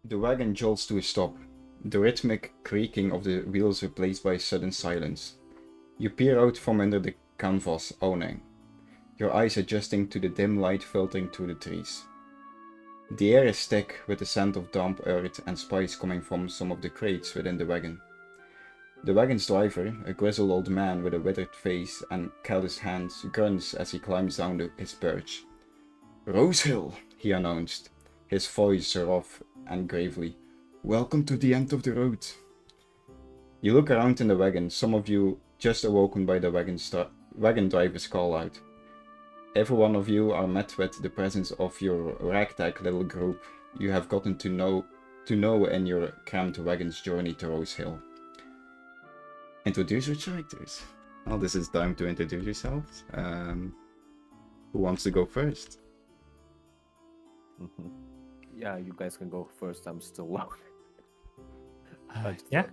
The wagon jolts to a stop, the rhythmic creaking of the wheels replaced by sudden silence. You peer out from under the canvas awning, your eyes adjusting to the dim light filtering through the trees. The air is thick with the scent of damp earth and spice coming from some of the crates within the wagon. The wagon's driver, a grizzled old man with a withered face and calloused hands, grunts as he climbs down his perch. "Rosehill," he announced, his voice rough and gravely. "Welcome to the end of the road." You look around in the wagon, some of you just awoken by the wagon driver's call out. Every one of you are met with the presence of your ragtag little group you have gotten to know in your cramped wagon's journey to Rosehill. Introduce your characters. Well, this is time to introduce yourselves. Who wants to go first? Yeah, you guys can go first. I'm still low. Yeah.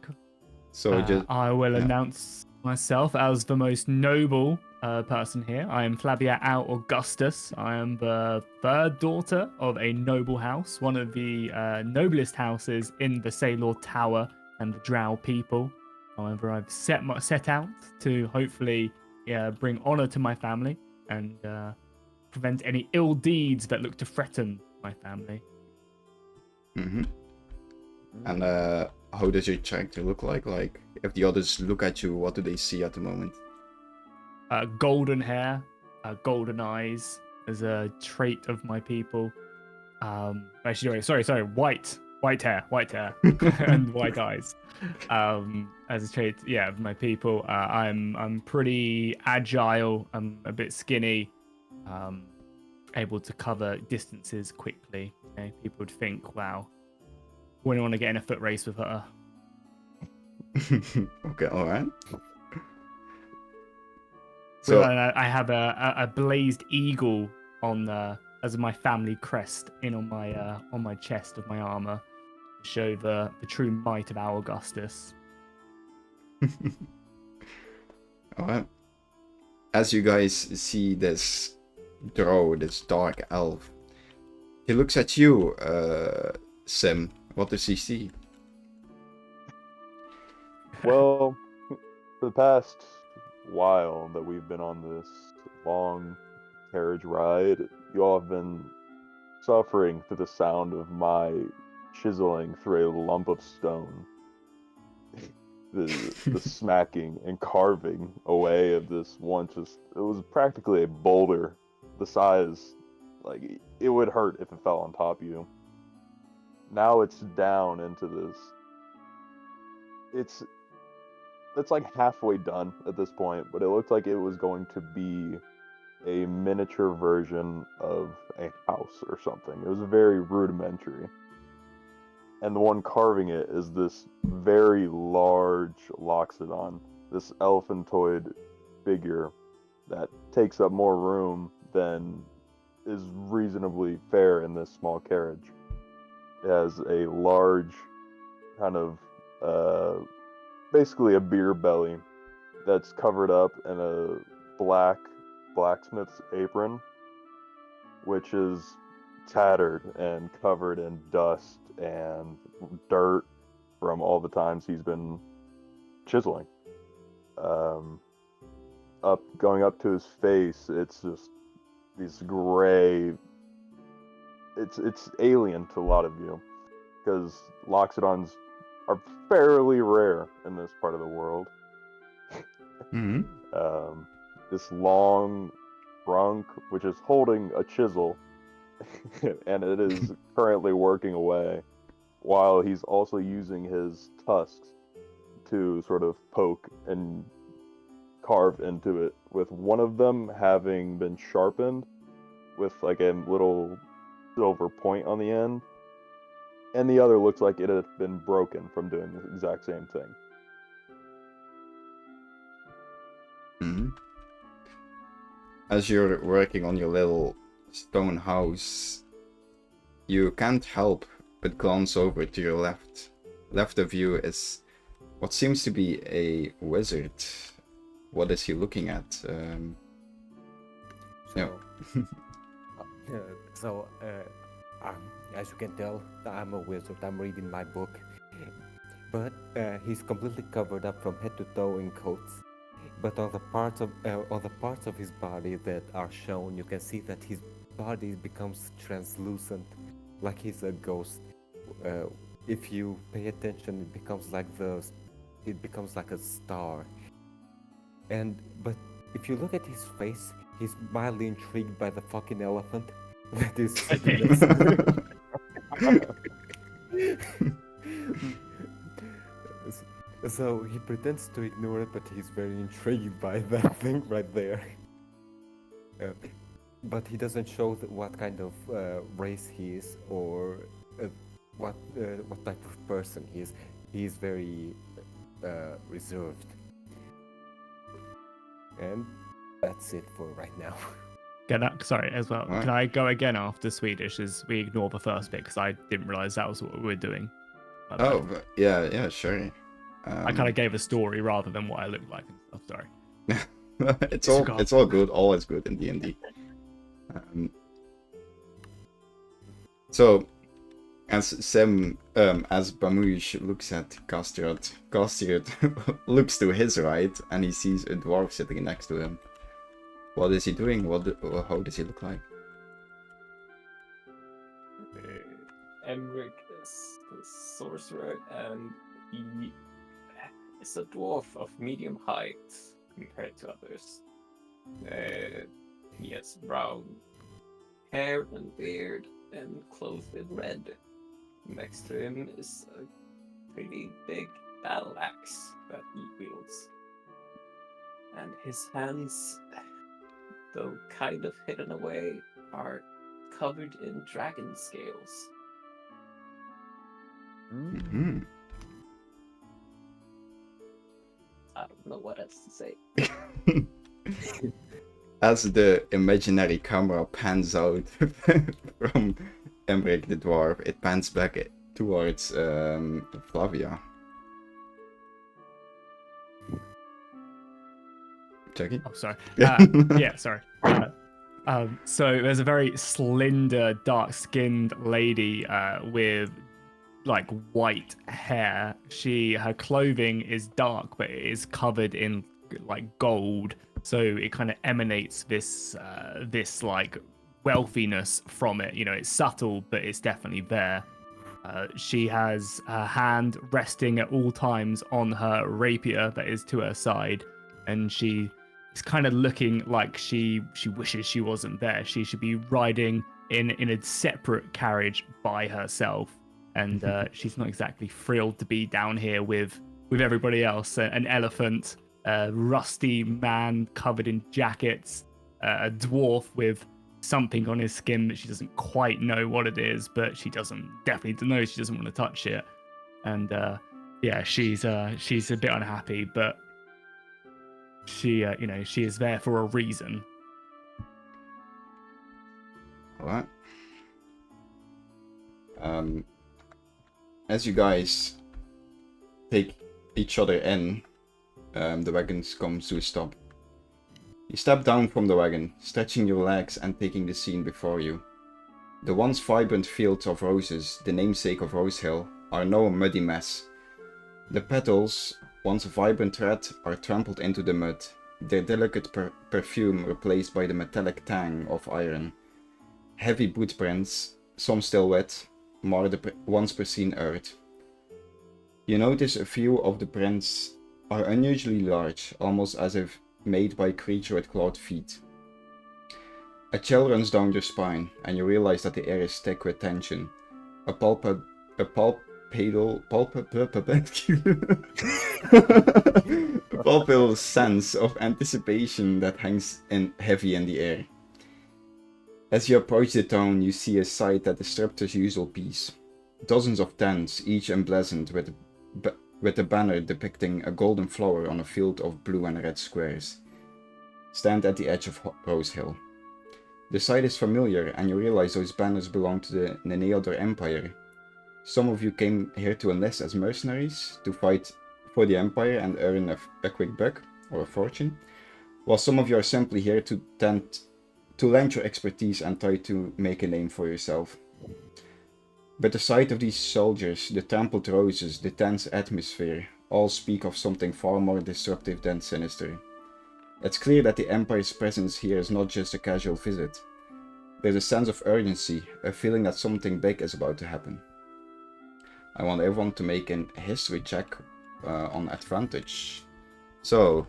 So I will announce myself as the most noble person here. I am Flavia Al Augustus. I am the third daughter of a noble house, one of the noblest houses in the Sailor Tower and the Drow people. However, I've set out to hopefully bring honor to my family and prevent any ill deeds that look to threaten my family. And how does your character look like? Like, if the others look at you, what do they see at the moment? Golden hair, golden eyes as a trait of my people. Actually, sorry, white hair, and white eyes. As a trait, yeah, of my people. I'm pretty agile. I'm a bit skinny. Able to cover distances quickly. Okay? People would think, wow, wouldn't want to get in a foot race with her. Okay, all right. So I have a blazed eagle on as my family crest on my chest of my armor to show the true might of our Augustus. All right. As you guys see this drow, this dark elf, he looks at you, Sim. What does he see? Well, for the past while that we've been on this long carriage ride, you all have been suffering through the sound of my chiseling through a lump of stone. The smacking and carving away of this one, it was practically a boulder the size, like it would hurt if it fell on top of you. Now it's down into this. It's like halfway done at this point, but it looked like it was going to be a miniature version of a house or something. It was very rudimentary. And the one carving it is this very large Loxodon, this elephantoid figure that takes up more room than is reasonably fair in this small carriage. It has a large kind of basically a beer belly that's covered up in a black blacksmith's apron, which is tattered and covered in dust and dirt from all the times he's been chiseling. Going up to his face, it's just these gray. It's alien to a lot of you because Loxodons are fairly rare in this part of the world. This long trunk, which is holding a chisel, and it is currently working away, while he's also using his tusks to sort of poke and carve into it, with one of them having been sharpened with like a little silver point on the end, and the other looks like it had been broken from doing the exact same thing. As you're working on your little stone house, you can't help but glance over to your left. Left of you is what seems to be a wizard. What is he looking at? as you can tell, I'm a wizard. I'm reading my book. But he's completely covered up from head to toe in coats. But on the parts of his body that are shown, you can see that his body becomes translucent, like he's a ghost. Uh, if you pay attention, it becomes like a star. But if you look at his face, he's mildly intrigued by the fucking elephant that is sitting next to him. So he pretends to ignore it, but he's very intrigued by that thing right there. Uh, but he doesn't show what kind of race he is or uh, what type of person he is. He is very reserved. And that's it for right now. Sorry, as well. Right. Can I go again after Swedish as we ignore the first bit because I didn't realize that was what we were doing. My bad. Oh, but yeah, sure. I kind of gave a story rather than what I looked like and stuff. Sorry. It's all good. All is good in D&D. So, as Bamouche looks at Castriot looks to his right and he sees a dwarf sitting next to him. What is he doing? How does he look like? Emric is the sorcerer, and he is a dwarf of medium height compared to others. He has brown hair and beard and clothed in red. Next to him is a pretty big battle axe that he wields. And his hands, though kind of hidden away, are covered in dragon scales. Mm-hmm. I don't know what else to say. As the imaginary camera pans out from Emric the dwarf, it pans back towards Flavia. Jackie? Oh, sorry. Yeah, sorry. So there's a very slender, dark-skinned lady with like white hair. Her clothing is dark, but it is covered in like gold. So it kind of emanates this like wealthiness from it. You know, it's subtle, but it's definitely there. She has her hand resting at all times on her rapier that is to her side, and she is kind of looking like she wishes she wasn't there. She should be riding in a separate carriage by herself, and she's not exactly thrilled to be down here with everybody else. An elephant, a rusty man covered in jackets, a dwarf with something on his skin that she doesn't quite know what it is, but she definitely knows she doesn't want to touch it. And yeah, she's a bit unhappy, but she is there for a reason. All right. As you guys take each other in, the wagon comes to a stop. You step down from the wagon, stretching your legs and taking the scene before you. The once vibrant fields of roses, the namesake of Rosehill, are now a muddy mess. The petals, once a vibrant red, are trampled into the mud, their delicate perfume replaced by the metallic tang of iron. Heavy boot prints, some still wet, mar the once pristine earth. You notice a few of the prints are unusually large, almost as if made by a creature with clawed feet. A chill runs down your spine, and you realize that the air is thick with tension. A palpable sense of anticipation that hangs heavy in the air. As you approach the town, you see a sight that disrupts the usual peace. Dozens of tents, each emblazoned with a banner depicting a golden flower on a field of blue and red squares, stand at the edge of Rosehill. The sight is familiar, and you realize those banners belong to the Neneador Empire. Some of you came here to enlist as mercenaries, to fight for the Empire and earn a quick buck, or a fortune, while some of you are simply here to lend your expertise and try to make a name for yourself. But the sight of these soldiers, the trampled roses, the tense atmosphere, all speak of something far more disruptive than sinister. It's clear that the Empire's presence here is not just a casual visit. There's a sense of urgency, a feeling that something big is about to happen. I want everyone to make a history check on advantage. So,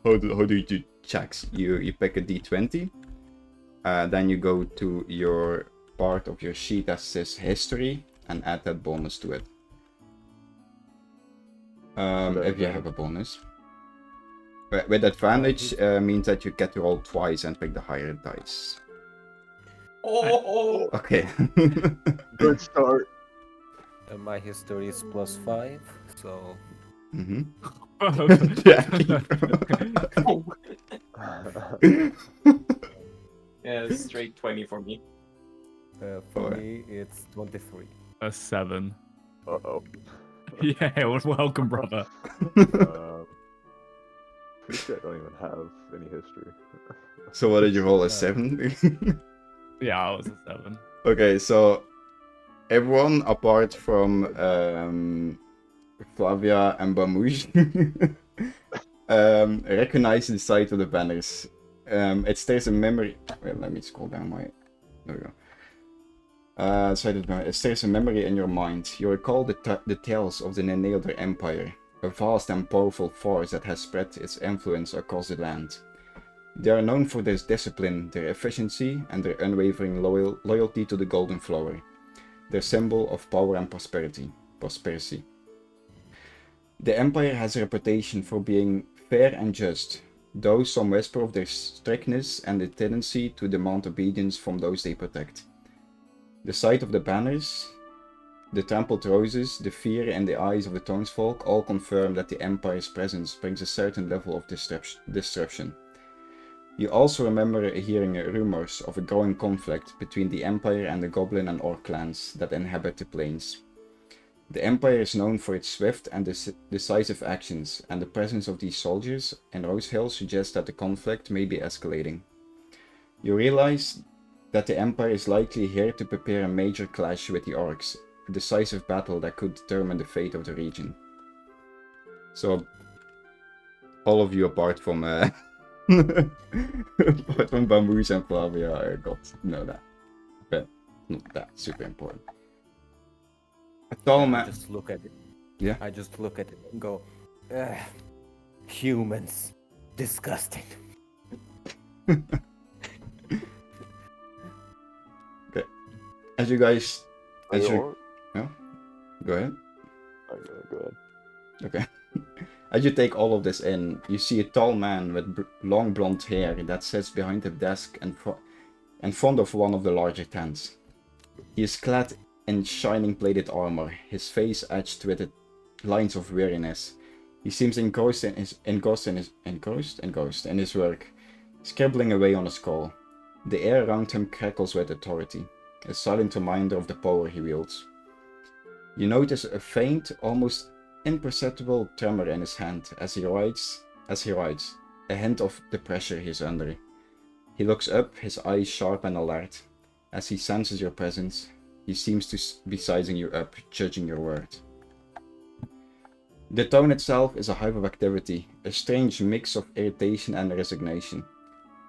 how do you do checks? You pick a d20, then you go to your part of your sheet that says history and add that bonus to it. If you have a bonus. With advantage means that you get to roll twice and pick the higher dice. Oh, Okay. Good start. My history is +5, so Mm-hmm. yeah, straight 20 for me. for Alright. me it's 23. A 7. Uh-oh. Yeah, well, welcome, brother. Pretty sure I don't even have any history. So what did you roll, a 7? Yeah, I was a 7. Okay, so everyone apart from Flavia and Bamouche recognize the sight of the banners. It stirs a memory. Wait, let me scroll down my. There we go. It stirs a memory in your mind. You recall the tales of the Neneador Empire, a vast and powerful force that has spread its influence across the land. They are known for their discipline, their efficiency, and their unwavering loyalty to the Golden Flower, their symbol of power and prosperity. The Empire has a reputation for being fair and just, though some whisper of their strictness and the tendency to demand obedience from those they protect. The sight of the banners, the trampled roses, the fear in the eyes of the townsfolk all confirm that the Empire's presence brings a certain level of disruption. You also remember hearing rumors of a growing conflict between the Empire and the Goblin and Orc clans that inhabit the plains. The Empire is known for its swift and decisive actions, and the presence of these soldiers in Rosehill suggests that the conflict may be escalating. You realize that the Empire is likely here to prepare a major clash with the Orcs, a decisive battle that could determine the fate of the region. So, all of you apart from Bamboos and Flavia got to know that, but not that super important. A tall I man. just look at it. Yeah. I just look at it and go, "Ugh, humans, disgusting." Okay. As you guys, Go go ahead. ahead. Okay. As you take all of this in, you see a tall man with long blonde hair that sits behind a desk in front of one of the larger tents. He is clad in shining plated armor, his face etched with lines of weariness. He seems engrossed in his work, scribbling away on a scroll. The air around him crackles with authority, a silent reminder of the power he wields. You notice a faint, almost imperceptible tremor in his hand as he writes, a hint of the pressure he is under. He looks up, his eyes sharp and alert. As he senses your presence, he seems to be sizing you up, judging your word. The town itself is a hive of activity, a strange mix of irritation and resignation.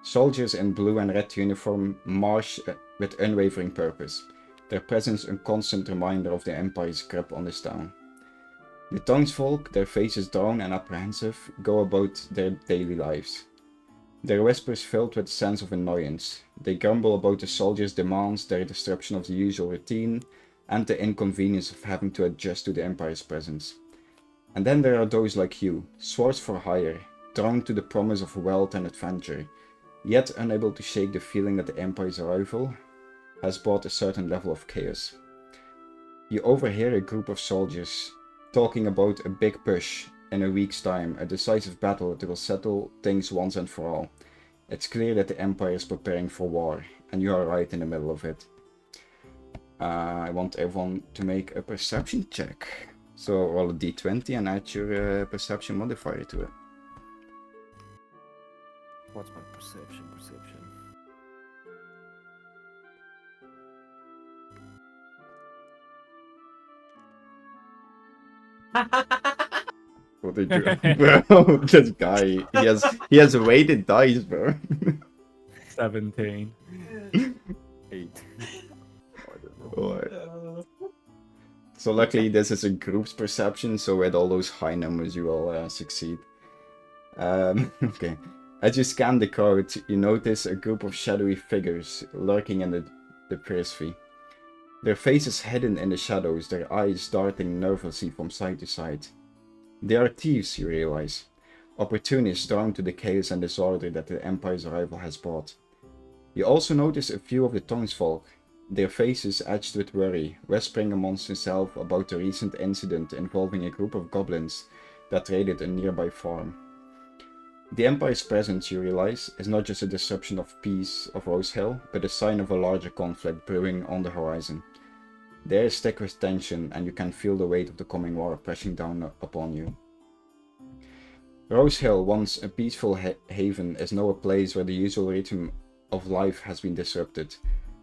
Soldiers in blue and red uniform march with unwavering purpose, their presence a constant reminder of the Empire's grip on this town. The townsfolk, their faces drawn and apprehensive, go about their daily lives. Their whispers filled with a sense of annoyance. They grumble about the soldiers' demands, their disruption of the usual routine, and the inconvenience of having to adjust to the Empire's presence. And then there are those like you, swords for hire, drawn to the promise of wealth and adventure, yet unable to shake the feeling that the Empire's arrival has brought a certain level of chaos. You overhear a group of soldiers talking about a big push in a week's time, a decisive battle that will settle things once and for all. It's clear that the Empire is preparing for war, and you are right in the middle of it. I want everyone to make a perception check. So roll a d20 and add your perception modifier to it. What's my perception? What did you, bro? This guy, he has weighted dice, bro. 17. 8. Alright. So luckily this is a group's perception, so with all those high numbers you will succeed. Okay. As you scan the code, you notice a group of shadowy figures lurking in the periphery. Their faces hidden in the shadows, their eyes darting nervously from side to side. They are thieves, you realize. Opportunists drawn to the chaos and disorder that the Empire's arrival has brought. You also notice a few of the townsfolk, their faces etched with worry, whispering amongst themselves about the recent incident involving a group of goblins that raided a nearby farm. The Empire's presence, you realize, is not just a disruption of peace of Rosehill, but a sign of a larger conflict brewing on the horizon. The air is thick with tension, and you can feel the weight of the coming war pressing down upon you. Rosehill, once a peaceful haven, is now a place where the usual rhythm of life has been disrupted.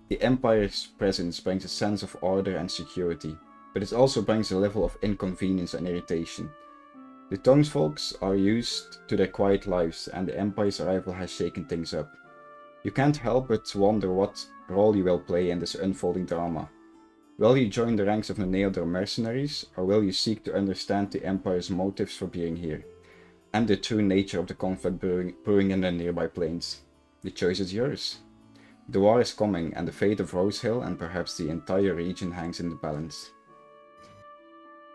The Empire's presence brings a sense of order and security, but it also brings a level of inconvenience and irritation. The townsfolk are used to their quiet lives, and the Empire's arrival has shaken things up. You can't help but wonder what role you will play in this unfolding drama. Will you join the ranks of the Neneador mercenaries, or will you seek to understand the Empire's motives for being here, and the true nature of the conflict brewing in the nearby plains? The choice is yours. The war is coming, and the fate of Rosehill and perhaps the entire region hangs in the balance.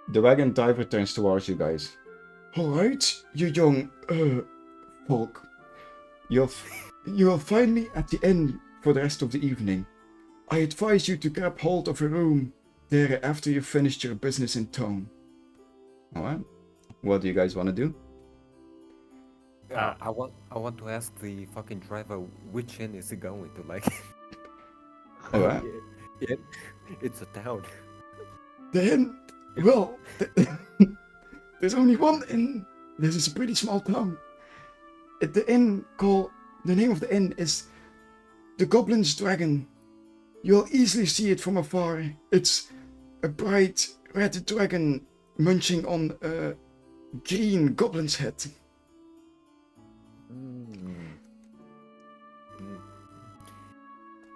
The wagon driver turns towards you guys. Alright, you young, folk. You'll find me at the inn for the rest of the evening. I advise you to grab hold of a room there after you've finished your business in town. Alright, what do you guys want to do? I want to ask the fucking driver which inn is he going to, like. Alright. Yeah, it's a town. The inn? Well, there's only one inn. This is a pretty small town. The name of the inn is the Goblin's Dragon. You'll easily see it from afar. It's a bright red dragon munching on a green goblin's head.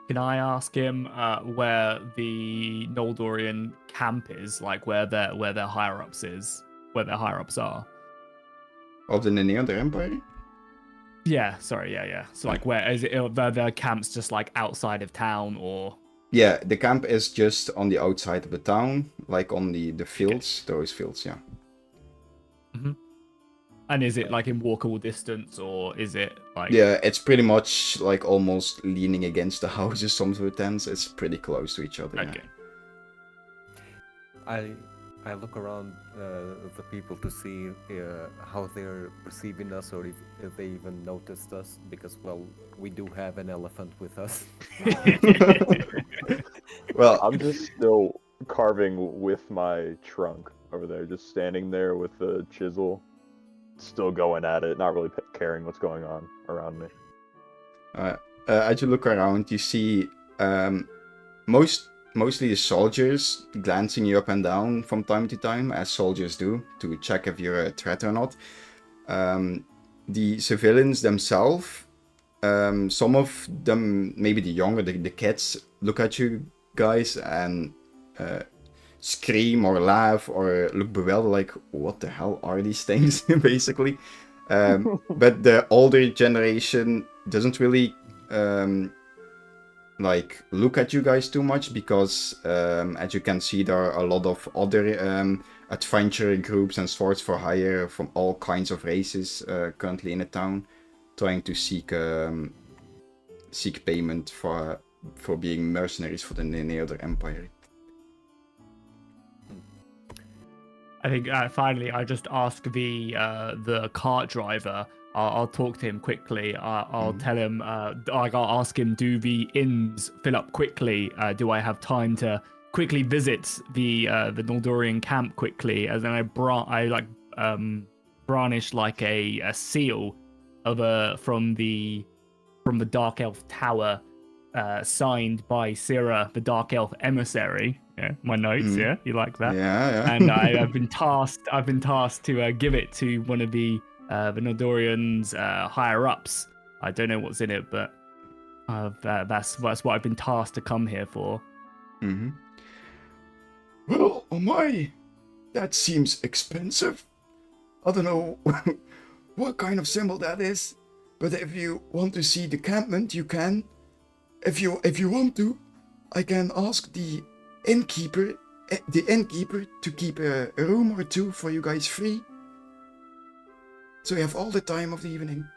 Can I ask him where the Noldorian camp is, like where their higher ups are? Of the Neneador Empire? Yeah, sorry, yeah. So like, where is it? Their camp's just like outside of town, or? Yeah, the camp is just on the outside of the town, like on the fields, those fields, yeah. Mm-hmm. And is it like in walkable distance, or is it like? Yeah, it's pretty much like almost leaning against the houses. Some of the tents, it's pretty close to each other. Okay. Yeah. I look around the people to see how they're perceiving us, or if they even noticed us, because well, we do have an elephant with us. Well, I'm just still carving with my trunk over there, just standing there with the chisel, still going at it, not really caring what's going on around me. as you look around, you see mostly the soldiers glancing you up and down from time to time, as soldiers do, to check if you're a threat or not. The civilians themselves, some of them, maybe the younger, the kids, look at you guys and scream or laugh or look bewildered, like, what the hell are these things, basically. But the older generation doesn't really like look at you guys too much, because as you can see, there are a lot of other adventure groups and swords for hire from all kinds of races currently in the town, trying to seek payment for being mercenaries for the Neneador Empire. I think finally I just ask the cart driver. I'll talk to him quickly. I'll tell him. I'll ask him, do the inns fill up quickly? Do I have time to quickly visit the Noldorian camp quickly? And then I branish like a seal of from the Dark Elf Tower signed by Syrah, the Dark Elf Emissary. Yeah, my notes. Yeah, you like that? Yeah. And I've been tasked. To give it to one of the Nodorians higher ups. I don't know what's in it, but that's what I've been tasked to come here for. Mm-hmm. Well, oh my, that seems expensive. I don't know what kind of symbol that is, but if you want to see the encampment, you can. If you want to, I can ask the innkeeper to keep a room or two for you guys free. So you have all the time of the evening.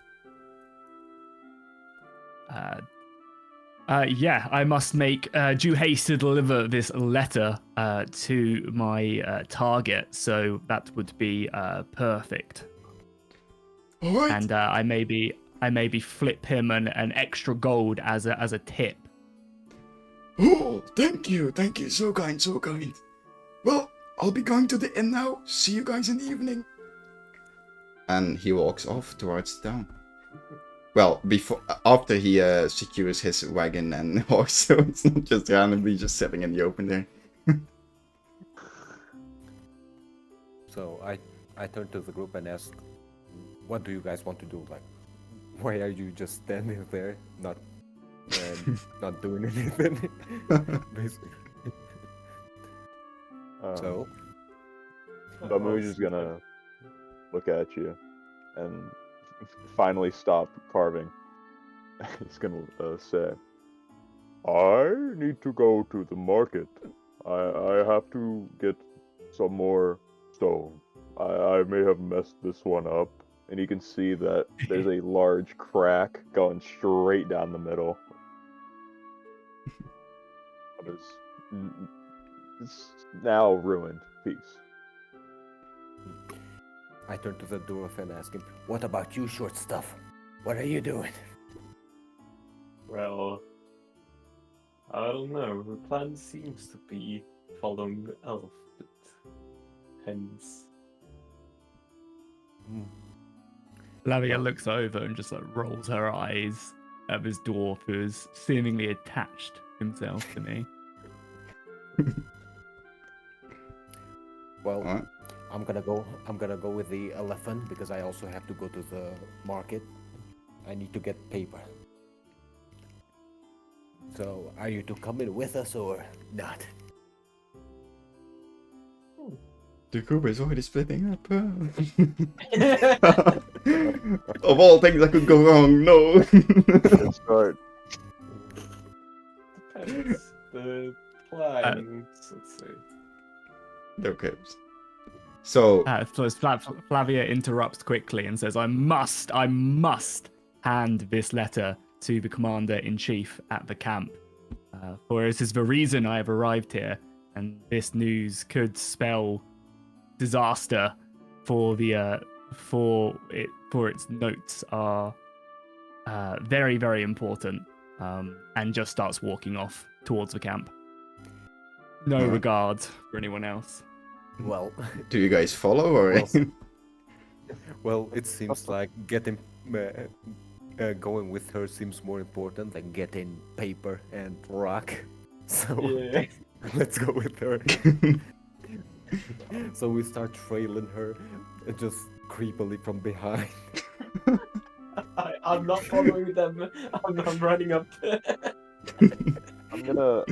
Yeah, I must make due haste to deliver this letter to my target, so that would be perfect. All right. And I maybe flip him an extra gold as a tip. Oh, thank you, so kind, so kind. Well, I'll be going to the inn now. See you guys in the evening. And he walks off towards town. Well, after he secures his wagon and horse, so it's not just randomly just sitting in the open there. So I turn to the group and ask, what do you guys want to do? Like, why are you just standing there, not doing anything? Basically. So Bamu's just gonna look at you and finally stop carving. He's gonna say, I need to go to the market. I have to get some more stone. I may have messed this one up. And you can see that there's a large crack going straight down the middle. It's now ruined piece. I turn to the dwarf and ask him, what about you, short stuff? What are you doing? Well, I don't know. The plan seems to be following the elf, but hence. Lavia looks over and just like rolls her eyes at this dwarf who is seemingly attached himself to me. Well, Alright. I'm gonna go with the elephant because I also have to go to the market. I need to get paper. So, are you to come in with us or not? The group is already splitting up. Of all things that could go wrong, no. Good start. Depends. The plans, let's see. Okay. So, Flavia interrupts quickly and says, I must hand this letter to the commander-in-chief at the camp. For it is the reason I have arrived here, and this news could spell disaster for its notes are very, very important, and just starts walking off towards the camp. No regard for anyone else. Well, do you guys follow or? well, it seems like getting going with her seems more important than getting paper and rock. So Yeah. let's go with her. So we start trailing her just creepily from behind. I'm not following them. I'm running up. I'm gonna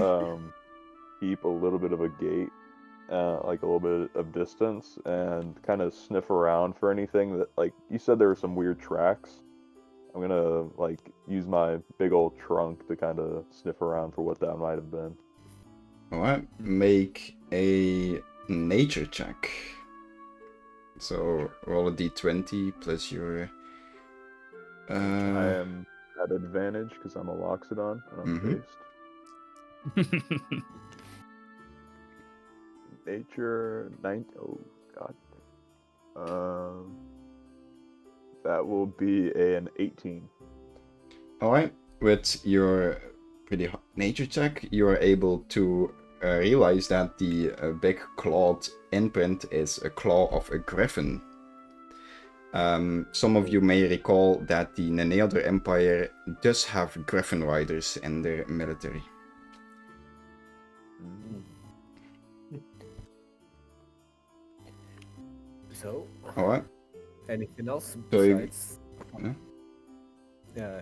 keep a little bit of a gate, like a little bit of distance, and kind of sniff around for anything that, like, you said there were some weird tracks. I'm gonna, like, use my big old trunk to kind of sniff around for what that might have been. Alright, make a nature check. So roll a d20 plus your. I am at advantage because I'm a Loxodon and I'm based. Nature 9. Oh god. That will be an 18. Alright, with your pretty nature check, you are able to realize that the big clawed imprint is a claw of a griffin. Some of you may recall that the Neneador Empire does have griffin riders in their military. So, Alright. anything else So you- besides?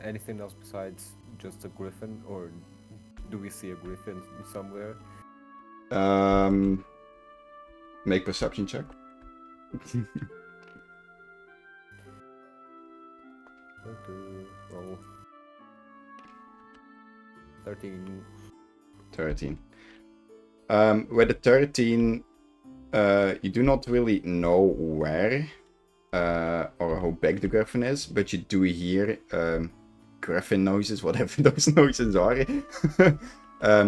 Anything else besides just a griffin, or do we see a griffin somewhere? Make perception check. Roll 13. 13. With the 13, you do not really know where or how big the griffin is, but you do hear griffin noises, whatever those noises are,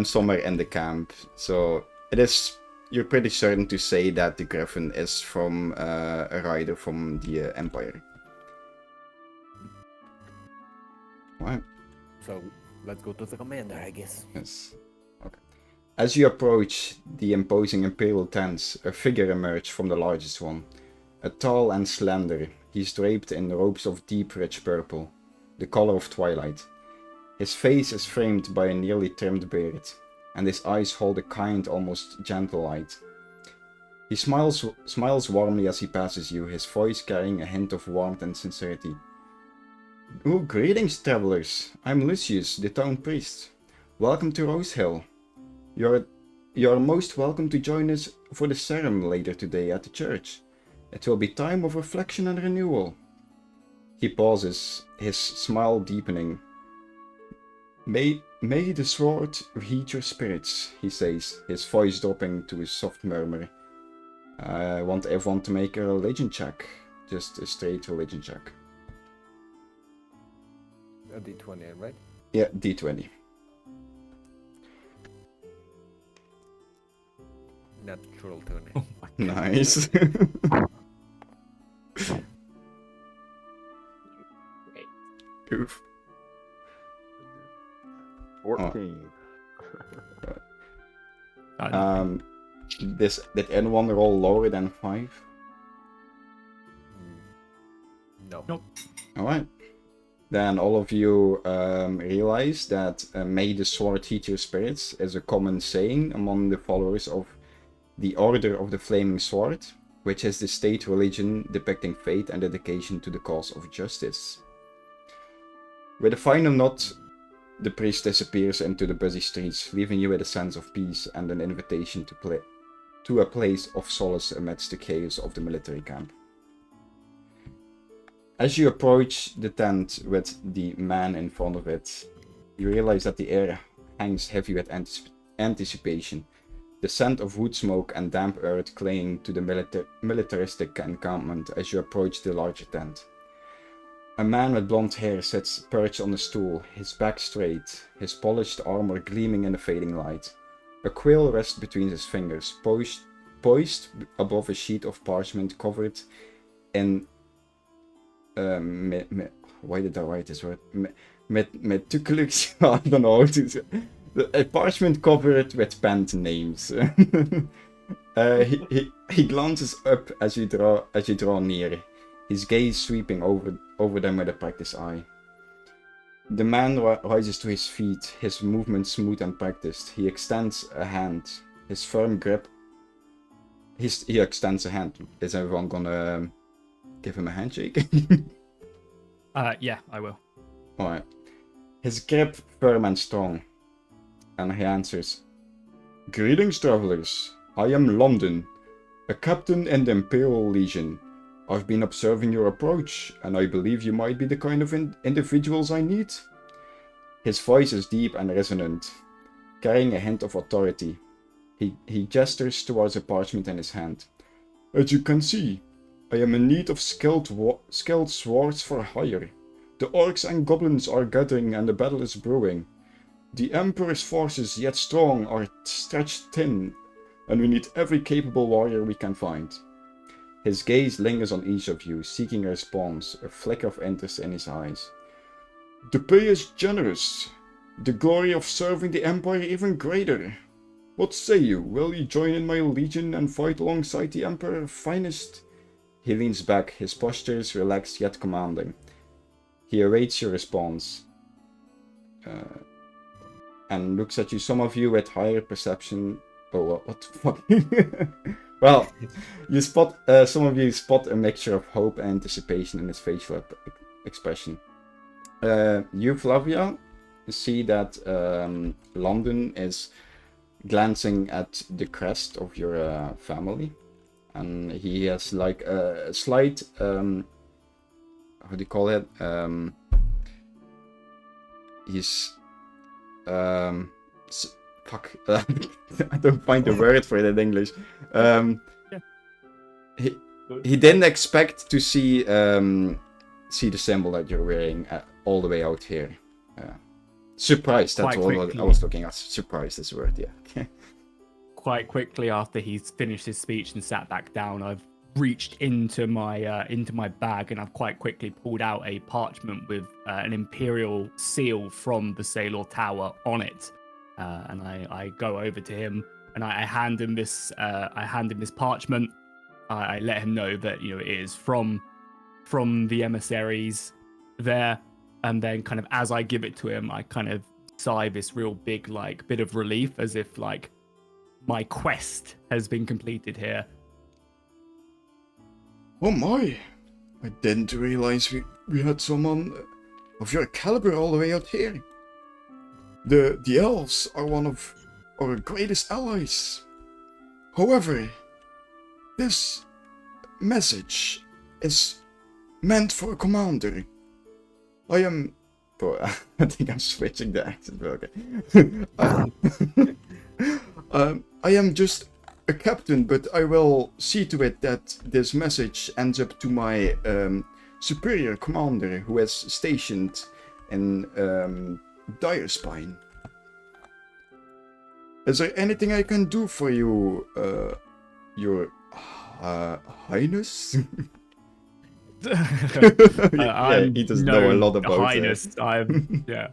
somewhere in the camp. So it is, you're pretty certain to say that the griffin is from a rider from the Empire. Right. So let's go to the commander, I guess. Yes. Okay. As you approach the imposing imperial tents, a figure emerges from the largest one. A tall and slender, he is draped in robes of deep rich purple, the color of twilight. His face is framed by a nearly trimmed beard, and his eyes hold a kind, almost gentle light. He smiles warmly as he passes you, his voice carrying a hint of warmth and sincerity. Oh, greetings, travelers. I'm Lucius, the town priest. Welcome to Rosehill. You're most welcome to join us for the ceremony later today at the church. It will be time of reflection and renewal. He pauses, his smile deepening. May the sword heed your spirits, he says, his voice dropping to a soft murmur. I want everyone to make a religion check. Just a straight religion check. A D20, right? Yeah, D20. Natural 20. Oh my God. Nice. Oof. 14. Did anyone roll lower than 5? No. Nope. Alright. Then all of you realize that may the sword heed your spirits is a common saying among the followers of the Order of the Flaming Sword, which is the state religion depicting faith and dedication to the cause of justice. With a final nod, the priest disappears into the busy streets, leaving you with a sense of peace and an invitation to a place of solace amidst the chaos of the military camp. As you approach the tent with the man in front of it, you realize that the air hangs heavy with anticipation, the scent of wood smoke and damp earth clinging to the militaristic encampment as you approach the larger tent. A man with blonde hair sits perched on a stool, his back straight, his polished armor gleaming in the fading light. A quill rests between his fingers, poised above a sheet of parchment covered in why did I write this word? Meticulous. I don't know. A parchment covered with penned names. He glances up as you draw near, his gaze sweeping over them with a practiced eye. The man rises to his feet, his movements smooth and practiced. He extends a hand, his firm grip. He extends a hand. Is everyone gonna give him a handshake? Yeah, I will. Alright. His grip firm and strong. And he answers, "Greetings, travelers. I am London, a captain in the Imperial Legion. I've been observing your approach, and I believe you might be the kind of individuals I need." His voice is deep and resonant, carrying a hint of authority. He gestures towards a parchment in his hand. "As you can see, I am in need of skilled swords for hire. The orcs and goblins are gathering and the battle is brewing. The Emperor's forces, yet strong, are stretched thin, and we need every capable warrior we can find." His gaze lingers on each of you, seeking a response, a flicker of interest in his eyes. "The pay is generous. The glory of serving the Empire even greater. What say you? Will you join in my legion and fight alongside the Emperor's finest?" He leans back, his posture is relaxed yet commanding. He awaits your response. And looks at you, some of you with higher perception. Oh, what the fuck? Well, you spot, some of you spot a mixture of hope and anticipation in his facial expression. You, Flavia, see that London is glancing at the crest of your family. And he has like a slight, how do you call it? He's, fuck, I don't find the word for it in English. He didn't expect to see the symbol that you're wearing all the way out here. Surprised, that's all I was looking at. Surprised is the word, yeah. Quite quickly after he's finished his speech and sat back down, I've reached into my bag and I've quite quickly pulled out a parchment with an imperial seal from the Sailor Tower on it, and I go over to him and I hand him this parchment. I let him know that it is from the emissaries there, and then kind of as I give it to him, I kind of sigh this real big like bit of relief, as if like my quest has been completed here. Oh my! I didn't realize we had someone of your caliber all the way out here. The elves are one of our greatest allies. However, this message is meant for a commander. I am... Oh, I think I'm switching the accent, but okay. I am just a captain, but I will see to it that this message ends up to my superior commander, who is stationed in Direspine. Is there anything I can do for you, your Highness? Yeah, he does know a lot about Highness. I'm yeah.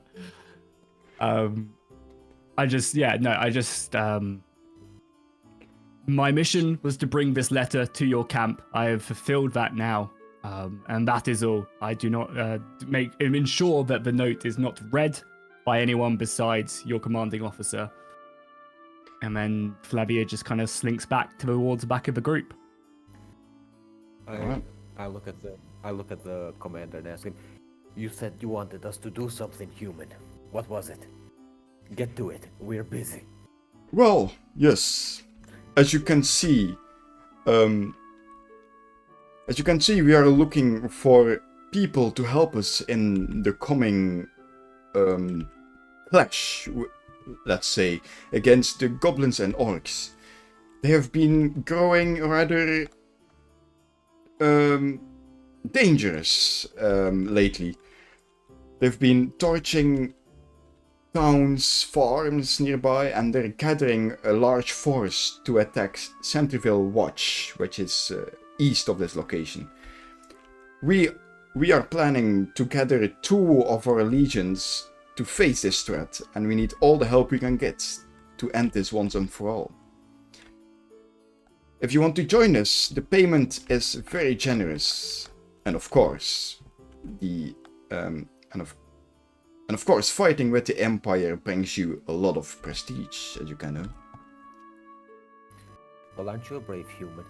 My mission was to bring this letter to your camp. I have fulfilled that now, and that is all. I do not ensure that the note is not read by anyone besides your commanding officer. And then Flavia just kind of slinks back towards the back of the group. I look at the commander and ask him, "You said you wanted us to do something human. What was it? Get to it. We're busy." Well, yes. As you can see, we are looking for people to help us in the coming clash, let's say, against the goblins and orcs. They have been growing rather dangerous lately. They've been torching towns, farms nearby, and they're gathering a large force to attack Centerville Watch, which is east of this location. We are planning to gather 2 of our legions to face this threat, and we need all the help we can get to end this once and for all. If you want to join us, the payment is very generous, and of course, of course, fighting with the Empire brings you a lot of prestige, as you can know. Well, aren't you a brave human?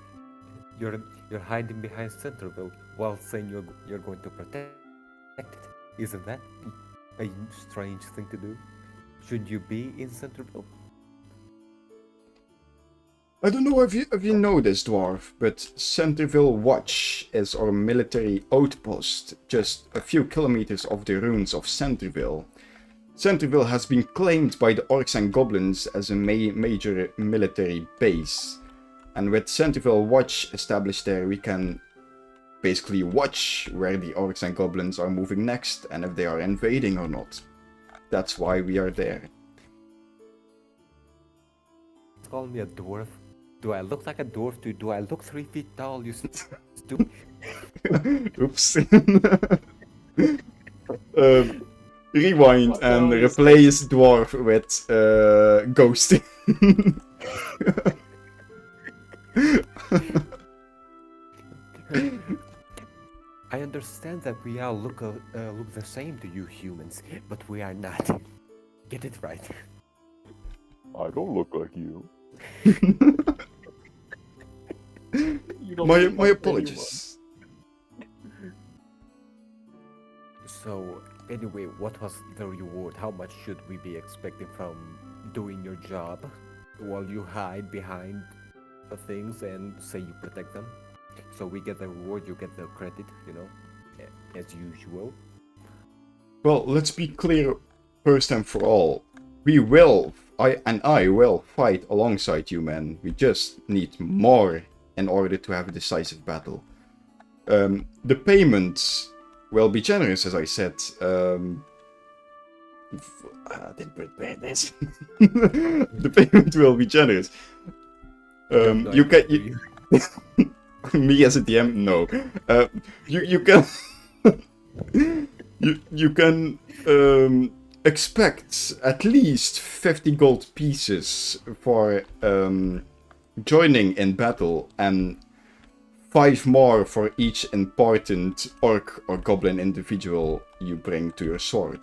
You're hiding behind Centerville while saying you're going to protect it. Isn't that a strange thing to do? Should you be in Centerville? I don't know if you know this, dwarf, but Centerville Watch is our military outpost, just a few kilometers off the ruins of Centerville. Centerville has been claimed by the orcs and goblins as a major military base, and with Centerville Watch established there, we can basically watch where the orcs and goblins are moving next, and if they are invading or not. That's why we are there. Call me a dwarf. Do I look like a dwarf to you? Do I look 3 feet tall, you stupid? Oops. Rewind and replace dwarf with ghost. understand that we all look the same to you humans, but we are not. Get it right. I don't look like you. You don't my look like apologies. So, anyway, what was the reward? How much should we be expecting from doing your job while you hide behind the things and say you protect them? So we get the reward, you get the credit, as usual. Well, let's be clear first and for all. We will, I will fight alongside you, men. We just need more in order to have a decisive battle. The payments will be generous, as I said. I didn't prepare this. The payment will be generous. You can... Me as a DM, no. You can you can expect at least 50 gold pieces for joining in battle, and 5 more for each important orc or goblin individual you bring to your sword.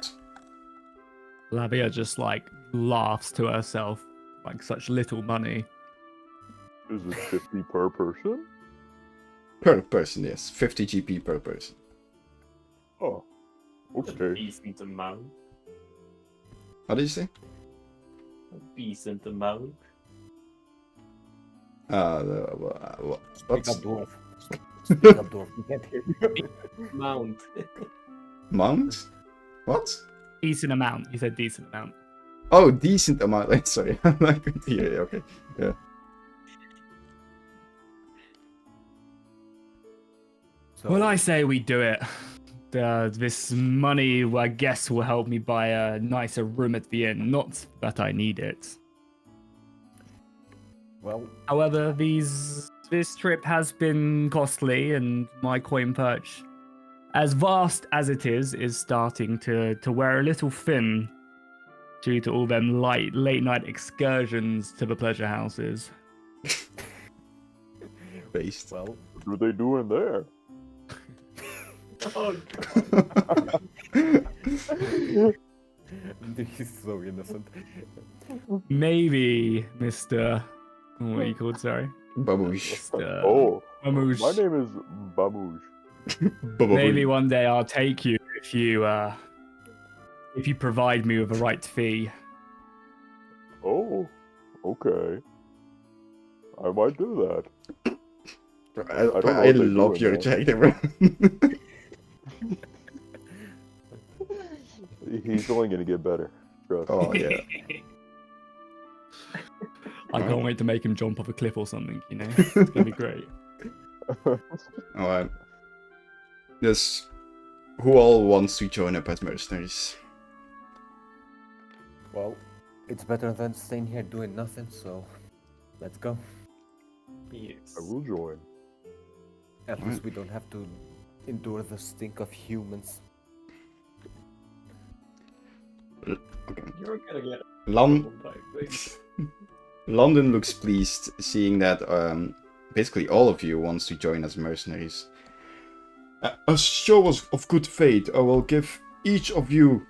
Lavia just like laughs to herself, like such little money. Is it 50 per person? Per person, yes. 50 GP per person. Oh, A okay. decent amount. What did you say? A decent amount. Speak What's up, dwarf. Speak up, dwarf. We can't hear you. Amount. mount? What? Decent amount. You said decent amount. Oh, decent amount. Sorry, I'm not going to hear you. Okay, yeah. So, Well, I say we do it. This money, I guess, will help me buy a nicer room at the inn. Not that I need it. well, However, this trip has been costly, and my coin perch, as vast as it is starting to wear a little thin due to all them late night excursions to the pleasure houses. Based. well, What are they doing there? Oh god. this is so innocent. Maybe, Mr. What are you called? Sorry. Babouche. Mr. Oh, Mamouche. my name is Babouche. Maybe one day I'll take you if you provide me with a right fee. Oh, okay. I might do that. I don't know I what they love do your in there. jacket, bro. He's only gonna get better. Trust. Oh, yeah. I can't wait to make him jump off a cliff or something, you know? It's gonna be great. Alright. Yes. Who all wants to join up as mercenaries? Well, it's better than staying here doing nothing, so let's go. Yes. I will join. At Alright. least we don't have to endure the stink of humans. Okay. You're gonna get Lon- by things. London looks pleased seeing that basically all of you wants to join as mercenaries. A show of good faith, I will give each of you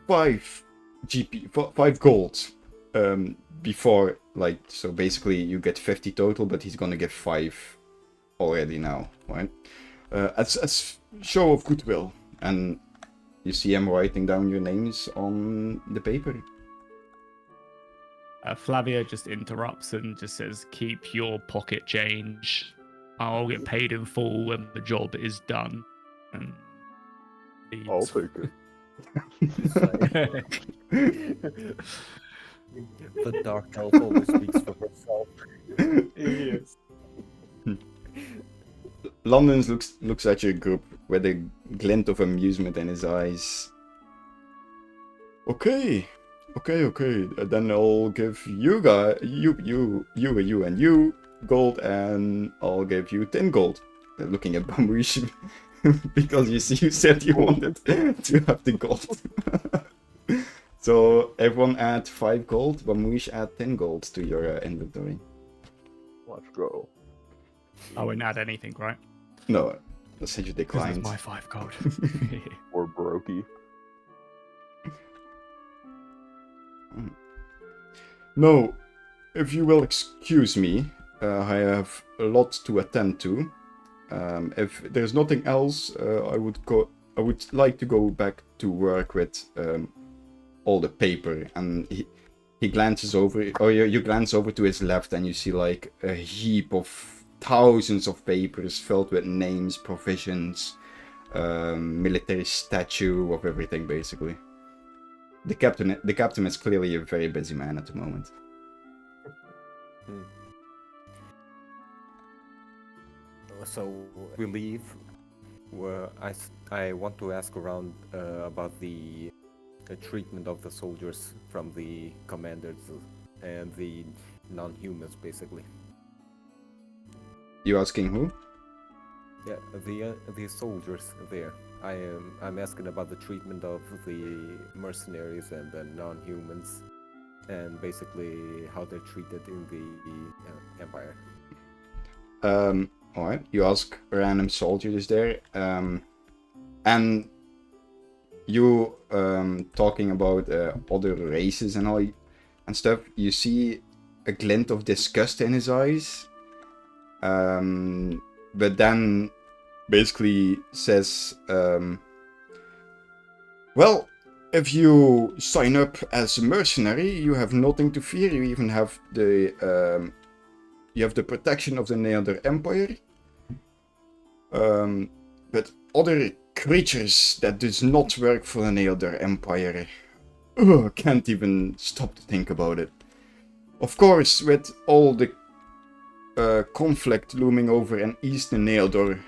5 GP, 5 gold. Before, like, so basically you get 50 total, but he's gonna give 5 already now, right? As show of goodwill, and you see him writing down your names on the paper. Flavia just interrupts and just says, "Keep your pocket change. I'll get paid in full when the job is done." And I'll leaves. take it. The dark elf always speaks for herself. Yes. London looks at your group with a glint of amusement in his eyes. Okay. Then I'll give you guys, you gold, and I'll give you 10 gold. Looking at Bambuish, because you said you wanted to have the gold. So everyone add 5 gold. Bambuish add 10 gold to your inventory. Let's go. I wouldn't add anything, right? No, Said you This is declined. my 5 gold. Or brokey. No, if you will excuse me, I have a lot to attend to. If there's nothing else, I would like to go back to work with all the paper. And he glances over, or you glance over to his left, and you see like a heap of thousands of papers filled with names, provisions, military statue of everything, basically. The captain is clearly a very busy man at the moment. So we leave. I want to ask around about the treatment of the soldiers from the commanders and the non-humans, basically. You asking who? Yeah, the soldiers there. I'm asking about the treatment of the mercenaries and the non-humans, and basically how they're treated in the Empire. Alright, you ask random soldiers there, and you talking about other races and all and stuff. You see a glint of disgust in his eyes, but then basically says, well, if you sign up as a mercenary, you have nothing to fear. You even have the protection of the Neneador Empire. But other creatures that does not work for the Neneador Empire, can't even stop to think about it. Of course, with all the conflict looming over in East Neneador,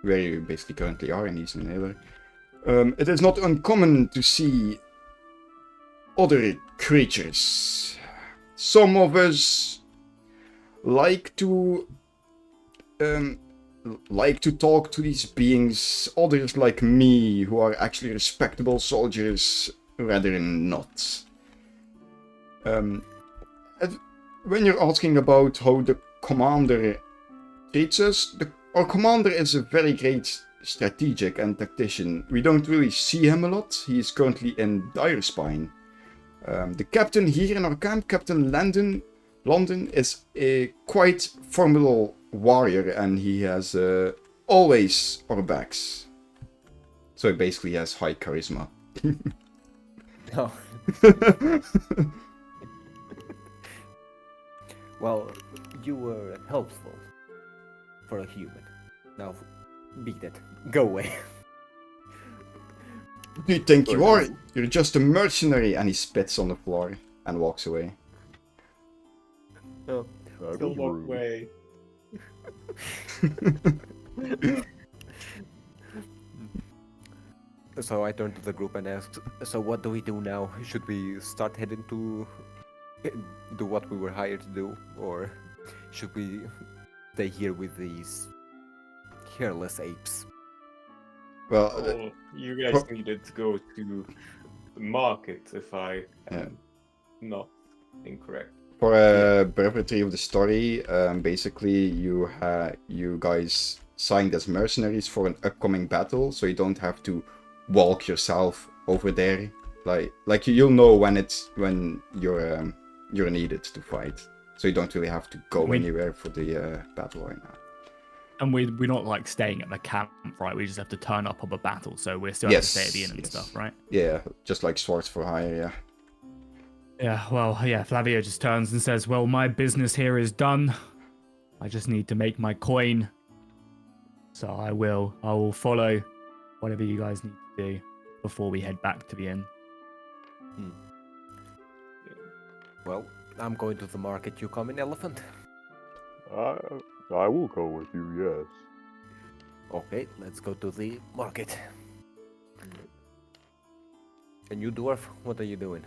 where you basically currently are in East Neneador, it is not uncommon to see other creatures. Some of us like to talk to these beings. Others, like me, who are actually respectable soldiers, rather not. When you're asking about how the commander treats us, our commander is a very great strategic and tactician. We don't really see him a lot. He is currently in Direspine. The captain here in our camp, Captain London, is a quite formidable warrior, and he has always our backs. So he basically has high charisma. No. Well, you were helpful for a human. Now, beat it. Go away. Do you think you are? You're just a mercenary. And he spits on the floor and walks away. Oh. That Go is walk rude. away. So I turned to the group and asked, so what do we do now? Should we start heading to do what we were hired to do? Or should we stay here with these careless apes? Well, Oh, you guys needed to go to the market, if I am not incorrect. for a brevity of the story, basically you guys signed as mercenaries for an upcoming battle, so you don't have to walk yourself over there. Like you'll know when you're needed to fight, so you don't really have to go anywhere for the battle right now. And we're not like staying at the camp, right? We just have to turn up on the battle, so we're still have to stay at the inn and stuff, right? Yeah, just like swords for hire, yeah. Yeah, well, yeah, Flavio just turns and says, well, my business here is done. I just need to make my coin. So I will follow whatever you guys need to do before we head back to the inn. Well, I'm going to the market. You come in, elephant? I will go with you, yes. Okay, let's go to the market. And you, dwarf, what are you doing?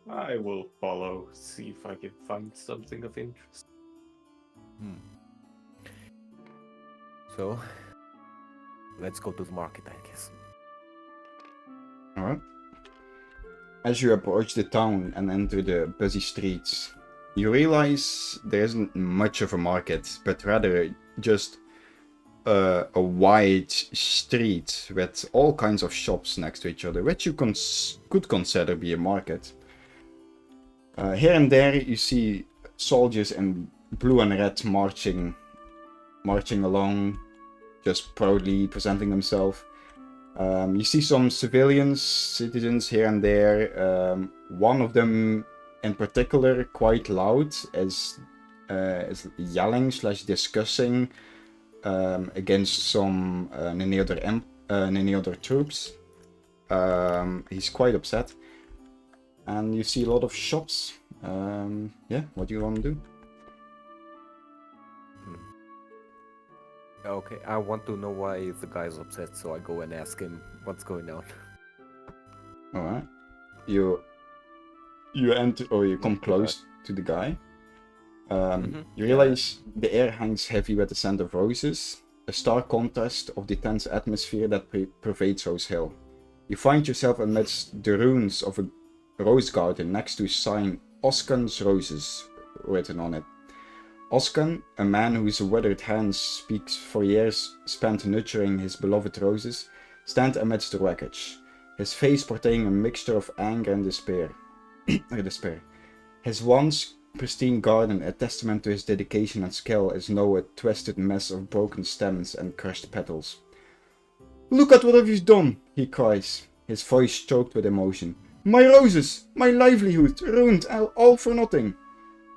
I will follow, see if I can find something of interest. So, let's go to the market, I guess. Alright. As you approach the town and enter the busy streets, you realize there isn't much of a market, but rather just a wide street with all kinds of shops next to each other, which you could consider be a market. Here and there you see soldiers in blue and red marching along, just proudly presenting themselves. You see some citizens here and there. One of them in particular, quite loud, is yelling / discussing against some Neneador troops. He's quite upset. And you see a lot of shops. Yeah, what do you want to do? Okay, I want to know why the guy's upset, so I go and ask him what's going on. Alright. You enter, or you come close to the guy. You realize the air hangs heavy with the scent of roses, a stark contrast of the tense atmosphere that pervades Rosehill. You find yourself amidst the ruins of a rose garden next to a sign Oscan's Roses written on it. Oscan, a man whose withered hands speaks for years spent nurturing his beloved roses, stands amidst the wreckage, his face portraying a mixture of anger and despair. His once pristine garden, a testament to his dedication and skill, is now a twisted mess of broken stems and crushed petals. "Look at what have you done!" he cries, his voice choked with emotion. "My roses! My livelihood! Ruined all for nothing!"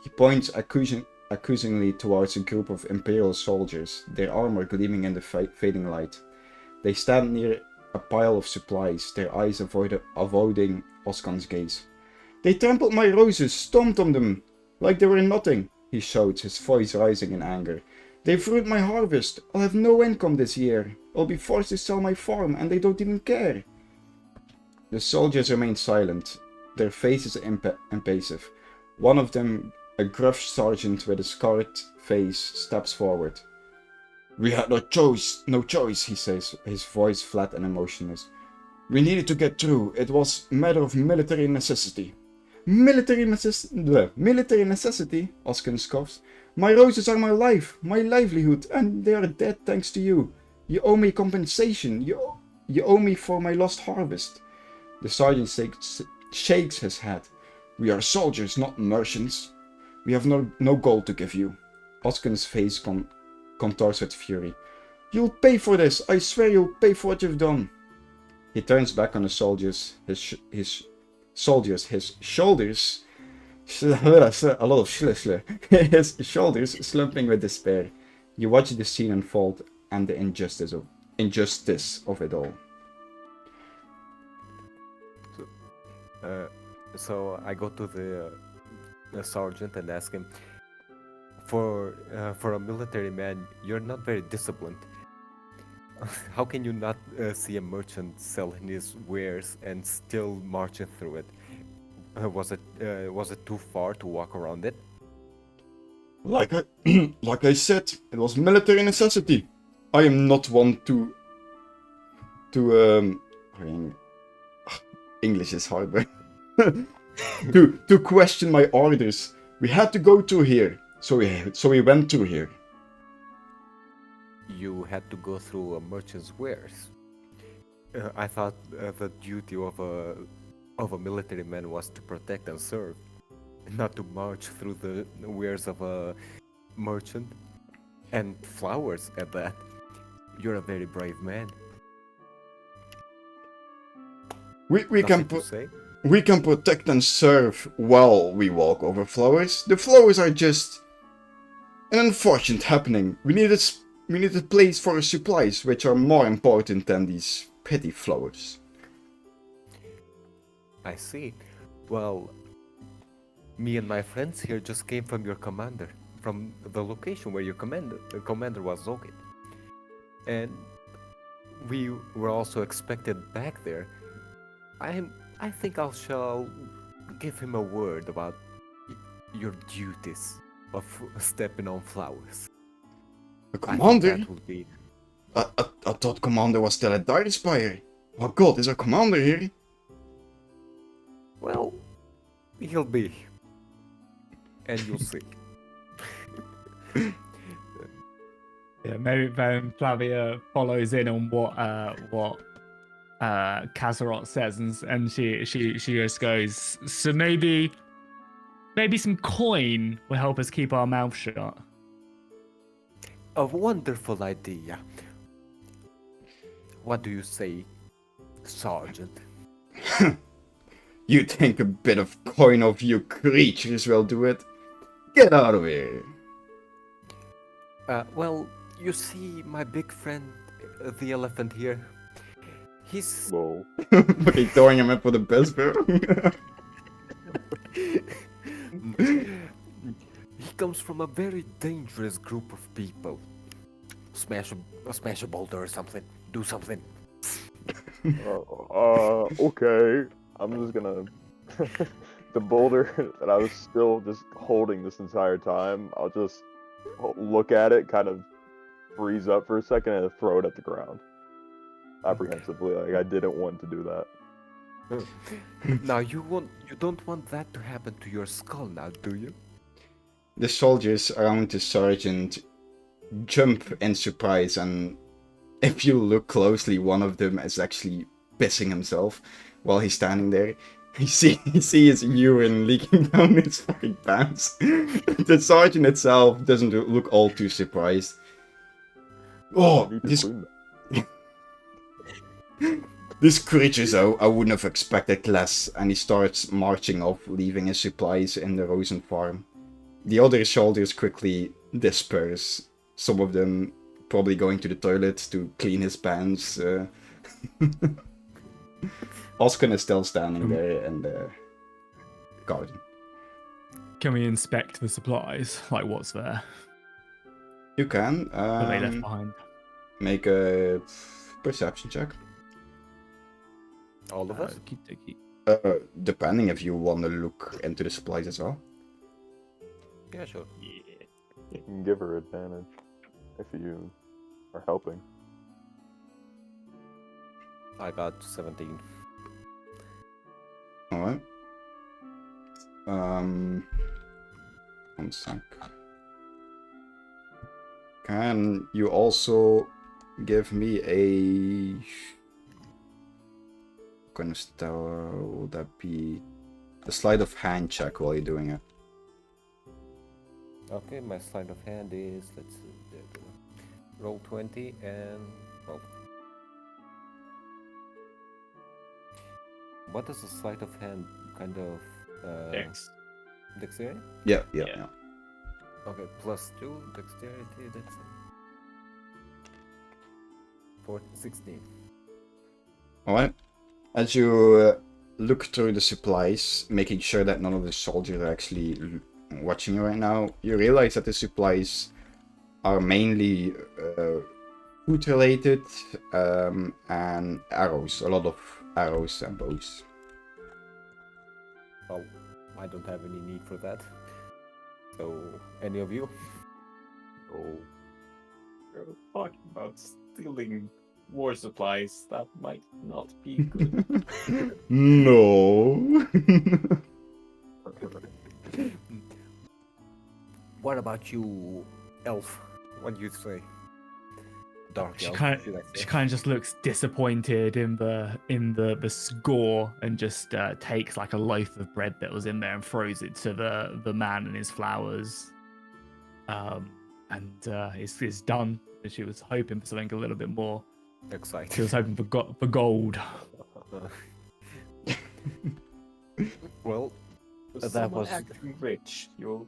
He points accusingly towards a group of Imperial soldiers, their armor gleaming in the fading light. They stand near a pile of supplies, their eyes avoiding Oscan's gaze. "They trampled my roses, stomped on them, like they were nothing," he shouts, his voice rising in anger. "They've ruined my harvest. I'll have no income this year. I'll be forced to sell my farm, and they don't even care." The soldiers remain silent, their faces impassive. One of them, a gruff sergeant with a scarred face, steps forward. "We had no choice, he says, his voice flat and emotionless. "We needed to get through. It was a matter of military necessity." Military necessity, Oscar scoffs. "My roses are my life, my livelihood, and they are dead thanks to you. You owe me compensation. You owe me for my lost harvest." The sergeant shakes his head. "We are soldiers, not merchants. We have no gold to give you." Oscar's face contorts with fury. "You'll pay for this. I swear you'll pay for what you've done." He turns back on the soldiers, his shoulders, a lot of his shoulders slumping with despair. You watch the scene unfold and the injustice of it all. So I go to the sergeant and ask him, for a military man, you're not very disciplined. How can you not see a merchant selling his wares and still marching through it? Was it too far to walk around it? Like I said, it was military necessity. I am not one to English is hard, but to question my orders. We had to go through here, so we went through here. You had to go through a merchant's wares. I thought the duty of a military man was to protect and serve, not to march through the wares of a merchant, and flowers at that. You're a very brave man. We can protect and serve while we walk over flowers. The flowers are just an unfortunate happening. We need a place for our supplies, which are more important than these petty flowers. I see. Well, me and my friends here just came from your commander, from the location where your commander was located. And we were also expected back there. I think I shall give him a word about your duties of stepping on flowers. The commander? That would be... I thought commander was still at Direspire. Oh god, is our commander here? Well, he'll be. And you'll see. Yeah, maybe then Flavia follows in on what Kazarot says, and she just goes, so maybe some coin will help us keep our mouth shut. A wonderful idea. What do you say, Sergeant? You think a bit of coin of you creatures will do it? Get out of here. Well, you see, my big friend, the elephant here, he's Whoa. Okay, throwing him in for the best bro. he comes from a very dangerous group of people. Smash a boulder or something. Do something. Okay. I'm just gonna. The boulder that I was still just holding this entire time, I'll just look at it, kind of freeze up for a second, and throw it at the ground. Apprehensively, like I didn't want to do that. Now you don't want that to happen to your skull now, do you? The soldiers around the sergeant jump in surprise, and if you look closely, one of them is actually pissing himself while he's standing there. You see his urine leaking down his fucking pants. The sergeant itself doesn't look all too surprised. Oh, I need to this clean This creature's I wouldn't have expected less, and he starts marching off, leaving his supplies in the Rosen farm. The other soldiers quickly disperse, some of them probably going to the toilet to clean his pants. Oscar is still standing there in the garden. Can we inspect the supplies? Like, what's there? You can What they left behind? make a perception check. All of us? Depending if you want to look into the supplies as well. Yeah, sure. Yeah. You can give her advantage if you are helping. I got 17. Alright. One sec. Can you also give me a kind of style? Would that be a sleight of hand check while you're doing it? Okay, my sleight of hand is, let's see, roll 20 and, well, what is a sleight of hand kind of, Dex. dexterity? Yeah. Okay, plus 2 dexterity, that's 16. Alright. As you look through the supplies, making sure that none of the soldiers are actually watching you right now, you realize that the supplies are mainly food related and arrows, a lot of arrows and bows. Well, I don't have any need for that. So, any of you? Oh. We're talking about stealing war supplies. That might not be good. No. What about you, elf? What do you say? Dark She elf, kind should I of say. just looks disappointed in the score, and just takes like a loaf of bread that was in there and throws it to the man and his flowers. It's done. She was hoping for something a little bit more. Excited. She was hoping for gold. Well, For That someone was- acting rich, you're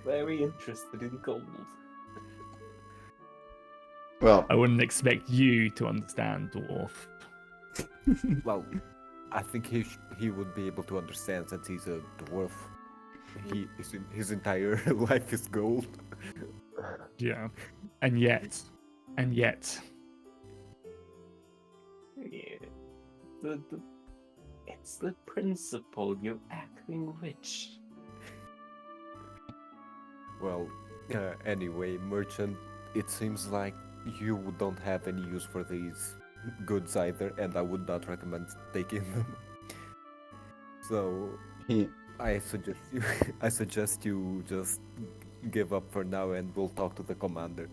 very interested in gold. Well, I wouldn't expect you to understand, dwarf. well, I think he would be able to understand since he's a dwarf. His entire life is gold. Yeah, and yet, Yeah. It's the principle. You're acting rich. Well, anyway, merchant, it seems like you don't have any use for these goods either, and I would not recommend taking them. So he I suggest you just give up for now, and we'll talk to the commander.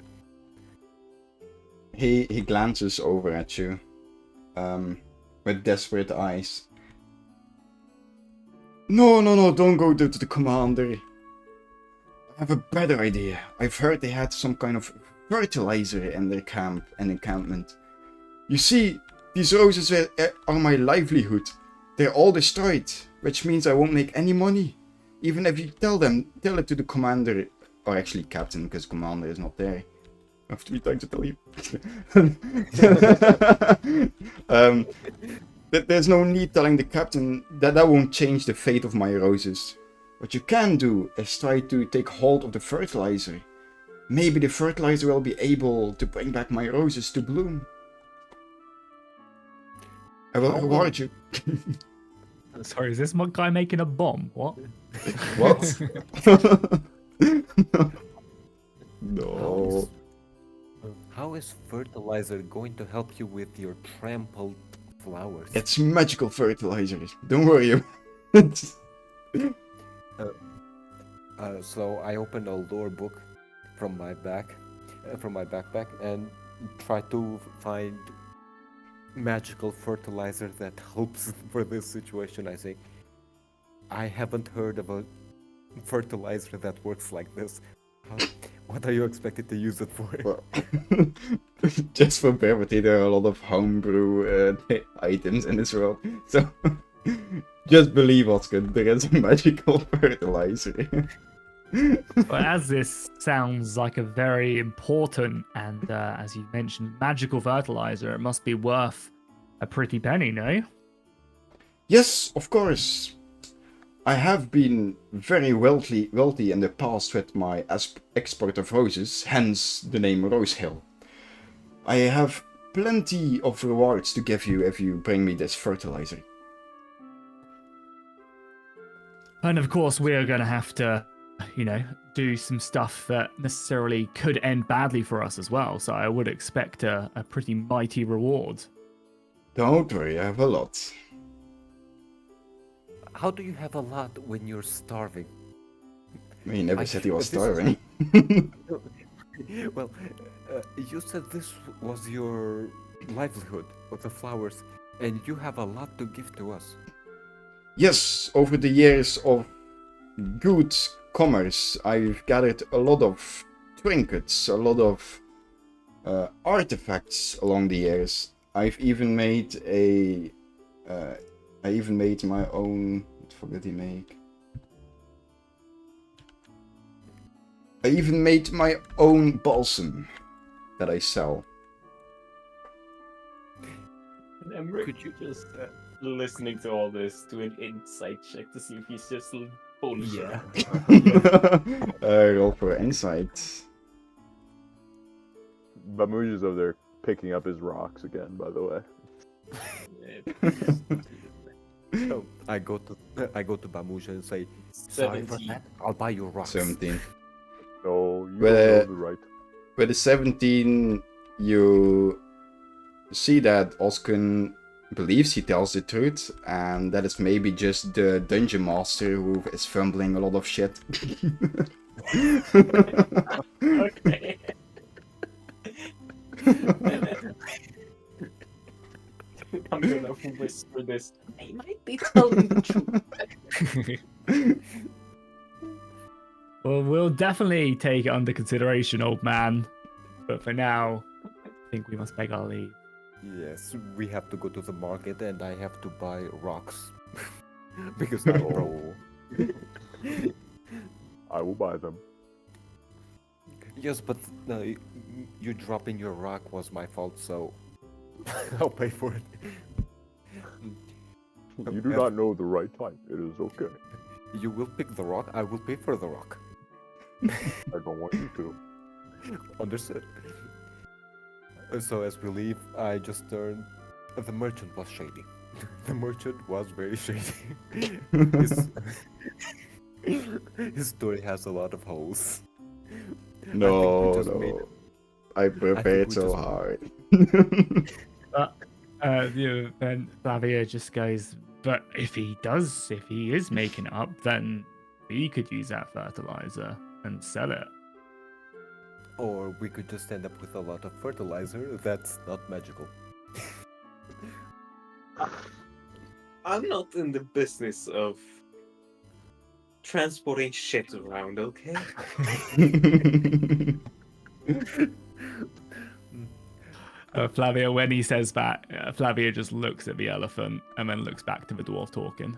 He glances over at you, with desperate eyes. No, don't go to the commander. I have a better idea. I've heard they had some kind of fertilizer in their encampment. You see, these roses are my livelihood. They're all destroyed, which means I won't make any money. Even if you tell it to the commander, or actually captain, because commander is not there. I have 3 times to tell you. There's no need telling the captain that won't change the fate of my roses. What you can do is try to take hold of the fertilizer. Maybe the fertilizer will be able to bring back my roses to bloom. I will reward you. Sorry, is this one guy making a bomb? What? What? No. How is fertilizer going to help you with your trampled flowers? It's magical fertilizer. Don't worry about it. So I opened a lore book from my backpack, and try to find magical fertilizer that helps for this situation. I say, I haven't heard of a fertilizer that works like this. What are you expected to use it for? Well, just for brevity, there are a lot of homebrew items in this world. So, just believe, Oscar, there is a magical fertilizer. Well, as this sounds like a very important and, as you mentioned, magical fertilizer, it must be worth a pretty penny, no? Yes, of course. I have been very wealthy in the past with my export of roses, hence the name Rosehill. I have plenty of rewards to give you if you bring me this fertilizer. And of course, we're going to have to, do some stuff that necessarily could end badly for us as well. So I would expect a pretty mighty reward. Don't worry, I have a lot. How do you have a lot when you're starving? He never said he was starving. Well, you said this was your livelihood with the flowers, and you have a lot to give to us. Yes, over the years of good commerce, I've gathered a lot of trinkets, a lot of artifacts along the years. I've even made my own. What did he make? I even made my own balsam that I sell. And Emmerich just listening to all this, do an insight check to see if he's just bullshit. Roll for insight. Bamuja's over there picking up his rocks again, by the way. So I go to Bamuja and say, sorry for 17. that. I'll buy you rocks. 17. No, you Well, don't know the right. With a 17, you see that Oskin believes he tells the truth, and that is maybe just the dungeon master who is fumbling a lot of shit. Okay. I'm gonna whisper this. They might be telling the truth. Well, we'll definitely take it under consideration, old man. But for now, I think we must beg our leave. Yes, we have to go to the market, and I have to buy rocks because I'm broke. I will buy them. Yes, but you dropping your rock was my fault, so I'll pay for it. You do not know the right type. It is okay. You will pick the rock, I will pay for the rock. I don't want you to. Understood. So as we leave, I just turned. The merchant was shady. The merchant was very shady. His story has a lot of holes. No. I prepared so just- hard. Then Flavia just goes, but if he is making it up, then we could use that fertilizer and sell it. Or we could just end up with a lot of fertilizer that's not magical. I'm not in the business of transporting shit around, okay? Flavia, when he says that, Flavia just looks at the elephant and then looks back to the dwarf talking.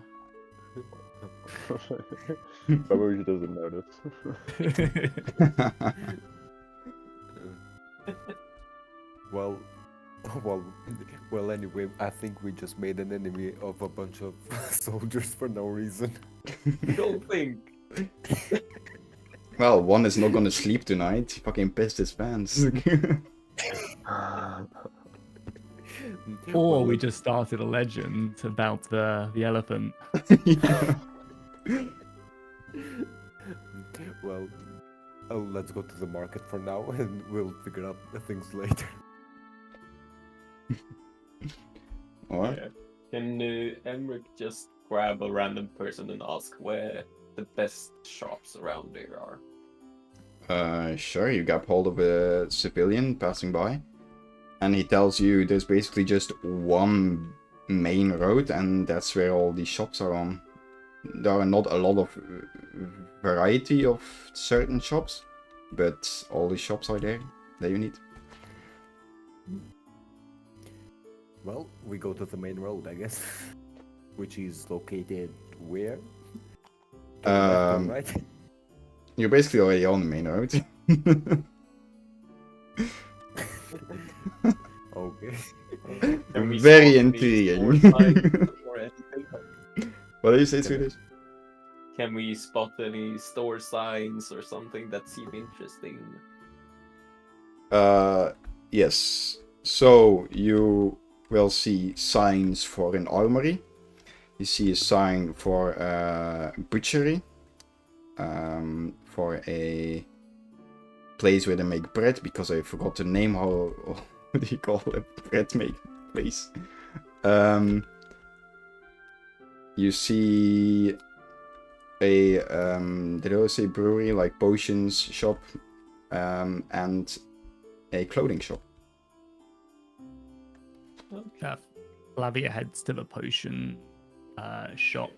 Probably she doesn't notice. Well, well. Anyway, I think we just made an enemy of a bunch of soldiers for no reason. Don't think. Well, one is not gonna sleep tonight. He fucking pissed his pants. Or we just started a legend about the elephant. Well, let's go to the market for now, and we'll figure out the things later. Alright. Yeah. Can Emmerich just grab a random person and ask where the best shops around there are? Sure, you grab hold of a civilian passing by, and he tells you there's basically just one main road, and that's where all these shops are on. There are not a lot of variety of certain shops, but all the shops are there that you need. Well, we go to the main road, I guess, which is located where? To the left or right? You're basically already on the main road. Okay. Can we Very spot any intriguing. store signs or anything? What do you say, Swedish? Can we spot any store signs or something that seem interesting? Yes. So you will see signs for an armory. You see a sign for a butchery. For a place where they make bread, because I forgot the name. How what do you call a bread make place? You see a did I say brewery, like potions shop, and a clothing shop. Flavia heads to the potion shop.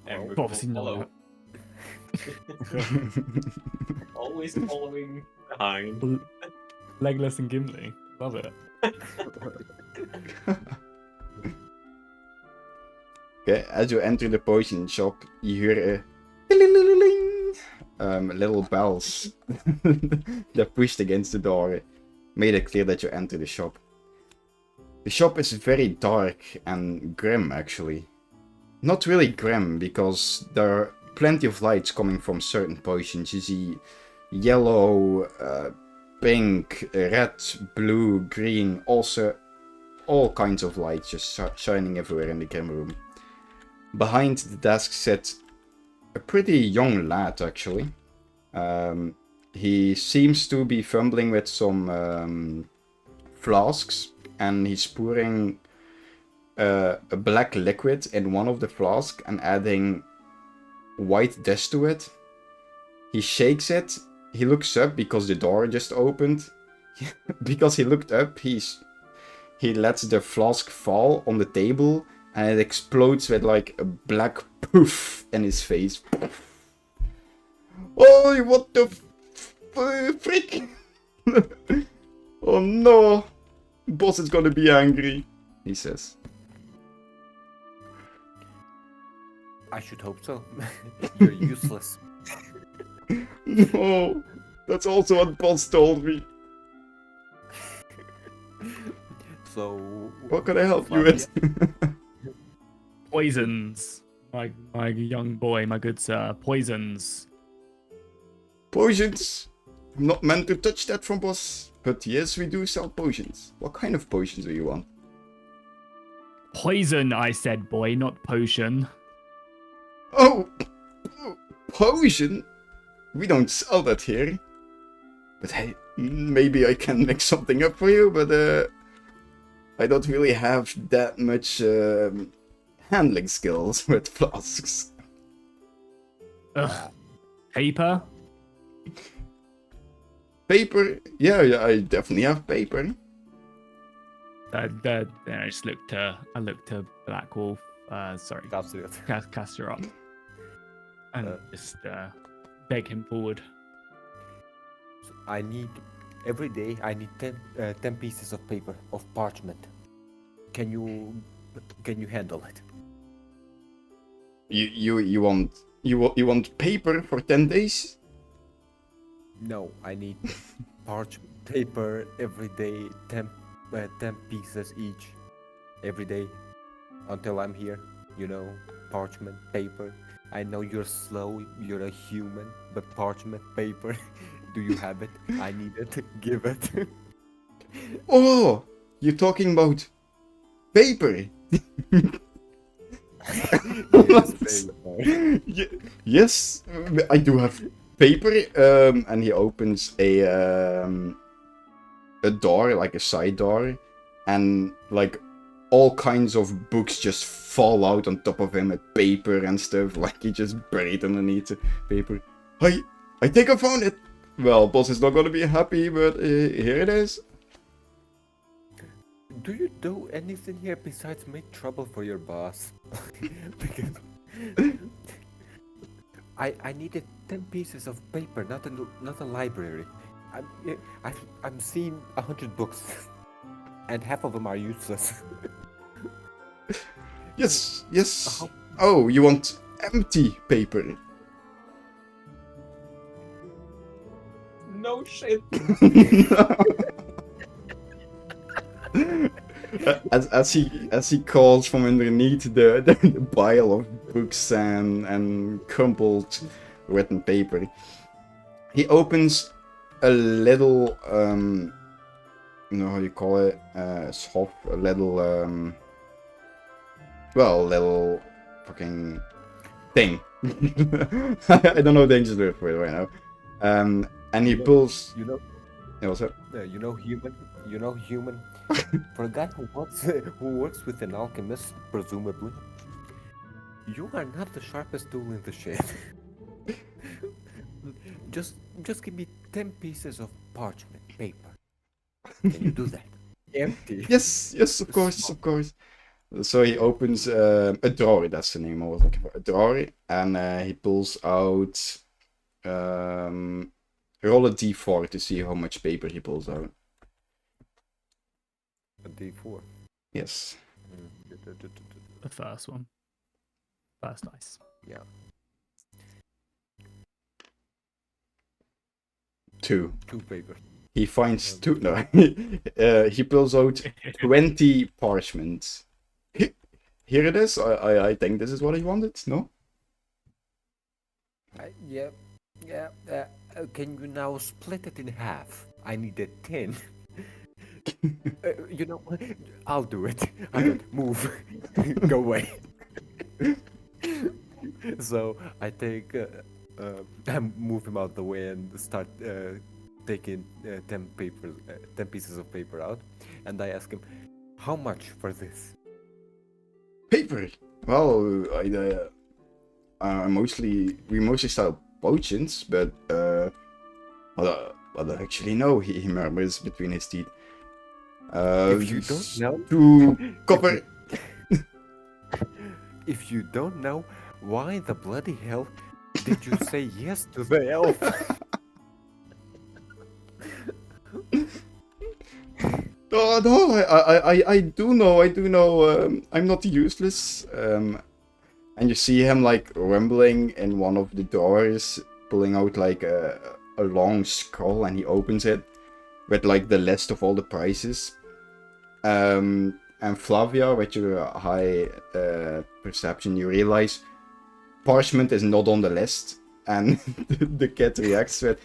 Emmerich Obviously will not. follow. Always following behind. Legolas and Gimli. Love it. Okay, as you enter the potion shop, you hear little bells that pushed against the door made it clear that you enter the shop. The shop is very dark and grim, actually. Not really grim, because there are plenty of lights coming from certain potions. You see yellow, pink, red, blue, green, also all kinds of lights just shining everywhere in the grim room. Behind the desk sits a pretty young lad, actually. He seems to be fumbling with some flasks, and he's pouring a black liquid in one of the flasks and adding white dust to it. He shakes it. He looks up because the door just opened. Because he looked up, he lets the flask fall on the table, and it explodes with like a black poof in his face. Oh, what the frick? Oh no, boss is gonna be angry, he says. I should hope so. You're useless. No, that's also what boss told me. So, What can I help you with? Poisons. My young boy, my good sir. Poisons. Potions? I'm not meant to touch that from boss. But yes, we do sell potions. What kind of potions do you want? Poison, I said, boy, not potion. Oh! Potion? We don't sell that here. But hey, maybe I can make something up for you, but I don't really have that much handling skills with flasks. Ugh. Paper? paper? Yeah, I definitely have paper. Then I just looked to Black Wolf. Sorry, Caster up, and just beg him forward. I need every day. I need 10 pieces of paper of parchment. Can you handle it? You want paper for 10 days? No, I need parchment paper every day. 10 pieces each every day until I'm here. You know, parchment paper. I know you're slow. You're a human, but parchment paper. Do you have it? I need it. Give it. Oh, you're talking about paper. Yes, paper. Yes, I do have paper. And he opens a door, like a side door, and like all kinds of books just fall out on top of him with paper and stuff. Like he just buried underneath the paper. I think I found it. Well, boss is not gonna be happy, but here it is. Do you do anything here besides make trouble for your boss? Because I needed 10 pieces of paper, not a library. I'm seeing 100 books, and half of them are useless. Yes. Oh, you want empty paper? No shit. as he calls from underneath the pile of books and crumpled written paper, he opens a little you know how you call it, shop, a little little fucking thing. I don't know the English word for it right now. And he pulls. You know. Yeah, what's up? You know human. For a guy who works with an alchemist, presumably, you are not the sharpest tool in the shed. Just give me 10 pieces of parchment paper. Can you do that? Empty. Yes, of course. So he opens a drawer. That's the name I was looking for. A drawer, and he pulls out. Roll a d4 to see how much paper he pulls out. A d4. Yes. The first one. First dice. Yeah. 2. 2 paper. He finds 2. No. He pulls out 20 parchments. Here it is. I think this is what he wanted. No. Yeah. Can you now split it in half? I needed 10. You know what? I'll do it. I don't move. Go away. So I take, I move him out the way and start taking 10 pieces of paper out, and I ask him, "How much for this?" Paper. Well, we mostly sell potions, but well, actually no. He murmurs between his teeth. If you don't know, 2 copper. If you don't know, why the bloody hell did you say yes to the elf? Oh no, I do know. I'm not useless. And you see him like rumbling in one of the doors, pulling out like a long scroll, and he opens it with like the list of all the prices. And Flavia, with your high perception, you realize parchment is not on the list, and the cat reacts with,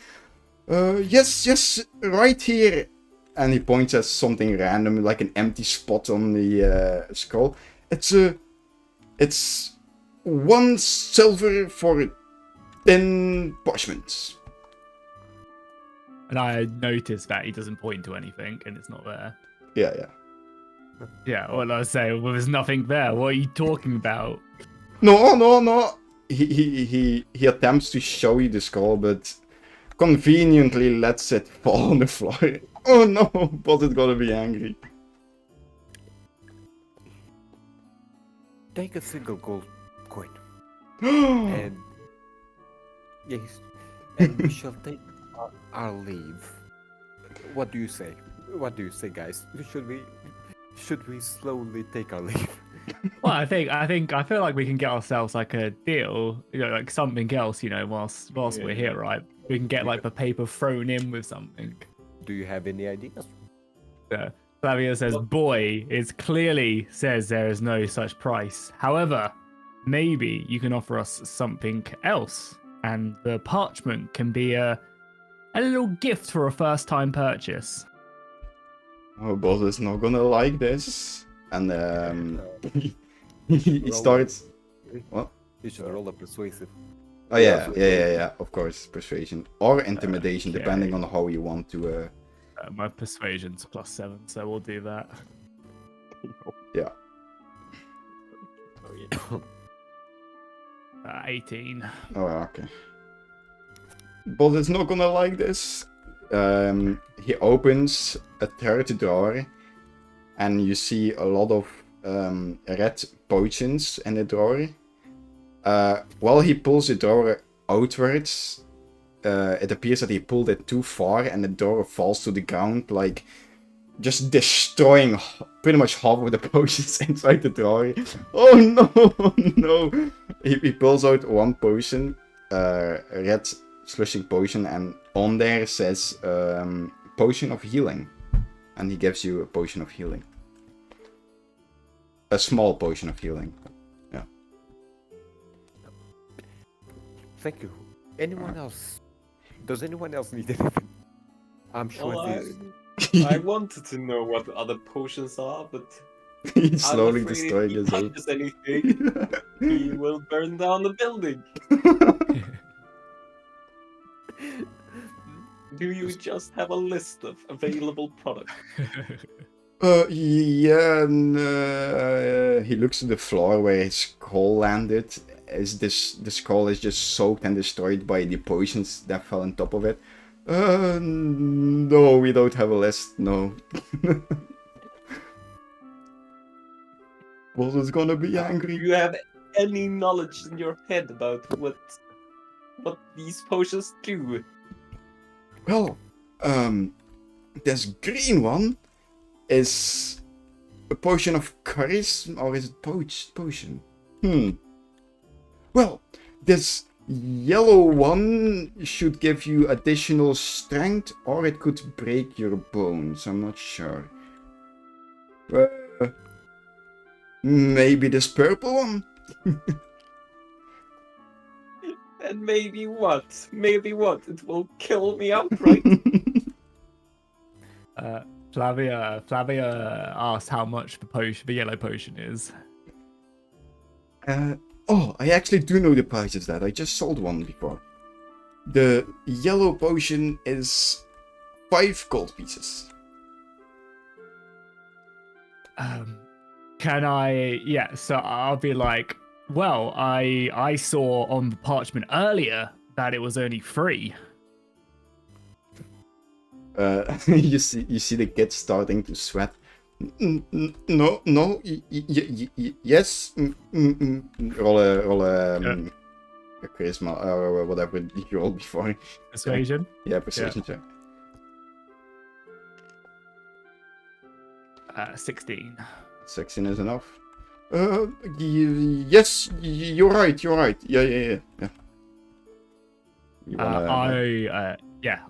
yes, right here. And he points at something random, like an empty spot on the scroll. It's 1 silver for 10 parchments. And I noticed that he doesn't point to anything, and it's not there. Yeah. Yeah, well, I say, well, there's nothing there. What are you talking about? No. He attempts to show you the scroll, but conveniently lets it fall on the floor. Oh no, but it's gonna be angry. Take a single gold coin, and yes, and we shall take our leave. What do you say? What do you say, guys? Should we slowly take our leave? Well, I feel like we can get ourselves like a deal, like something else, whilst we're here, right? We can get like the paper thrown in with something. Do you have any ideas? Flavia says, "Boy, it clearly says there is no such price. However, maybe you can offer us something else, and the parchment can be a little gift for a first-time purchase." Oh, boss is not gonna like this. And he starts. What? You should roll a persuasive. Oh yeah. Of course, persuasion or intimidation, Okay. depending on how you want to. My persuasion's +7, so we'll do that. Yeah. Oh, yeah. 18. Oh, okay. Boss is not gonna like this. He opens a third drawer, and you see a lot of red potions in the drawer. While he pulls the drawer outwards, it appears that he pulled it too far, and the drawer falls to the ground, like just destroying pretty much half of the potions inside the drawer. Oh no, no! He pulls out one potion, a red slushing potion, and on there says potion of healing, and he gives you a potion of healing. A small potion of healing. Yeah. Thank you. Anyone else? Does anyone else need anything? I'm sure Well, this. I wanted to know what the other potions are, but He's slowly I'm afraid destroying if his he own. touches anything, he will burn down the building. Do you just have a list of available products? Yeah, and, he looks to the floor where his skull landed. The skull is just soaked and destroyed by the potions that fell on top of it. No, we don't have a list, no. Boss is gonna be Do angry. you have any knowledge in your head about what these potions do? Well, this green one is a potion of charisma, or is it potion? Well, this yellow one should give you additional strength, or it could break your bones. I'm not sure. Maybe this purple one? And maybe what? Maybe what? It will kill me outright. Flavia asked how much the yellow potion is. Oh, I actually do know the price of that. I just sold one before. The yellow potion is 5 gold pieces. Can I? Yeah. So I'll be like, well, I saw on the parchment earlier that it was only 3. You see the kid starting to sweat. No, yes. Roll a charisma or whatever you rolled before. Persuasion. Yeah, persuasion check. 16. 16 is enough. Yes, you're right. Yeah. You wanna...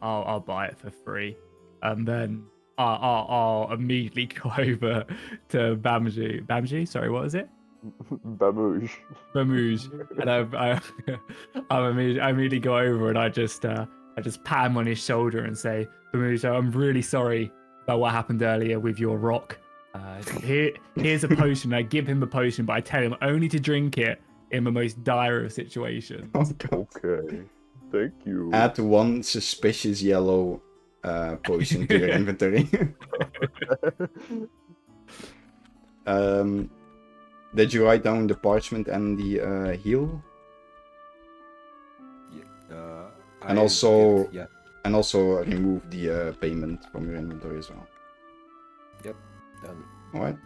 I'll buy it for 3, and then I'll immediately go over to Bamji. Sorry, what is it? Bamouge. And I immediately go over and I just pat him on his shoulder and say, Bamouge, I'm really sorry about what happened earlier with your rock. Here's a potion. I give him the potion, but I tell him only to drink it in the most dire of situations. Oh, God. Okay. Thank you. Add 1 suspicious yellow potion to your inventory. Did you write down the parchment and the heal? Yeah, And also, And also remove the payment from your inventory as well. Yep, done. Alright.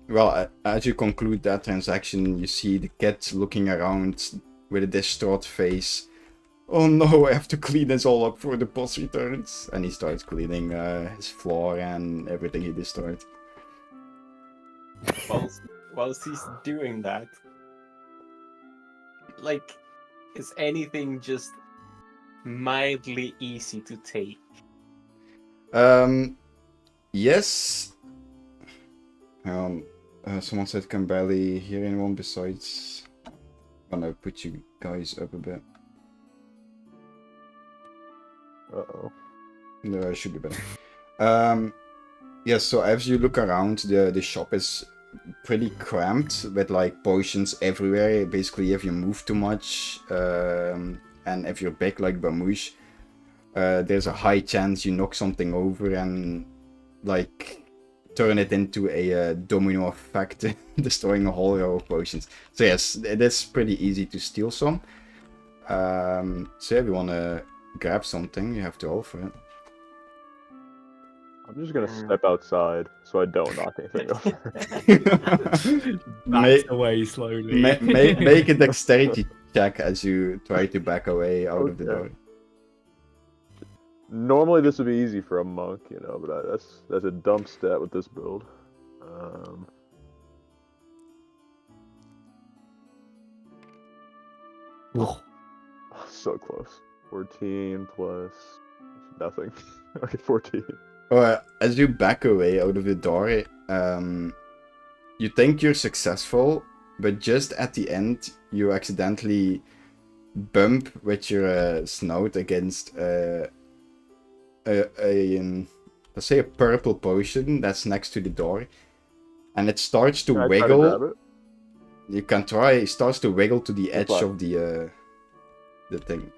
Well, as you conclude that transaction, you see the cat looking around with a distraught face. Oh no, I have to clean this all up for the boss returns. And he starts cleaning his floor and everything he destroyed. Whilst he's doing that, like, is anything just mildly easy to take? Yes. Someone said can barely hear anyone besides. I'm gonna put you guys up a bit. Uh-oh. No, it should be better. Yes, so as you look around, the shop is pretty cramped with like potions everywhere. Basically, if you move too much, and if you're big like Bamouche, there's a high chance you knock something over and like turn it into a domino effect, destroying a whole row of potions. So yes, it is pretty easy to steal some. So if you wanna grab something, you have to roll for it. I'm just gonna step outside so I don't knock anything over. Backs away slowly. Make a dexterity check as you try to back away out of the Okay. door. Normally this would be easy for a monk, you know, but that's a dumb stat with this build. So close. 14 plus nothing. Okay, 14. As you back away out of the door, you think you're successful, but just at the end, you accidentally bump with your snout against let's say a purple potion that's next to the door, and it starts to Can I try to wiggle. grab it? You can try. It starts to wiggle to the edge fine. of the thing.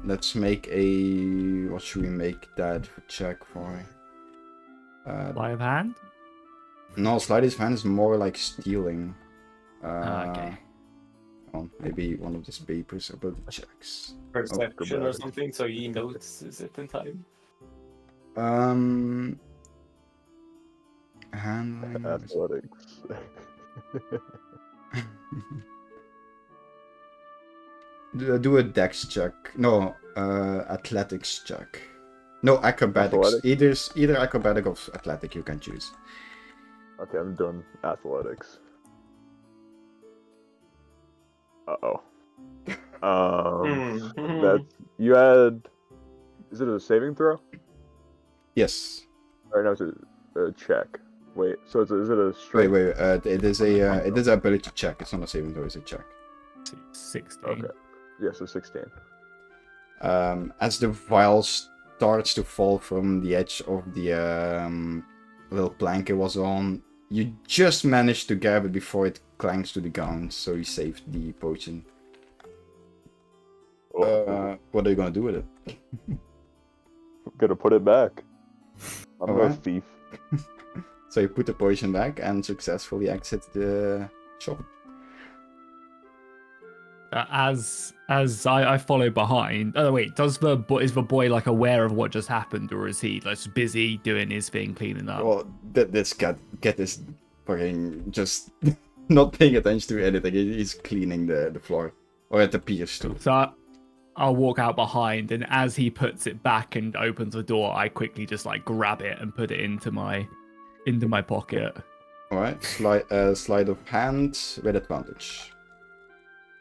Let's make a. What should we make that for check for? Sleight of hand? No, sleight of hand is more like stealing. Okay. Well, maybe one of these papers about the checks. Perception or bad. something, so he notices it in time. Handling. Athletics. Do a dex check. No, athletics check. No, acrobatics. Athletics? Either acrobatic or athletic you can choose. Okay, I'm doing athletics. Uh-oh. That's you had. Is it a saving throw? Yes. Or no, it's a check. Wait, so is it a strength? Wait. It is an ability check. It's not a saving throw. It's a check. 16. Okay. Yeah, so 16. As the vial starts to fall from the edge of the little plank it was on, you just managed to grab it before it clanks to the ground, so you saved the potion. What are you gonna do with it? I'm gonna put it back. I'm no Alright. thief. So you put the potion back and successfully exit the shop. As I follow behind. Oh wait, is the boy like aware of what just happened, or is he like just busy doing his thing, cleaning up? Well, this cat is fucking just not paying attention to anything. He's cleaning the floor, or it appears to. So I'll walk out behind, and as he puts it back and opens the door, I quickly just like grab it and put it into my pocket. All right, slide of hand with advantage.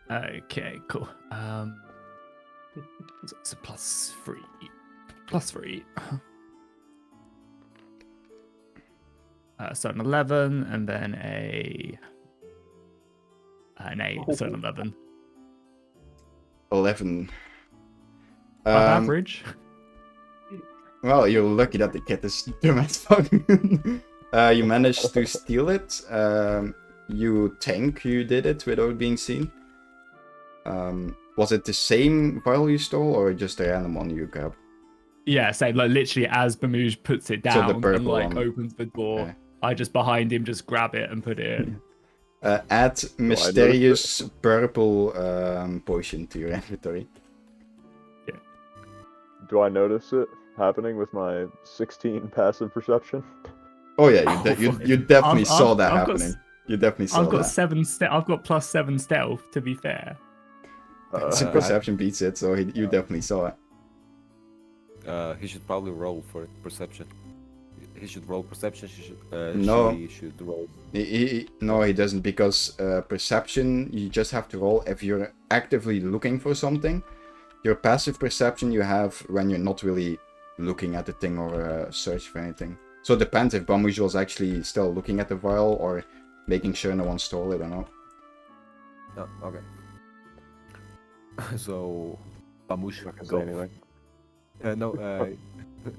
Okay, cool. So it's a +3. +3. So an 11, and then an 8, so an 11. 11. Above average. Well, you're lucky that the cat is dumb as fuck. You managed to steal it. You think you did it without being seen. Was it the same vial you stole, or just a random one you grabbed? Yeah, same. Like literally, as Bamouche puts it So the down and purple like one. opens the door, Okay. I just behind him just grab it and put it in. Add mysterious purple potion to your inventory. Do I notice it happening with my 16 passive perception? Oh yeah, you definitely saw that I've got happening. You definitely saw I've got that. I've got +7 stealth. To be fair, It's a perception beats it, so you definitely saw it. He should probably roll for it, perception. He should roll perception. No. She should roll. No, he doesn't, because perception you just have to roll if you're actively looking for something. Your passive perception you have when you're not really looking at the thing or search for anything. So it depends if Bamujul is actually still looking at the vial or making sure no one stole it or not. Oh, okay. So, Bamush, Not gonna go. say anything. No,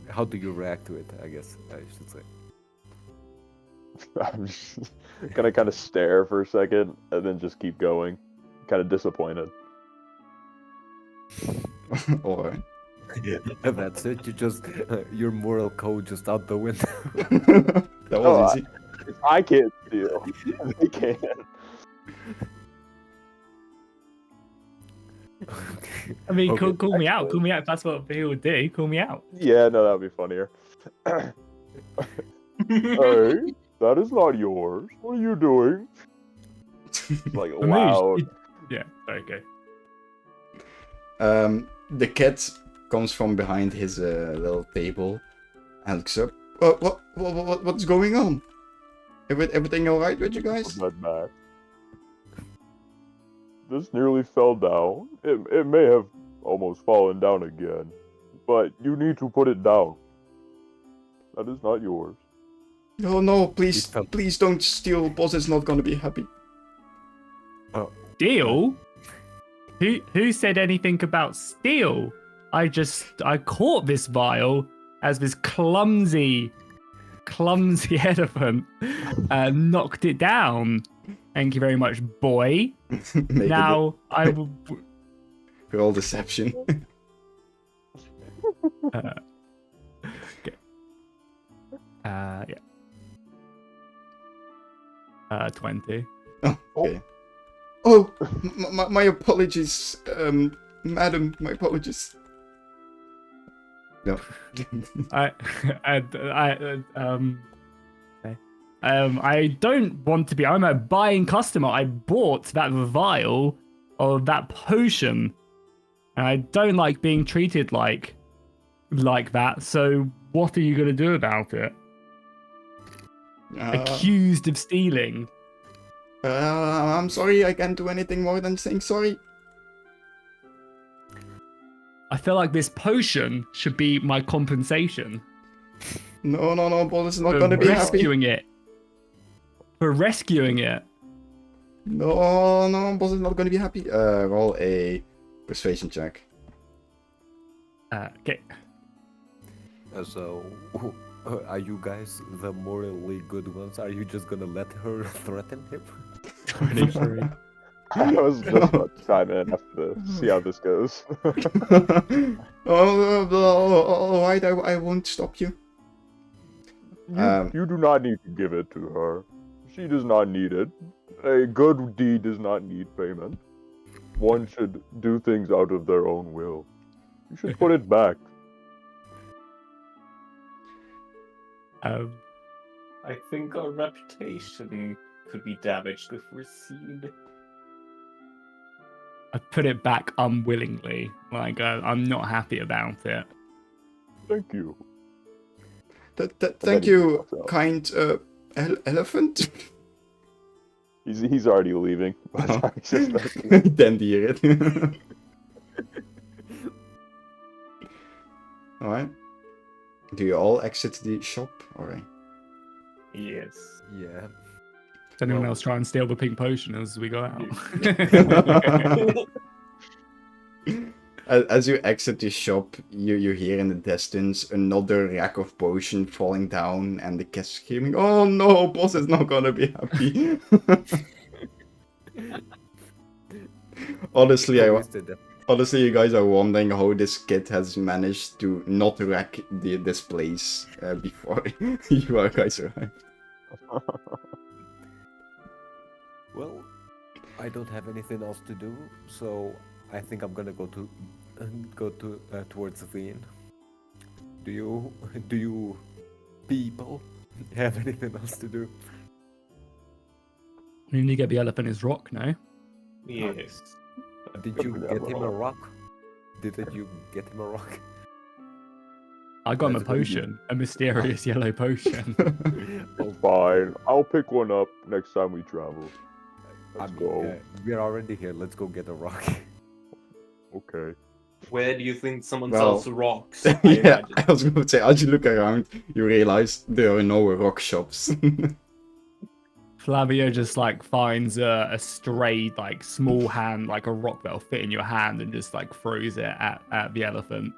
how do you react to it? I guess I should say. I'm just gonna kind of stare for a second and then just keep going. Kind of disappointed. Or That's it. You just your moral code just out the window. that was easy. I can't steal. They can. I mean, Okay. call me out. Call me out. If that's what he would do. Call me out. Yeah, no, that'd be funnier. Hey, that is not yours. What are you doing? It's like Bamush, loud. Yeah. Sorry, go. The cat comes from behind his little table and looks up. What's going on? Everything all right with you guys? Put that back. This nearly fell down. It may have almost fallen down again, but you need to put it down. That is not yours. Oh no, please, It fell- please don't steal. Boss is not gonna be happy. Steal? Who said anything about steal? I caught this vial as this clumsy elephant knocked it down. Thank you very much, boy. Make Now I will. roll deception. Okay. Yeah. 20. Oh, okay. Oh, my apologies, madam. My apologies. No. I don't want to be. I'm a buying customer. I bought that vial of that potion, and I don't like being treated like that. So what are you gonna do about it? Accused of stealing. I'm sorry. I can't do anything more than saying sorry. I feel like this potion should be my compensation No, boss is not for gonna be happy. rescuing it. For rescuing it. No, boss is not gonna be happy. Roll a persuasion check. Okay. So, are you guys the morally good ones? Are you just gonna let her threaten him? 23. I was just about to chime in after this. See how this goes. All right, I won't stop you. You do not need to give it to her. She does not need it. A good deed does not need payment. One should do things out of their own will. You should put it back. I think our reputation could be damaged if we're seen. I put it back unwillingly. Like, I'm not happy about it. Thank you. Thank you, kind elephant. He's already leaving. Oh. It's just like- Then hear it. Alright. Do you all exit the shop? Alright. Yes. Yeah. Does anyone Well- else try and steal the pink potion as we go out? As you exit the shop, you hear in the distance another rack of potion falling down and the cat screaming, "Oh no, boss is not gonna be happy." Honestly, honestly, you guys are wondering how this kid has managed to not wreck this place before you guys arrived. Well, I don't have anything else to do, so I think I'm gonna go to towards the inn. Do you do you people have anything else to do? We need to get the elephant his rock now. Yes. Did you get him a rock? Didn't you get him a rock? I got him a That's a good idea. potion, a mysterious yellow potion. Fine. I'll pick one up next time we travel. Let's go. We're already here. Let's go get a rock. Okay. Where do you think someone Well, sells rocks? I Yeah, imagine. I was going to say, as you look around, you realize there are no rock shops. Flavio just like finds a stray like small hand, like a rock that'll fit in your hand, and just like throws it at the elephant,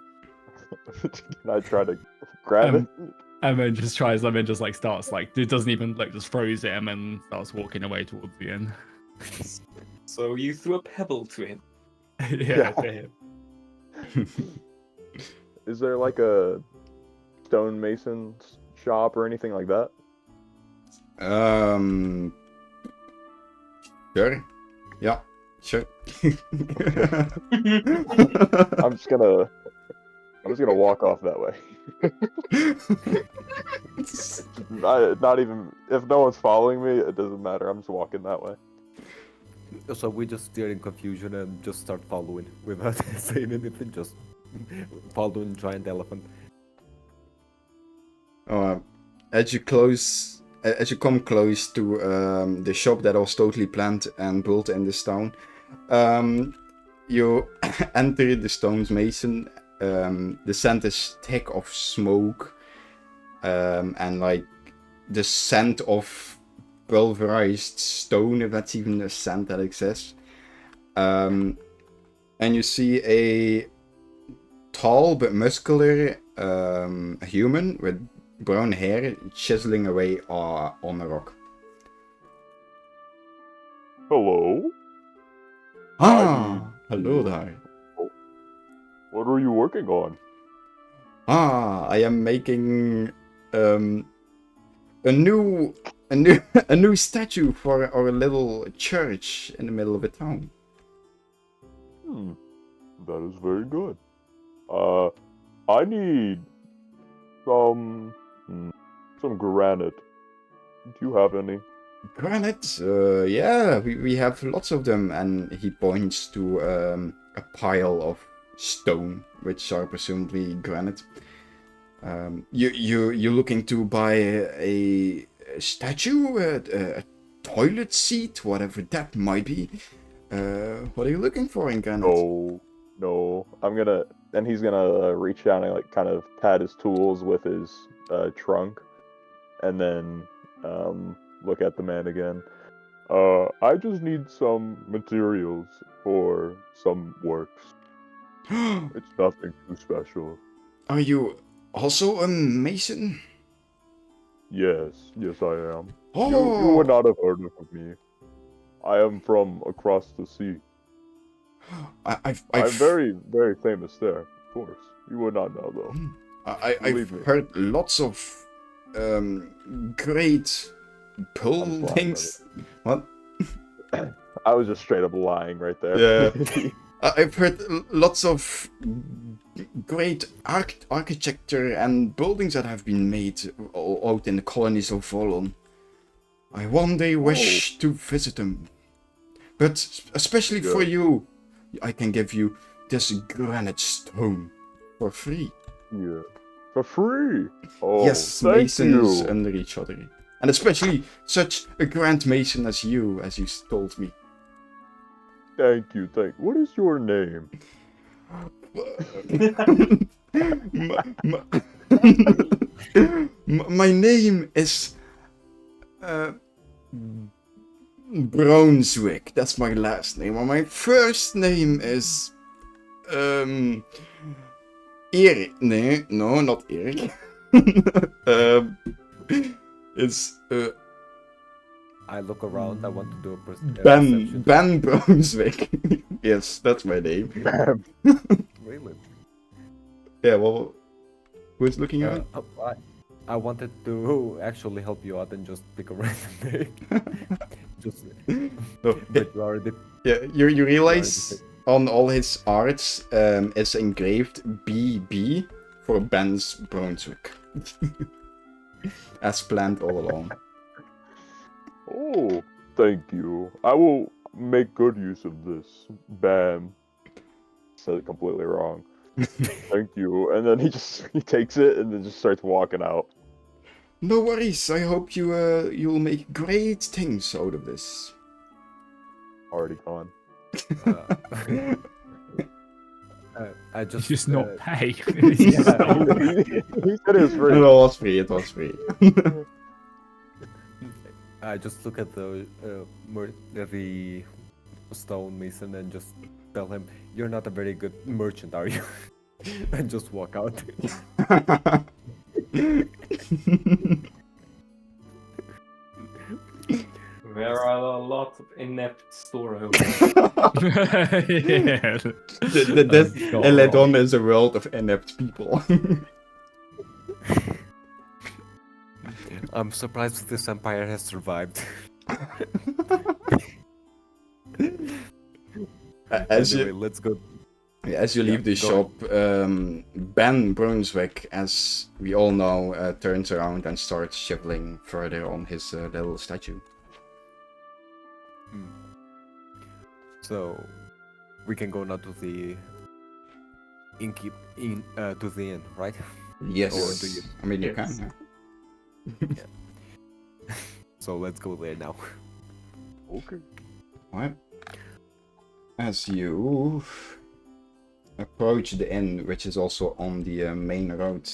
Can I try to grab it? and then just tries, and then just like starts like it doesn't even look, just throws it, and then starts walking away towards the inn. So you threw a pebble to him. Yeah, to him. Is there like a stonemason's shop or anything like that? Sure. Yeah, sure. I'm just gonna walk off that way. Not even if no one's following me, it doesn't matter. I'm just walking that way. So we just steer in confusion and just start following without saying anything, just following giant elephant. As you come close to the shop that was totally planned and built in this town, you enter the stonemason. The scent is thick of smoke, and like the scent of pulverized stone, if that's even a scent that exists. And you see a tall but muscular human with brown hair chiseling away on a rock. Hello. Hello there. What are you working on? I am making a new statue for our little church in the middle of a town. That is very good. I need some granite. Do you have any? Granite? Yeah, we have lots of them, and he points to a pile of stone, which are presumably granite. You're looking to buy a statue, a toilet seat, whatever that might be. What are you looking for in granite? No. He's gonna reach down and like kind of pat his tools with his trunk, and then look at the man again. I just need some materials for some works. It's nothing too special. Are you also a mason? Yes, I am. Oh! You would not have heard of me. I am from across the sea. I'm very, very famous there, of course. You would not know, though. I've heard lots of great buildings. What? I was just straight up lying right there. Yeah. I've heard lots of great architecture and buildings that have been made out in the colonies of Volon. I one day wish to visit them. But especially for you, I can give you this granite stone for free. Yeah. For free? Oh, yes, thank masons you. under each other. And especially such a grand mason as you told me. Thank you. What is your name? My name is Brunswick. That's my last name. And my first name is Erik. No, not Erik. It's I look around. I want to do a perception. Ben Brunswick. Yes, that's my name. Really? Yeah, well, who's looking at it? I wanted to actually help you out and just pick a random name. Just No, but you already yeah, you realize said- on all his arts is engraved BB for Ben's Brunswick. As planned all along. Oh, thank you. I will make good use of this. Bam. Said it completely wrong. Thank you. And then he takes it and then just starts walking out. No worries. I hope you'll make great things out of this. Already gone. uh, I Just not pay. Yeah, he said it was free. No, it was free. It was free. I just look at the stonemason and just tell him, "You're not a very good merchant, are you?" And just walk out. There are a lot of inept storeholders. Yeah. This God. Eledhon is a world of inept people. I'm surprised this empire has survived. As Anyway, you let's go. as you leave the go shop, Ben Brunswick, as we all know, turns around and starts shoveling further on his little statue. So we can go now to the to the inn, right? Yes. Or do you- I mean, you Yes. can. Yeah. So let's go there now. Okay. Alright. As you approach the inn, which is also on the main road,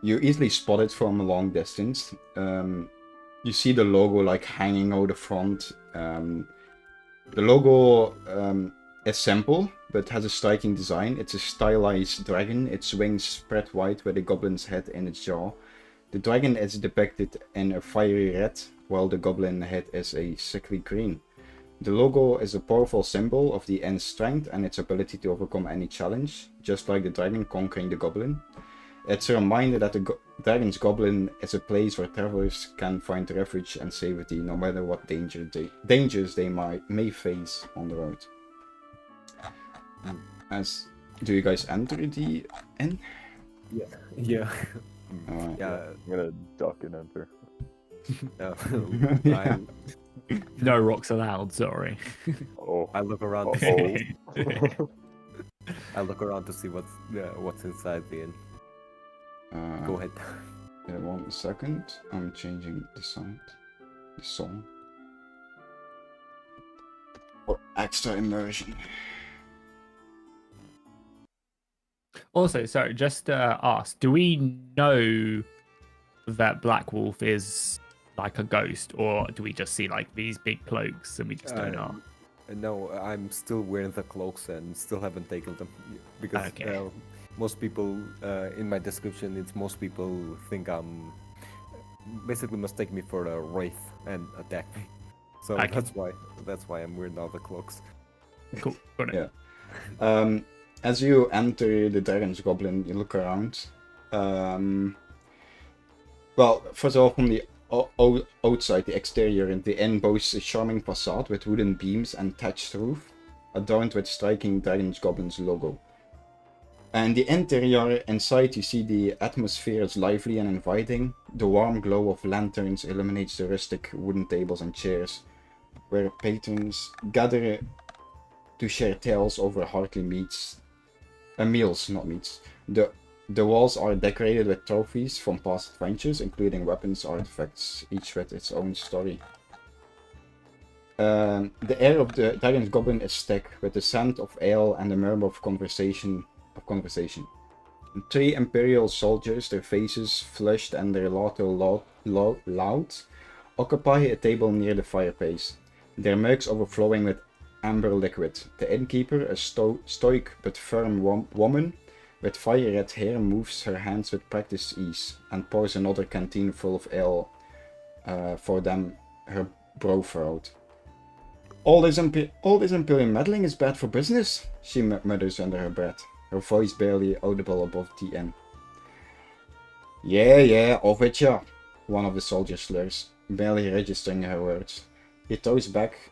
you easily spot it from a long distance. You see the logo like hanging out the front. The logo is simple, but has a striking design. It's a stylized dragon, its wings spread wide with a goblin's head in its jaw. The dragon is depicted in a fiery red, while the goblin head is a sickly green. The logo is a powerful symbol of the inn's strength and its ability to overcome any challenge, just like the dragon conquering the goblin. It's a reminder that the dragon's goblin is a place where travelers can find refuge and safety, no matter what dangers they may face on the road. Do you guys enter the inn? Yeah. Alright. Yeah. I'm gonna duck and enter. I No rocks allowed. Sorry. Oh. I look around. Uh-oh. I look around to see what's inside the inn. Uh, Go ahead. Yeah, 1 second. I'm changing the sound. The song. For extra immersion. Also, sorry, just ask: do we know that Black Wolf is like a ghost, or do we just see like these big cloaks and we just don't know? No, I'm still wearing the cloaks and still haven't taken them because Okay. most people in my description, it's most people think I'm basically mistake me for a wraith and attack me. So Okay. that's why I'm wearing all the cloaks. Cool. Got it. Yeah. As you enter the Dragon's Goblin, you look around. Well, first of all, from the outside, the exterior, the inn boasts a charming facade with wooden beams and thatched roof, adorned with striking Dragon's Goblin's logo. And the interior, inside, you see the atmosphere is lively and inviting. The warm glow of lanterns illuminates the rustic wooden tables and chairs, where patrons gather to share tales over hearty meals, not meats. The walls are decorated with trophies from past adventures, including weapons, artifacts, each with its own story. The air of the Dragon's Goblin is thick, with the scent of ale and the murmur of conversation. 3 Imperial soldiers, their faces flushed and their laughter loud, occupy a table near the fireplace, their mugs overflowing with amber liquid. The innkeeper, a stoic but firm woman with fire red hair, moves her hands with practiced ease and pours another canteen full of ale for them, her brow furrowed. All this Imperial meddling is bad for business, she mutters under her breath, her voice barely audible above the inn. Yeah, off it ya, one of the soldiers slurs. barely registering her words. He throws back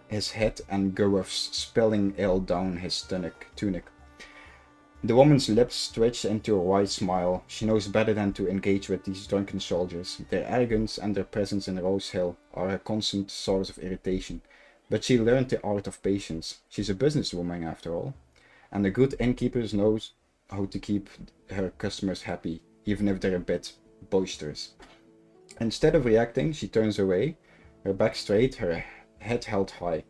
his head and gurrs, spilling ale down his tunic. The woman's lips twitch into a wide smile. She knows better than to engage with these drunken soldiers. Their arrogance and their presence in Rosehill are a constant source of irritation. But she learned the art of patience. She's a businesswoman after all. And a good innkeeper knows how to keep her customers happy, even if they're a bit boisterous. Instead of reacting, she turns away, her back straight, her head held high.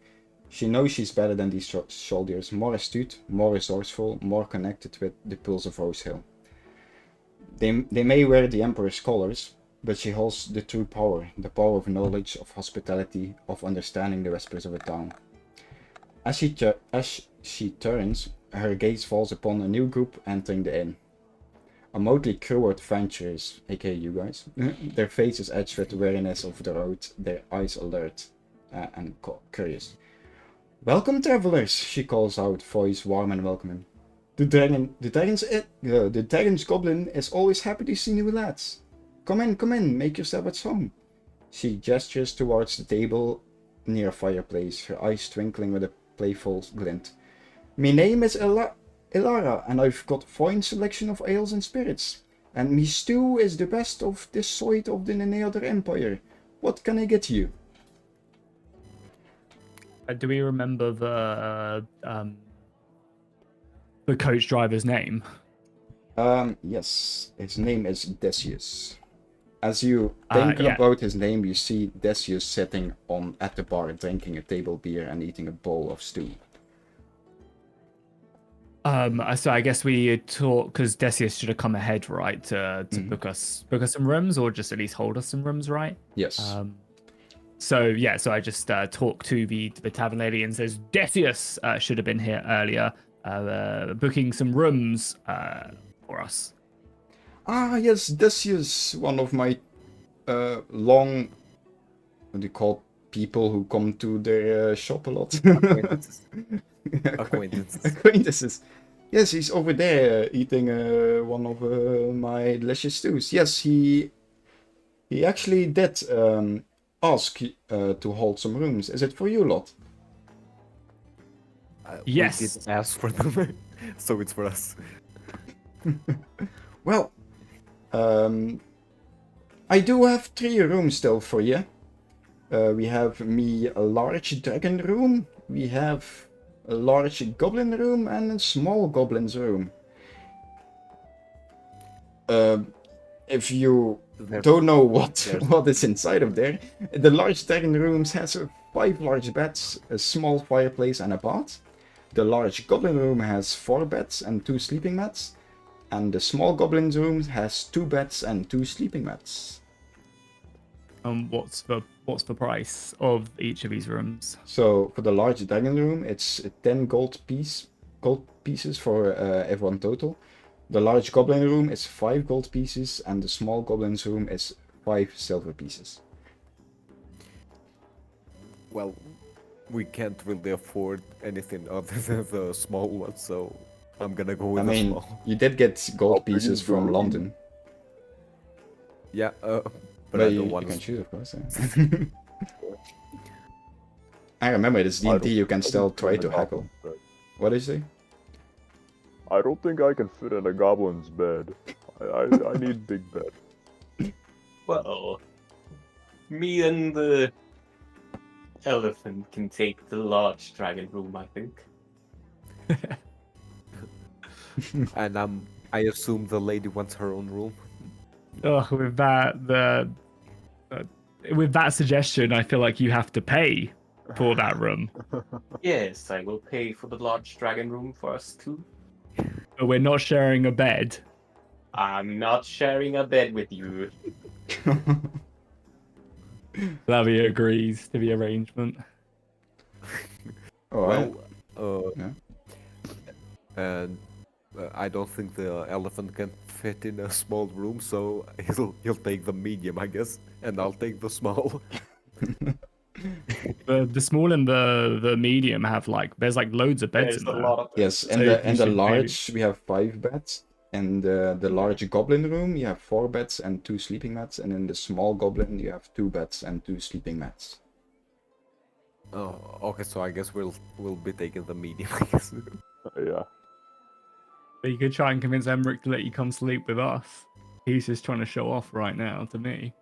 She knows she's better than these soldiers, more astute, more resourceful, more connected with the pulse of Rosehill. They may wear the Emperor's colors, but she holds the true power, the power of knowledge, of hospitality, of understanding the whispers of a town. As she turns, her gaze falls upon a new group entering the inn. A motley crew of adventurers, aka you guys. Their faces edged with the weariness of the road, their eyes alert and curious. "Welcome, travelers," she calls out, voice warm and welcoming. The dragon's goblin is always happy to see new lads. Come in, make yourself at home." She gestures towards the table near a fireplace, her eyes twinkling with a playful glint. "Me name is Ilara, and I've got fine selection of ales and spirits. And me stew is the best of this side of the Neneador Empire. What can I get you?" Do we remember the coach driver's name? Yes, his name is Decius. As you think yeah. about his name, you see Decius sitting at the bar, drinking a table beer and eating a bowl of stew. So I guess we talk because Decius should have come ahead, right, to book us some rooms, or just at least hold us some rooms, right? Yes. So I just talk to the tavern lady and says Decius should have been here earlier, booking some rooms for us. Ah, yes, Decius, one of my what do you call people who come to their shop a lot? Acquaintances. Yes, he's over there eating one of my delicious stews. Yes, he actually did ask to hold some rooms. Is it for you lot? Yes. We did ask for them, so it's for us. Well, I do have 3 rooms still for you. We have a large dragon room, we have a large goblin room, and a small goblin's room. If you don't know what is inside of there, the large dragon rooms has 5 large beds, a small fireplace, and a bath. The large goblin room has 4 beds and 2 sleeping mats, and the small goblin's room has 2 beds and 2 sleeping mats. What's the price of each of these rooms? So for the large dragon room, it's 10 gold pieces for everyone total. The large goblin room is 5 gold pieces, and the small goblin's room is 5 silver pieces. Well, we can't really afford anything other than the small one, so I'm gonna go with the small. You did get gold pieces from London. Yeah, but I don't want you can choose, of course. Yeah. I remember this D&D, you can still try to hackle. What did you say? I don't think I can fit in a goblin's bed. I need big bed. Well, me and the elephant can take the large dragon room, I think. And I assume the lady wants her own room. Oh, with that suggestion, I feel like you have to pay for that room. Yes, I will pay for the large dragon room for us too. But we're not sharing a bed. I'm not sharing a bed with you. Lavi agrees to the arrangement. Alright. Yeah. And I don't think the elephant can fit in a small room, so he'll take the medium, I guess, and I'll take the small. The small and the medium have there's loads of beds There's in a there. lot of Yes, So and you the should large we have 5 beds. In the large goblin room, you have 4 beds and 2 sleeping mats, and in the small goblin, you have 2 beds and 2 sleeping mats. Oh, okay. So I guess we'll be taking the medium. I guess. Yeah. But you could try and convince Emmerich to let you come sleep with us. He's just trying to show off right now to me.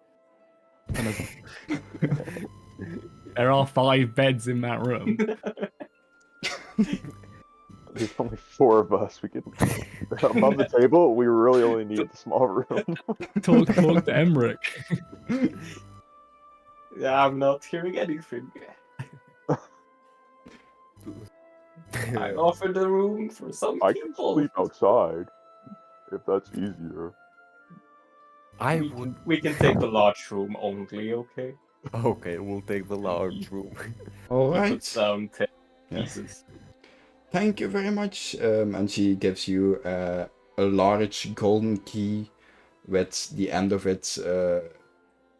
There are 5 beds in that room. There's only 4 of us. We can above the table. We really only need the small room. Talk to Emmerich. Yeah, I'm not hearing anything. I offered a room for some I can people. sleep outside if that's easier. We can take the large room only, okay? Okay, we'll take the large room. All He right. puts down 10 Yeah. pieces. Thank you very much. And she gives you a large golden key with the end of it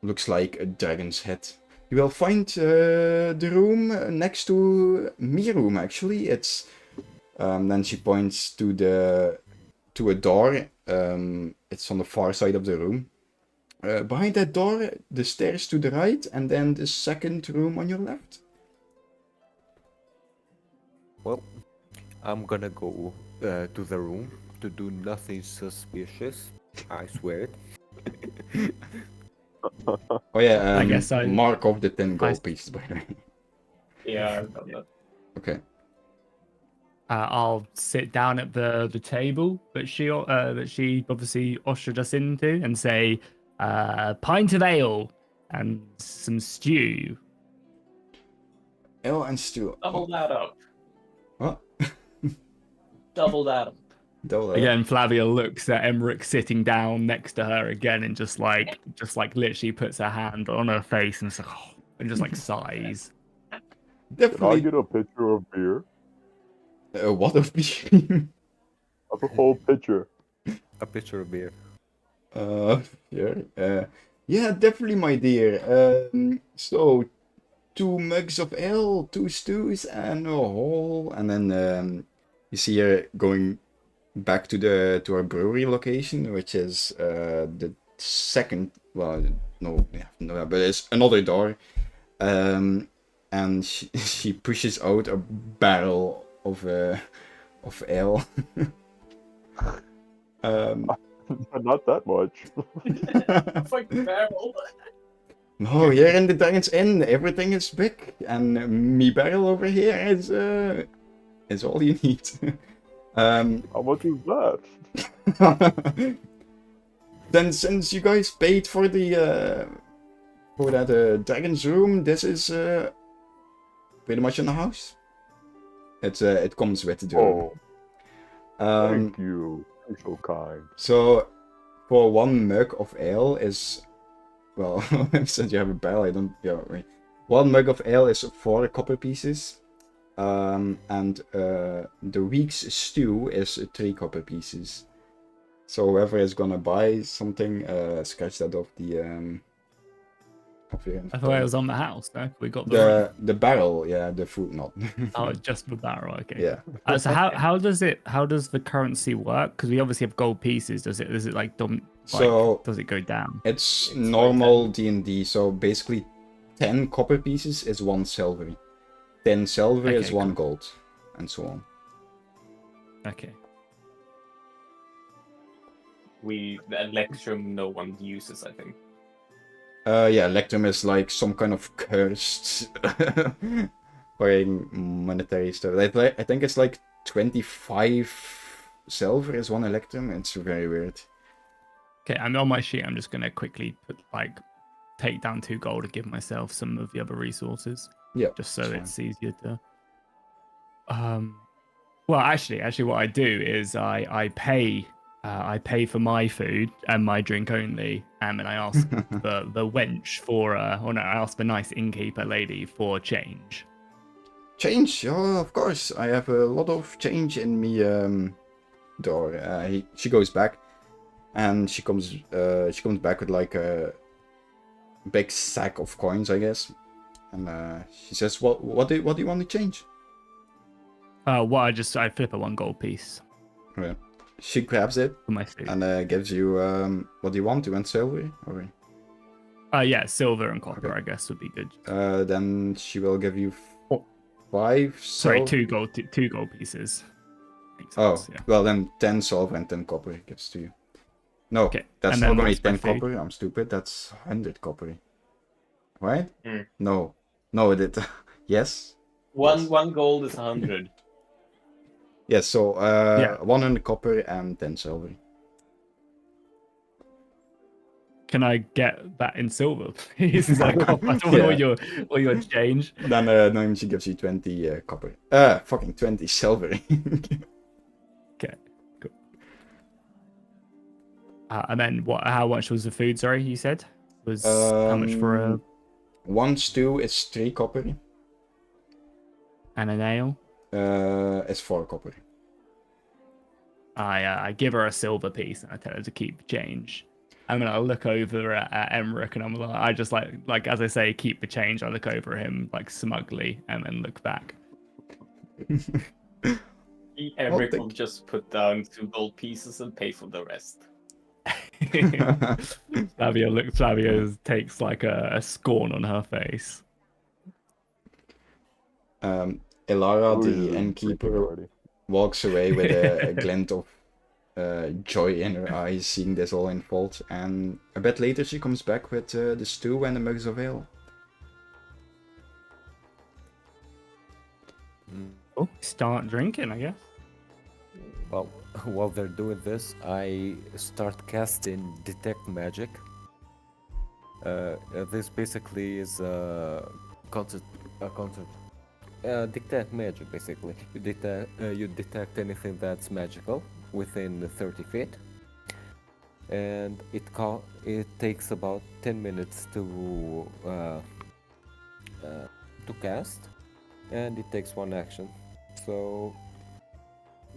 looks like a dragon's head. You will find the room next to me room, actually. It's then she points to a door. It's on the far side of the room. Behind that door, the stairs to the right, and then the second room on your left. Well, I'm gonna go to the room to do nothing suspicious. I swear it. Oh yeah, I guess I- mark off the 10 gold pieces, by the way. Yeah, I've done that. Okay. I'll sit down at the table that she obviously ushered us into and say, pint of ale and some stew. Ale and stew. Double that up. What? Double that up. Double that. Again, Flavia looks at Emmerich sitting down next to her again and just like literally puts her hand on her face and just, like sighs. Can I Definitely. get a pitcher of beer? What of beer? Of a whole pitcher. A pitcher of beer. Yeah. Yeah, definitely, my dear. So, 2 mugs of ale, 2 stews, and a whole. And then you see her going back to our brewery location, which is the second. Well, no, but it's another door. And she pushes out a barrel of ale. Not that much. Fucking barrel. No, here in the Dragon's Inn, everything is big, and me barrel over here is all you need. How much is that? Then, since you guys paid for the for that dragon's room, this is pretty much in the house. It comes with the room. Oh, thank you. You're so kind. So, for 1 mug of ale is, well, since you have a barrel, I don't. Yeah, wait. 1 mug of ale is 4 copper pieces, and the week's stew is 3 copper pieces. So whoever is gonna buy something, scratch that off the of your I thought it was on the house. No, we got the the barrel, yeah, the food not. oh, just the barrel. Okay. Yeah. So how does the currency work? Because we obviously have gold pieces. Does it like So does it go down? it's normal D&D. So basically, 10 copper pieces is 1 silver. 10 silver is Okay, 1 gold, and so on. Okay. The Electrum no one uses, I think. Yeah, Electrum is like some kind of cursed buying monetary stuff. I think it's like 25 silver is 1 Electrum. It's very weird. Okay, I'm on my sheet. I'm just gonna quickly take down 2 gold and give myself some of the other resources. Yeah, Just so that's it's easier to. Well, actually, what I do is I pay for my food and my drink only, and I ask the wench for I ask the nice innkeeper lady for change. Change? Oh, of course. I have a lot of change in me door. She goes back, and she comes back with like a big sack of coins, I guess. And she says, "What do you want to change?" Well, I flip a 1 gold piece. Yeah. She grabs it for my food. and gives you what do you want? Do you want silver? Or Yeah, silver and copper, Okay. I guess, would be good. then she will give you Oh. 5 Sorry, silver. two gold pieces. Makes Oh, sense, yeah. well then 10 silver and 10 copper gives to you. No, Okay, that's and not then only what's my 10 food? copper. I'm stupid. That's 100 copper. Right? Hmm. No. No, it yes. One Yes. one gold is 100. Yes, so Yeah. 100 copper and 10 silver. Can I get that in silver, please? I don't want all your change. Then she gives you 20 copper. Fucking 20 silver. Okay, cool. And then what? How much was the food? Sorry, you said was how much for a One stew is 3 copper. and an ale? Is 4 copper. I give her a silver piece and I tell her to keep change. I'm gonna look over at Emmerich and I'm like, I just like as I say, keep the change. I look over at him like smugly and then look back. Eric will just put down 2 gold pieces and pay for the rest. Flavia takes like a scorn on her face. Elara, Louise the is drinking innkeeper, already. walks away with a glint of joy in her eyes, seeing this all unfold. And a bit later, she comes back with the stew and the mugs of ale. Oh, start drinking, I guess. Well, while they're doing this, I start casting Detect Magic. This basically is detect magic. Basically, you detect anything that's magical within 30 feet, and it takes about 10 minutes to cast, and it takes 1 action. So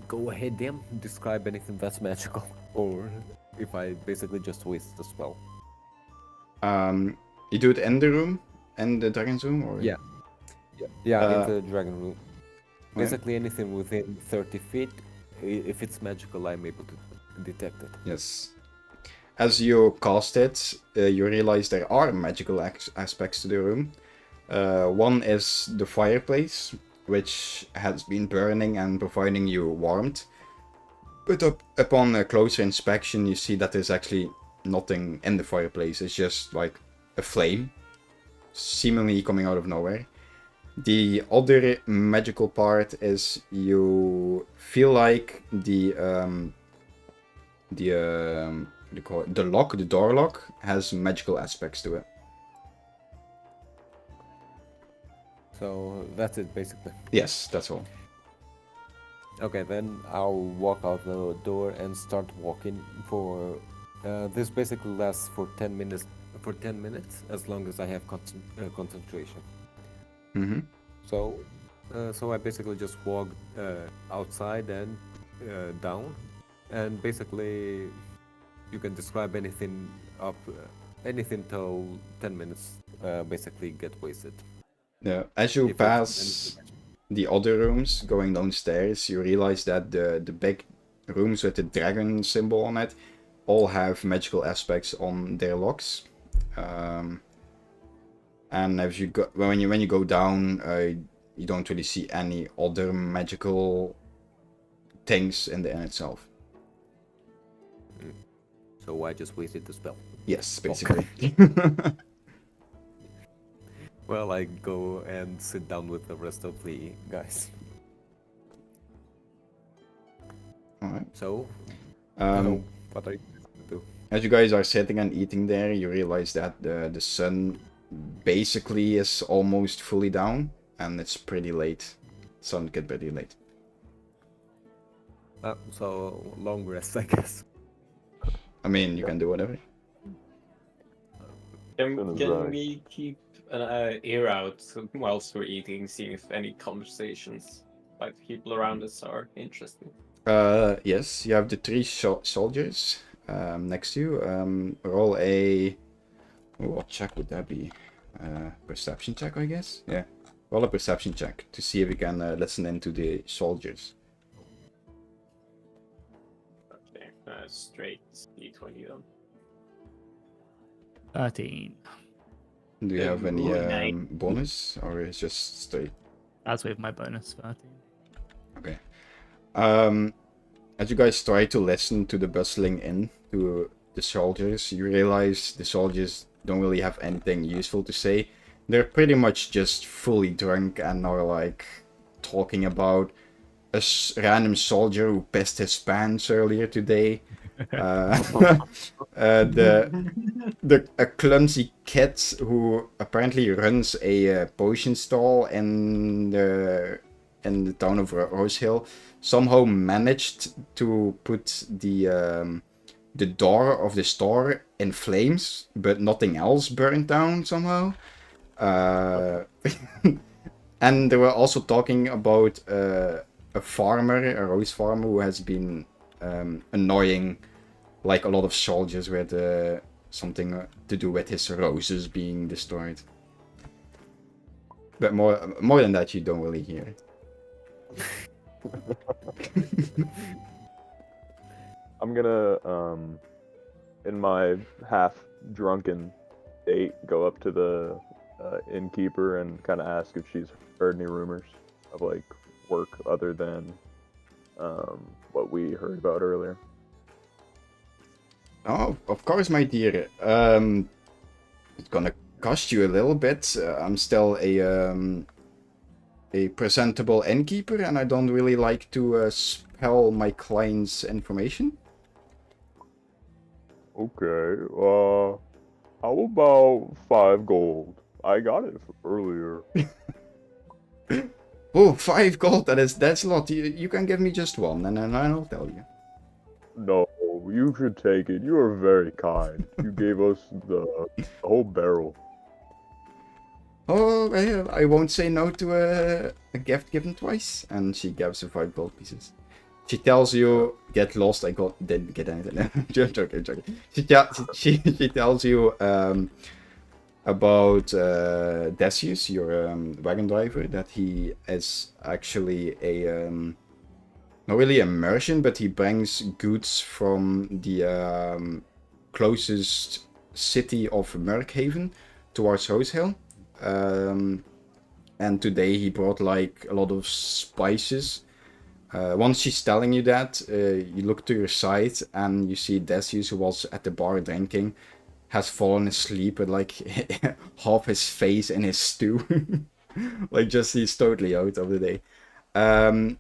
go ahead, Dim. Describe anything that's magical, or if I basically just waste the spell. You do it in the room, in the dragon's room, or Yeah, in the dragon room. Okay. Basically, anything within 30 feet, if it's magical, I'm able to detect it. Yes. As you cast it, you realize there are magical aspects to the room. One is the fireplace, which has been burning and providing you warmth. But upon a closer inspection, you see that there's actually nothing in the fireplace. It's just like a flame, seemingly coming out of nowhere. The other magical part is you feel like the door lock has magical aspects to it. So that's it, basically. Yes, that's all. Okay, then I'll walk out the door and start walking for. This basically lasts for 10 minutes. For 10 minutes, as long as I have concentration. Mm-hmm. So I basically just walk outside and down, and basically you can describe anything up, anything till 10 minutes. Basically get wasted. Yeah. As you If it's pass the other rooms going downstairs, you realize that the big rooms with the dragon symbol on it all have magical aspects on their locks. And as you go, when you go down, you don't really see any other magical things in the inn itself. So I just wasted the spell. Yes, basically. Well, I go and sit down with the rest of the guys. Alright. So, what are you going to do? As you guys are sitting and eating there, you realize that the sun basically is almost fully down, and it's pretty late. Sun get pretty late. So long rest, I guess. I mean, you can do whatever. Can Right. we keep an ear out whilst we're eating, seeing if any conversations by the people around us are interesting? Yes, you have the 3 soldiers next to you. Roll a... what check would that be? Perception check, I guess? Yeah. Roll a perception check to see if you can listen in to the soldiers. Straight D20 then. 13. Do you have any Ooh, nice. bonus, or is just straight? That's with my bonus 13. Okay. As you guys try to listen to the bustling inn, to the soldiers, you realize the soldiers don't really have anything useful to say. They're pretty much just fully drunk and are like talking about a random soldier who pissed his pants earlier today. A clumsy kid who apparently runs a potion stall in the town of Rosehill somehow managed to put the door of the store in flames, but nothing else burned down somehow. And they were also talking about a rose farmer who has been annoying like a lot of soldiers with something to do with his roses being destroyed. But more than that, you don't really hear. I'm gonna, in my half-drunken state, go up to the innkeeper and kind of ask if she's heard any rumors of like work other than what we heard about earlier. Oh, of course, my dear. It's gonna cost you a little bit. I'm still a presentable innkeeper, and I don't really like to spell my clients' information. Okay, how about 5 gold? I got it earlier. Oh, 5 gold. That's a lot. You can give me just 1, and then I'll tell you. No, you should take it. You are very kind. You gave us the whole barrel. Oh, I won't say no to a gift given twice. And she gives you 5 gold pieces. She tells you, get lost. Didn't get anything. Joking. She tells you about Decius, your wagon driver, that he is actually not really a merchant, but he brings goods from the closest city of Merkhaven towards Rosehill. And today he brought like a lot of spices. Once she's telling you that, you look to your side and you see Decius, who was at the bar drinking, has fallen asleep with like half his face in his stew. Like just he's totally out of the day. And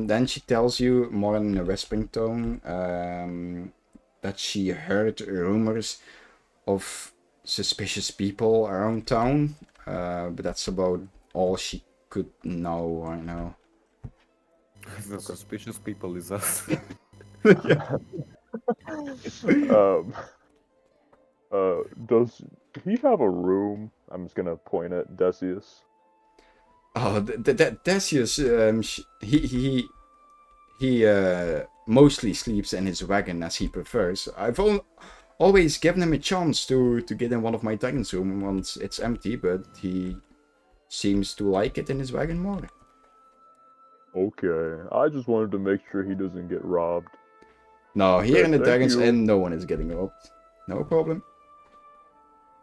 then she tells you, more in a whispering tone, that she heard rumors of suspicious people around town, but that's about all she could know right now. The suspicious people is us. Does he have a room? I'm just gonna point at Decius. Oh, Decius, he mostly sleeps in his wagon as he prefers. I've always given him a chance to get in one of my dragon's room once it's empty, but he seems to like it in his wagon more. Okay, I just wanted to make sure he doesn't get robbed. No, here in the Thank Dragon's you. Inn, no one is getting robbed. No problem.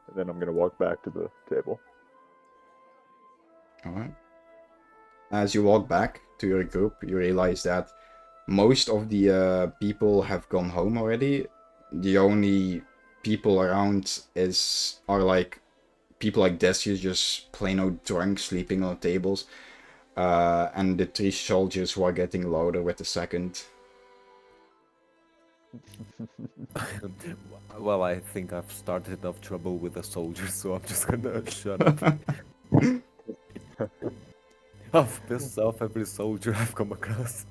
And then I'm gonna walk back to the table. Alright. As you walk back to your group, you realize that most of the people have gone home already. The only people around are like people like Decius, just plain old drunk, sleeping on tables. And the 3 soldiers who are getting louder with the second. Well, I think I've started enough trouble with the soldiers, so I'm just gonna shut up. I've pissed off every soldier I've come across.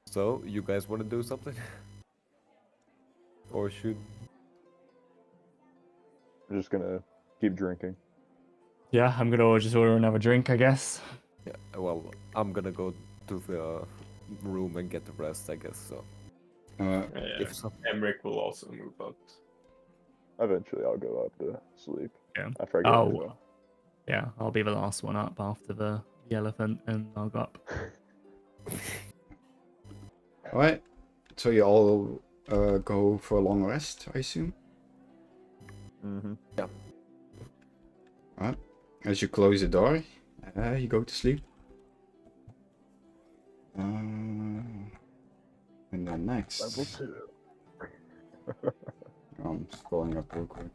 So, you guys want to do something? Or should... I'm just gonna keep drinking. Yeah, I'm gonna just order another drink, I guess. Yeah, well, I'm gonna go to the room and get the rest, I guess, so... If so... Emmerich will also move out. Eventually, I'll go up to sleep. Yeah. After I get Oh, my fill. yeah, I'll be the last one up after the elephant, and I'll go up. Alright, so you all go for a long rest, I assume? Mm-hmm. Yeah. Alright, as you close the door, you go to sleep. And then next, Level 2. I'm scrolling up real quick.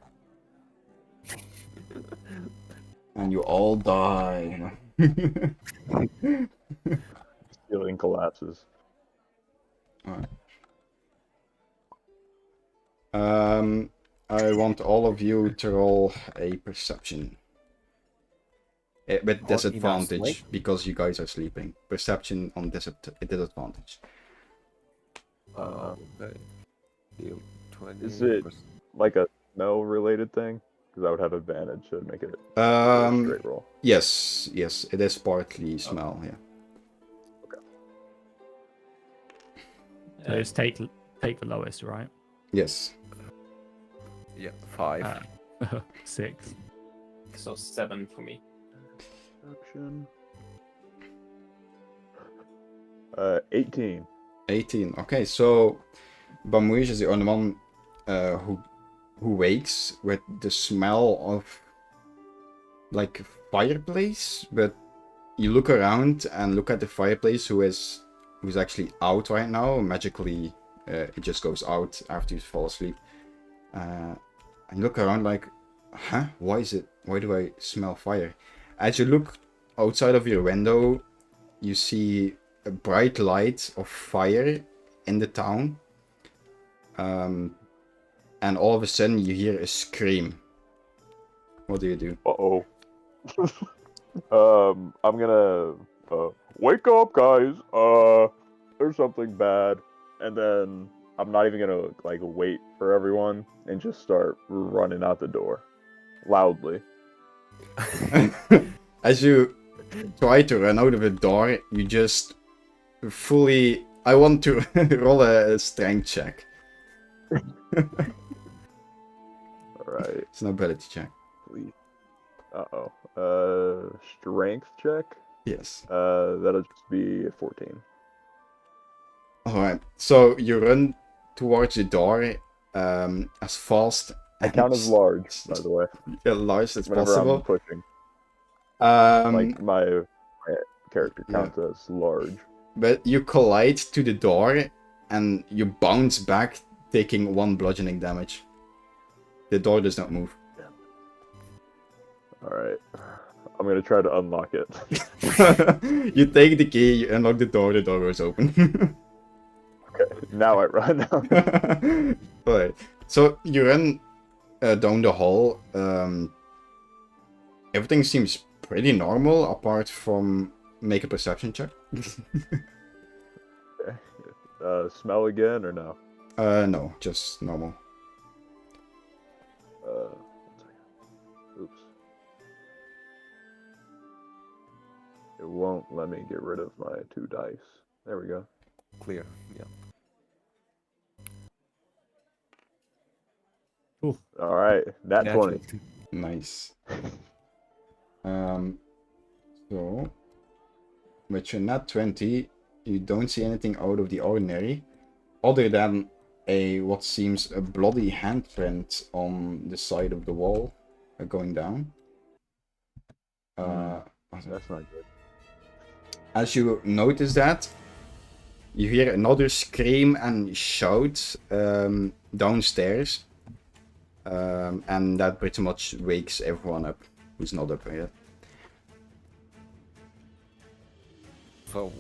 And you all die. Ceiling collapses. Alright. I want all of you to roll a perception. With in our disadvantage, sleep? because you guys are sleeping. Perception on disadvantage. Okay. Deal 20. Is it like a smell related thing? Because I would have advantage, so it'd make it a straight roll. Yes, it is partly smell, yeah. So just take the lowest, right? Yes. Yeah, 5. 6. So 7 for me. Perception. 18. 18. Okay, so Bamouche is the only one who wakes with the smell of like fireplace, but you look around and look at the fireplace who's actually out right now. Magically, it just goes out after you fall asleep. And you look around like, huh? Why do I smell fire? As you look outside of your window, you see a bright light of fire in the town. And all of a sudden you hear a scream. What do you do? Uh-oh. I'm gonna wake up, guys. There's something bad. And then I'm not even gonna like wait for everyone and just start running out the door loudly. As you try to run out of the door, you just fully... I want to roll a strength check. Alright, It's an ability check. please. Uh-oh. Strength check? Yes. That'll just be 14. Alright, so you run towards the door as fast I count as large, by the way, large as whenever possible. I'm pushing. Um, Like, my character counts as large. But you collide to the door and you bounce back, taking 1 bludgeoning damage. The door does not move. Alright. I'm gonna try to unlock it. You take the key, you unlock the door goes open. Okay, now I run. Alright, so you run down the hall. Everything seems pretty normal, apart from make a perception check. Smell again or no? No, just normal. 1 second. Oops. It won't let me get rid of my 2 dice. There we go. Clear. Yeah. Alright, nat 20. Nice. So with your nat 20, you don't see anything out of the ordinary, other than what seems a bloody handprint on the side of the wall, going down. That's not good. As you notice that, you hear another scream and shout downstairs, and that pretty much wakes everyone up who's not up yet. So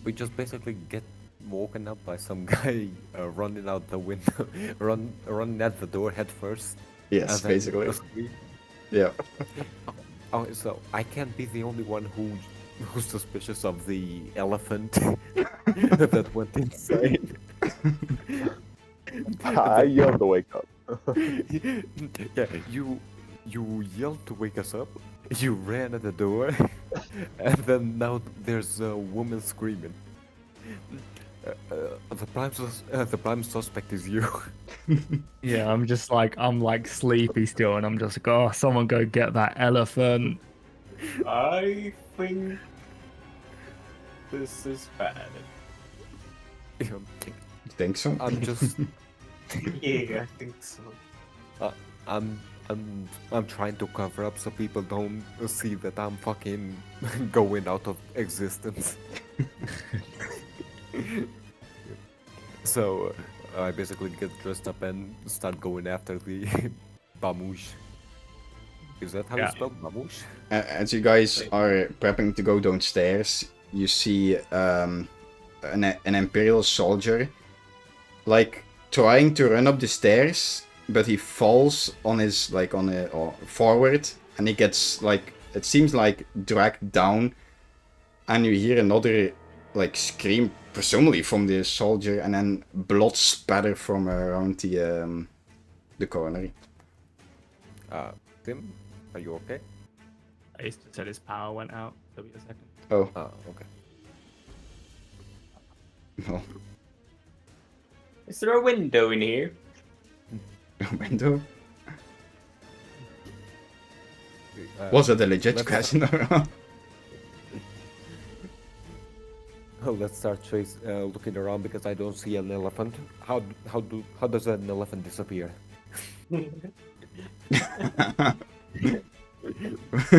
we just basically get woken up by some guy running out the window, running at the door head first. Yes, and then basically. just leave. Yeah. Oh, so I can't be the only one who's suspicious of the elephant that went insane. I yelled to wake up. Yeah, you yelled to wake us up. You ran at the door, and then now there's a woman screaming. The prime suspect is you. Yeah, I'm like sleepy still, and I'm just like, oh, someone go get that elephant. I think this is bad. You think so? I'm just Yeah, I think so. I'm I'm trying to cover up so people don't see that I'm fucking going out of existence. So I basically get dressed up and start going after the Bamouche. Is that how Yeah. you spell Bamouche? As you guys are prepping to go downstairs, you see an Imperial soldier, like, trying to run up the stairs, but he falls on his, like, forward, and he gets, like, it seems like dragged down, and you hear another, like, scream, presumably from the soldier, and then blood spatter from around the corner. Tim, are you okay? Ace just said his power went out. So wait a second. Oh, Okay. no. Is there a window in here? Window? Was Was it a legit question? Let's start looking around because I don't see an elephant. How does an elephant disappear?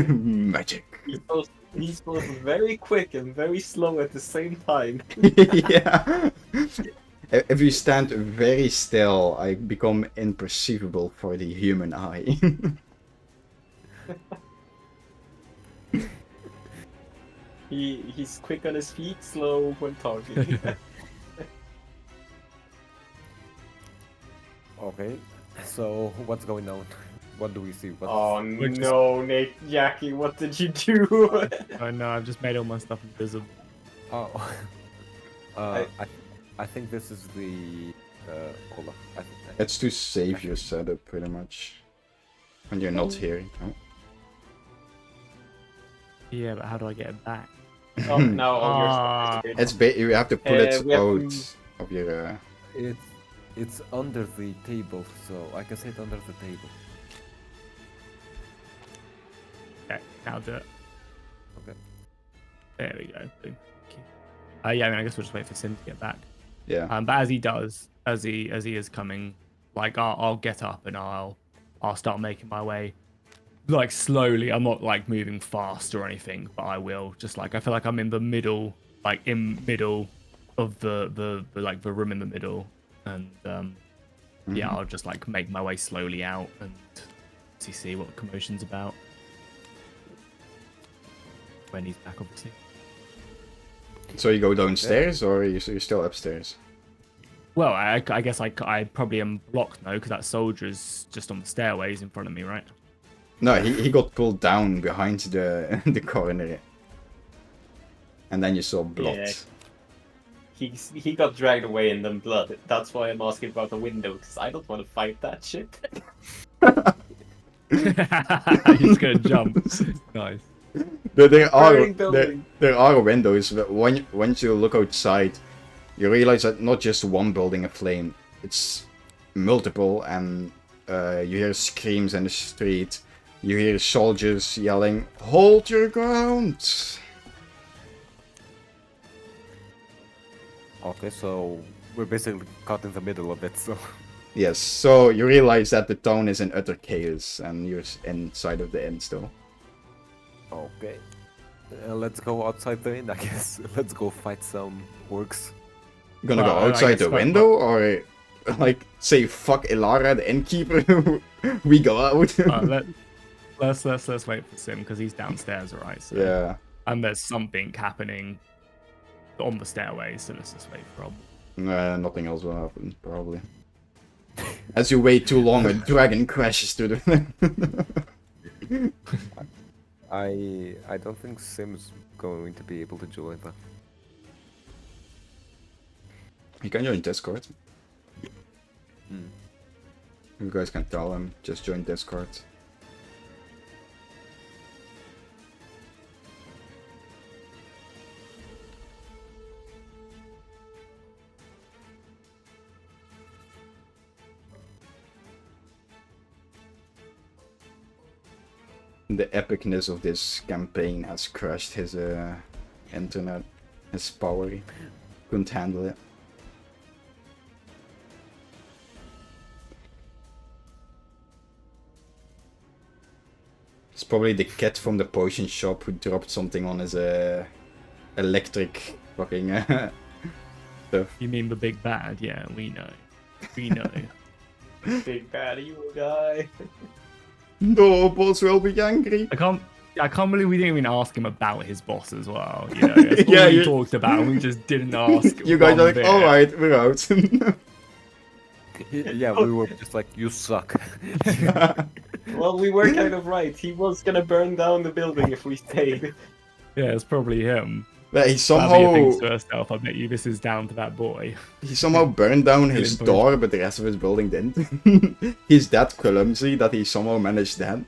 Magic. He's both very quick and very slow at the same time. Yeah. If you stand very still, I become imperceivable for the human eye. He's quick on his feet, slow when talking. Okay. So what's going on? What do we see? Oh no, Nate, Jackie, what did you do? Oh no, I've just made all my stuff invisible. Oh. I think this is the. Hold on. It's to save your setup, pretty much. When you're not here. No? Yeah, but how do I get it back? Oh, now all your Ah. stuff is It's you have to pull it we have out to- of your. It's under the table, so I can say it under the table. Okay, now do it. Okay. There we go. Boom. Thank you. Yeah, I mean, I guess we'll just wait for Sim to get back. Yeah. But as he does, as he is coming, like I'll get up and I'll start making my way, like slowly. I'm not like moving fast or anything, but I will just like I feel like I'm in the middle, like in middle of the like the room in the middle, and yeah, I'll just like make my way slowly out and see what the commotion's about. When he's back, obviously. So you go downstairs, or you're still upstairs? Well, I guess I probably am blocked now because that soldier's just on the stairways in front of me, right? No, he got pulled down behind the the corner, and then you saw blood. Yeah. He got dragged away in the blood. That's why I'm asking about the window, because I don't want to fight that shit. He's gonna jump. Nice. There Building. are windows, but once you look outside, you realize that not just one building aflame, it's multiple, and you hear screams in the street. You hear soldiers yelling, "Hold your ground!" Okay, so we're basically caught in the middle of it. So Yes, so you realize that the town is in utter chaos, and you're inside of the inn still. okay, let's go outside the inn. I guess let's go fight some orcs. You gonna Well, go I outside guess the what- window, or like say fuck Ilara, the innkeeper? We go out. Let's wait for Sim because he's downstairs, right? So, Yeah. and there's something happening on the stairways, so let's just wait for him. Nothing else will happen, probably. As you wait too long, a dragon crashes to the... I don't think Sim's going to be able to join that. You can join Discord. Hmm. You guys can tell him, just join Discord. The epicness of this campaign has crushed his internet, his power. Couldn't handle it. probably the cat from the potion shop who dropped something on his electric fucking stuff. You mean the big bad? Yeah, we know. We know. Big bad evil guy. No, boss will be angry. I can't believe we didn't even ask him about his boss as well. You know, that's all Yeah, we you- talked about. And we just didn't ask. You guys one are like, bit. alright, we're out. Yeah, we were just like, you suck. Well, we were kind of right. He was gonna burn down the building if we stayed. Yeah, it's probably him. But he Barbie somehow thinks to herself, I bet you this is down to that boy. burned down his Killing door, but the rest of his building didn't. He's that clumsy that he somehow managed that.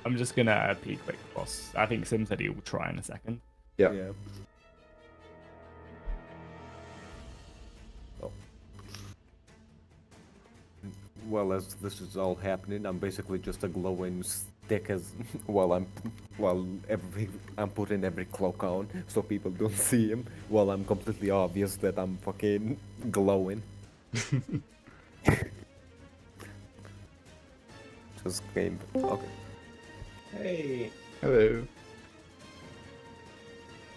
I'm just gonna be quick, boss. I think Sim said he will try in a second. Yeah. Oh. Well, as this is all happening, I'm basically just a glowing stick as I'm putting every cloak on so people don't see him. While I'm completely obvious that I'm fucking glowing. Just came. Okay. Hey. Hello.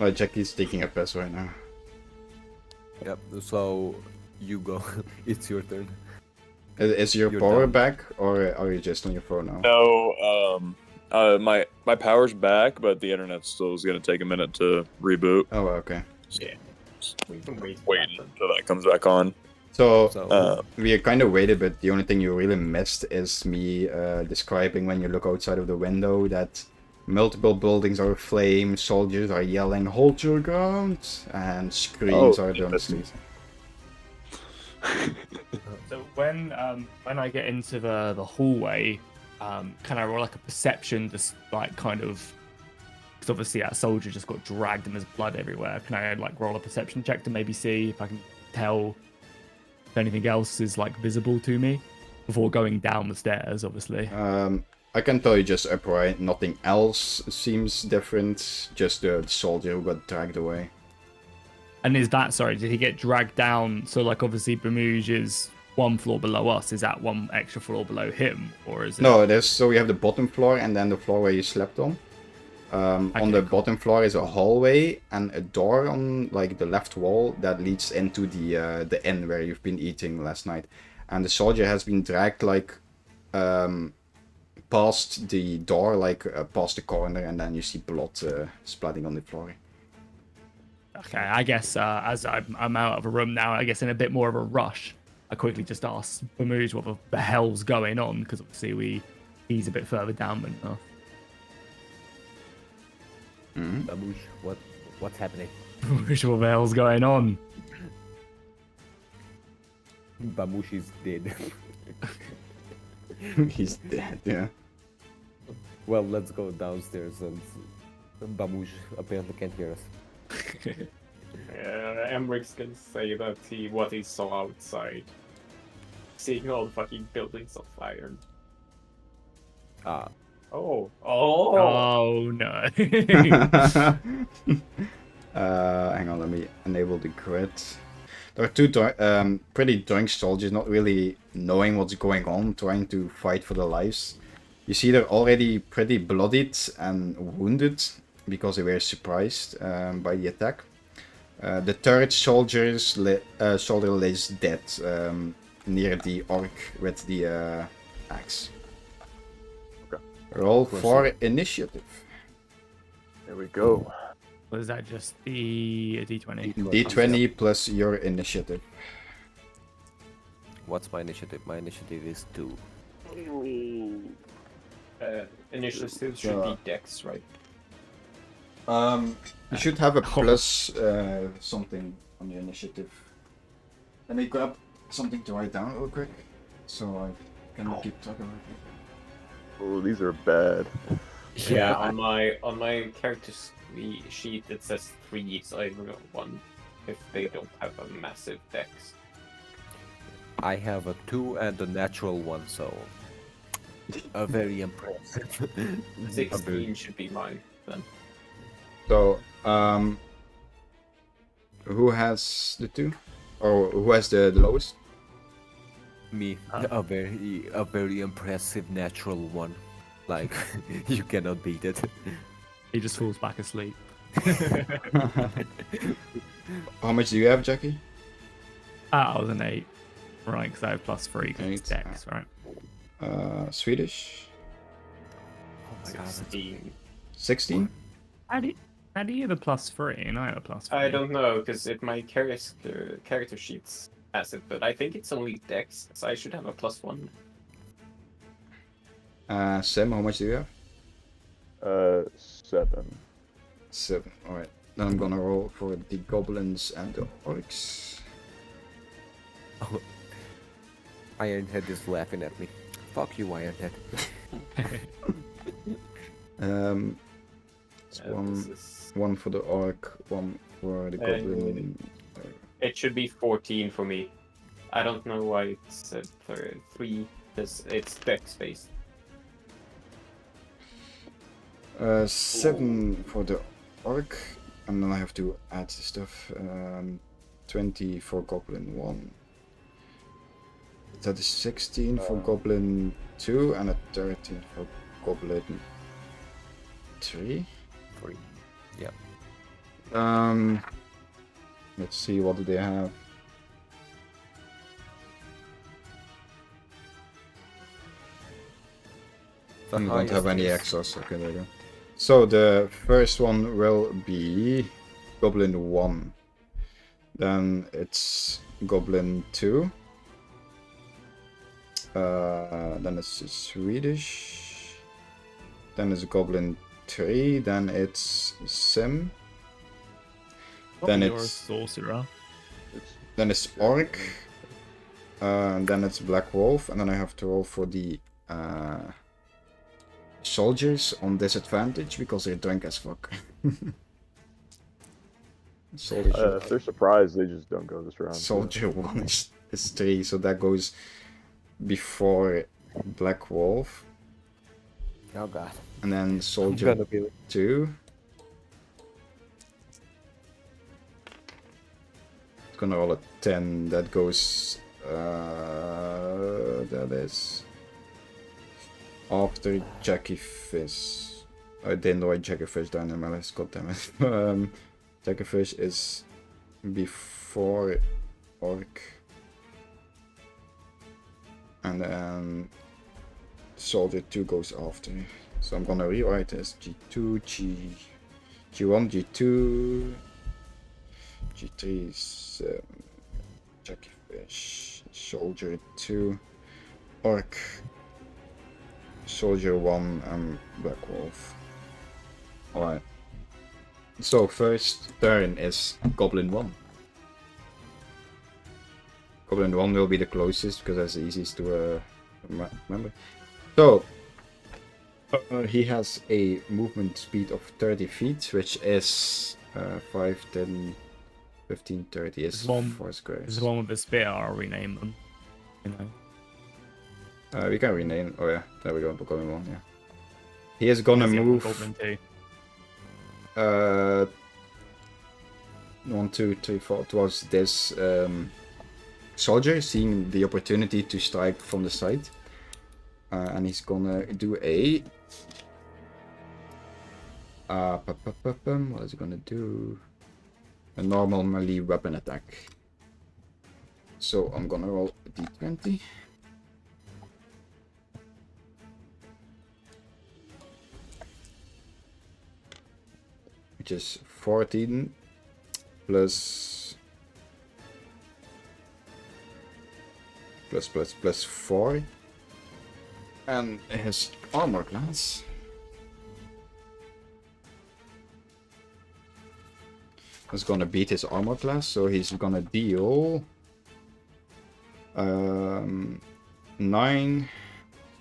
Oh, Jackie's taking a piss right now. Yep. So you go. It's your turn. Is your You're power done. back, or are you just on your phone now? No, my power's back, but the internet still is gonna take a minute to reboot. Oh, okay. We can wait. for Waiting that until that comes back on. So, So we kind of waited, but the only thing you really missed is me describing when you look outside of the window that multiple buildings are aflame, soldiers are yelling, "Hold your ground!" and screams are done. So when I get into the hallway, can I roll like a perception, just like kind of, because obviously that soldier just got dragged and there's blood everywhere. Can I like roll a perception check to maybe see if I can tell if anything else is like visible to me before going down the stairs? Obviously. I can tell you just upright, nothing else seems different, just the soldier who got dragged away. And is that, sorry, did he get dragged down? So like obviously Bermuge is one floor below us. Is that one extra floor below him, or is it? No, so we have the bottom floor and then the floor where you slept on. On the bottom floor is a hallway and a door on like the left wall that leads into the inn where you've been eating last night. And the soldier has been dragged like past the door, like past the corner, and then you see blood splatting on the floor. Okay, I guess as I'm out of the room now, I guess in a bit more of a rush, I quickly just ask Bermuge what the hell's going on, because obviously he's a bit further down than us. Babush, what's happening? Bermuge, what the hell's going on? Babush is dead. He's dead, yeah. Well, let's go downstairs and Babush apparently can't hear us. Emmeric's gonna say that what he saw outside, seeing all the fucking buildings on fire. Ah, Oh. Oh no. Hang on, let me enable the grid. There are two pretty drunk soldiers not really knowing what's going on, trying to fight for their lives. You see they're already pretty bloodied and wounded because they were surprised by the attack. The third soldier lays dead near the orc with the axe. Okay. Roll for initiative. There we go. Was that just the D20? D20 plus your initiative. what's my initiative? My initiative is 2. Initiative should be Dex, right? You should have a plus something on your initiative. Let me grab something to write down real quick, so I can keep track of it. Oh, these are bad. Yeah, on my character sheet it says 3, so I don't know 1 if they don't have a massive Dex. I have a 2 and a natural 1, so a very impressive. 16 should be mine then. So, who has the 2? Or who has the lowest? Me, a very impressive natural 1. Like, you cannot beat it. He just falls back asleep. How much do you have, Jackie? I was an 8. Right, because I have +3 because it's 8, Dex, right? Swedish? Oh my god. 16. 16? How do you have a +3 and I have a +3? I don't know, because if my character sheets has it, but I think it's only Dex, so I should have a +1. Sam, how much do you have? 7. 7. Alright. Then I'm gonna roll for the goblins and the orcs. Oh. Ironhead is laughing at me. Fuck you, Ironhead. It's This is... one for the orc, one for the goblin. It should be 14 for me. I don't know why it's 3. It's Dex based. 7 for the orc, and then I have to add the stuff. 20 for goblin 1. That is 16 for goblin 2 and a 13 for goblin 3. 3. Yeah. Let's see, what do they have? The I don't have highest any is- extras. Okay, there you go. So the first one will be goblin 1. Then it's goblin 2. Then it's Swedish. Then it's goblin 3. Then it's Sim. Then You're a it's sorcerer. then it's orc. Then it's black wolf, and then I have to roll for the soldiers on disadvantage because they're drunk as fuck. Soldier, If they're surprised, they just don't go this round. soldier 1 is 3, so that goes before black wolf, Oh god. and then I'm soldier gonna be 2. It's gonna roll a 10. That goes. That is after Jackie Fish. I didn't write Jackie Fish down in my list. God damn it. Jackie Fish is before orc, and then soldier 2 goes after. So I'm gonna rewrite this G2, G1, G2, G3 is Jackie Fish, soldier 2, orc, soldier 1, and black wolf. Alright. So first turn is goblin 1. Goblin 1 will be the closest because that's the easiest to remember. So he has a movement speed of 30 feet, which is 5, 10, 15, 30 is 4 This squares. is the one with the spear. I'll rename them. You know. We can rename. Oh yeah, there we go. Goblin 1. Yeah. He is gonna There's the other move. Goblin 2. 1, 2, 3, 4 towards this soldier, seeing the opportunity to strike from the side, and he's gonna do a. What is he gonna do? A normal melee weapon attack. So I'm gonna roll a d20. Which is 14 plus 4, and his armor class is gonna beat his armor class, so he's gonna deal 9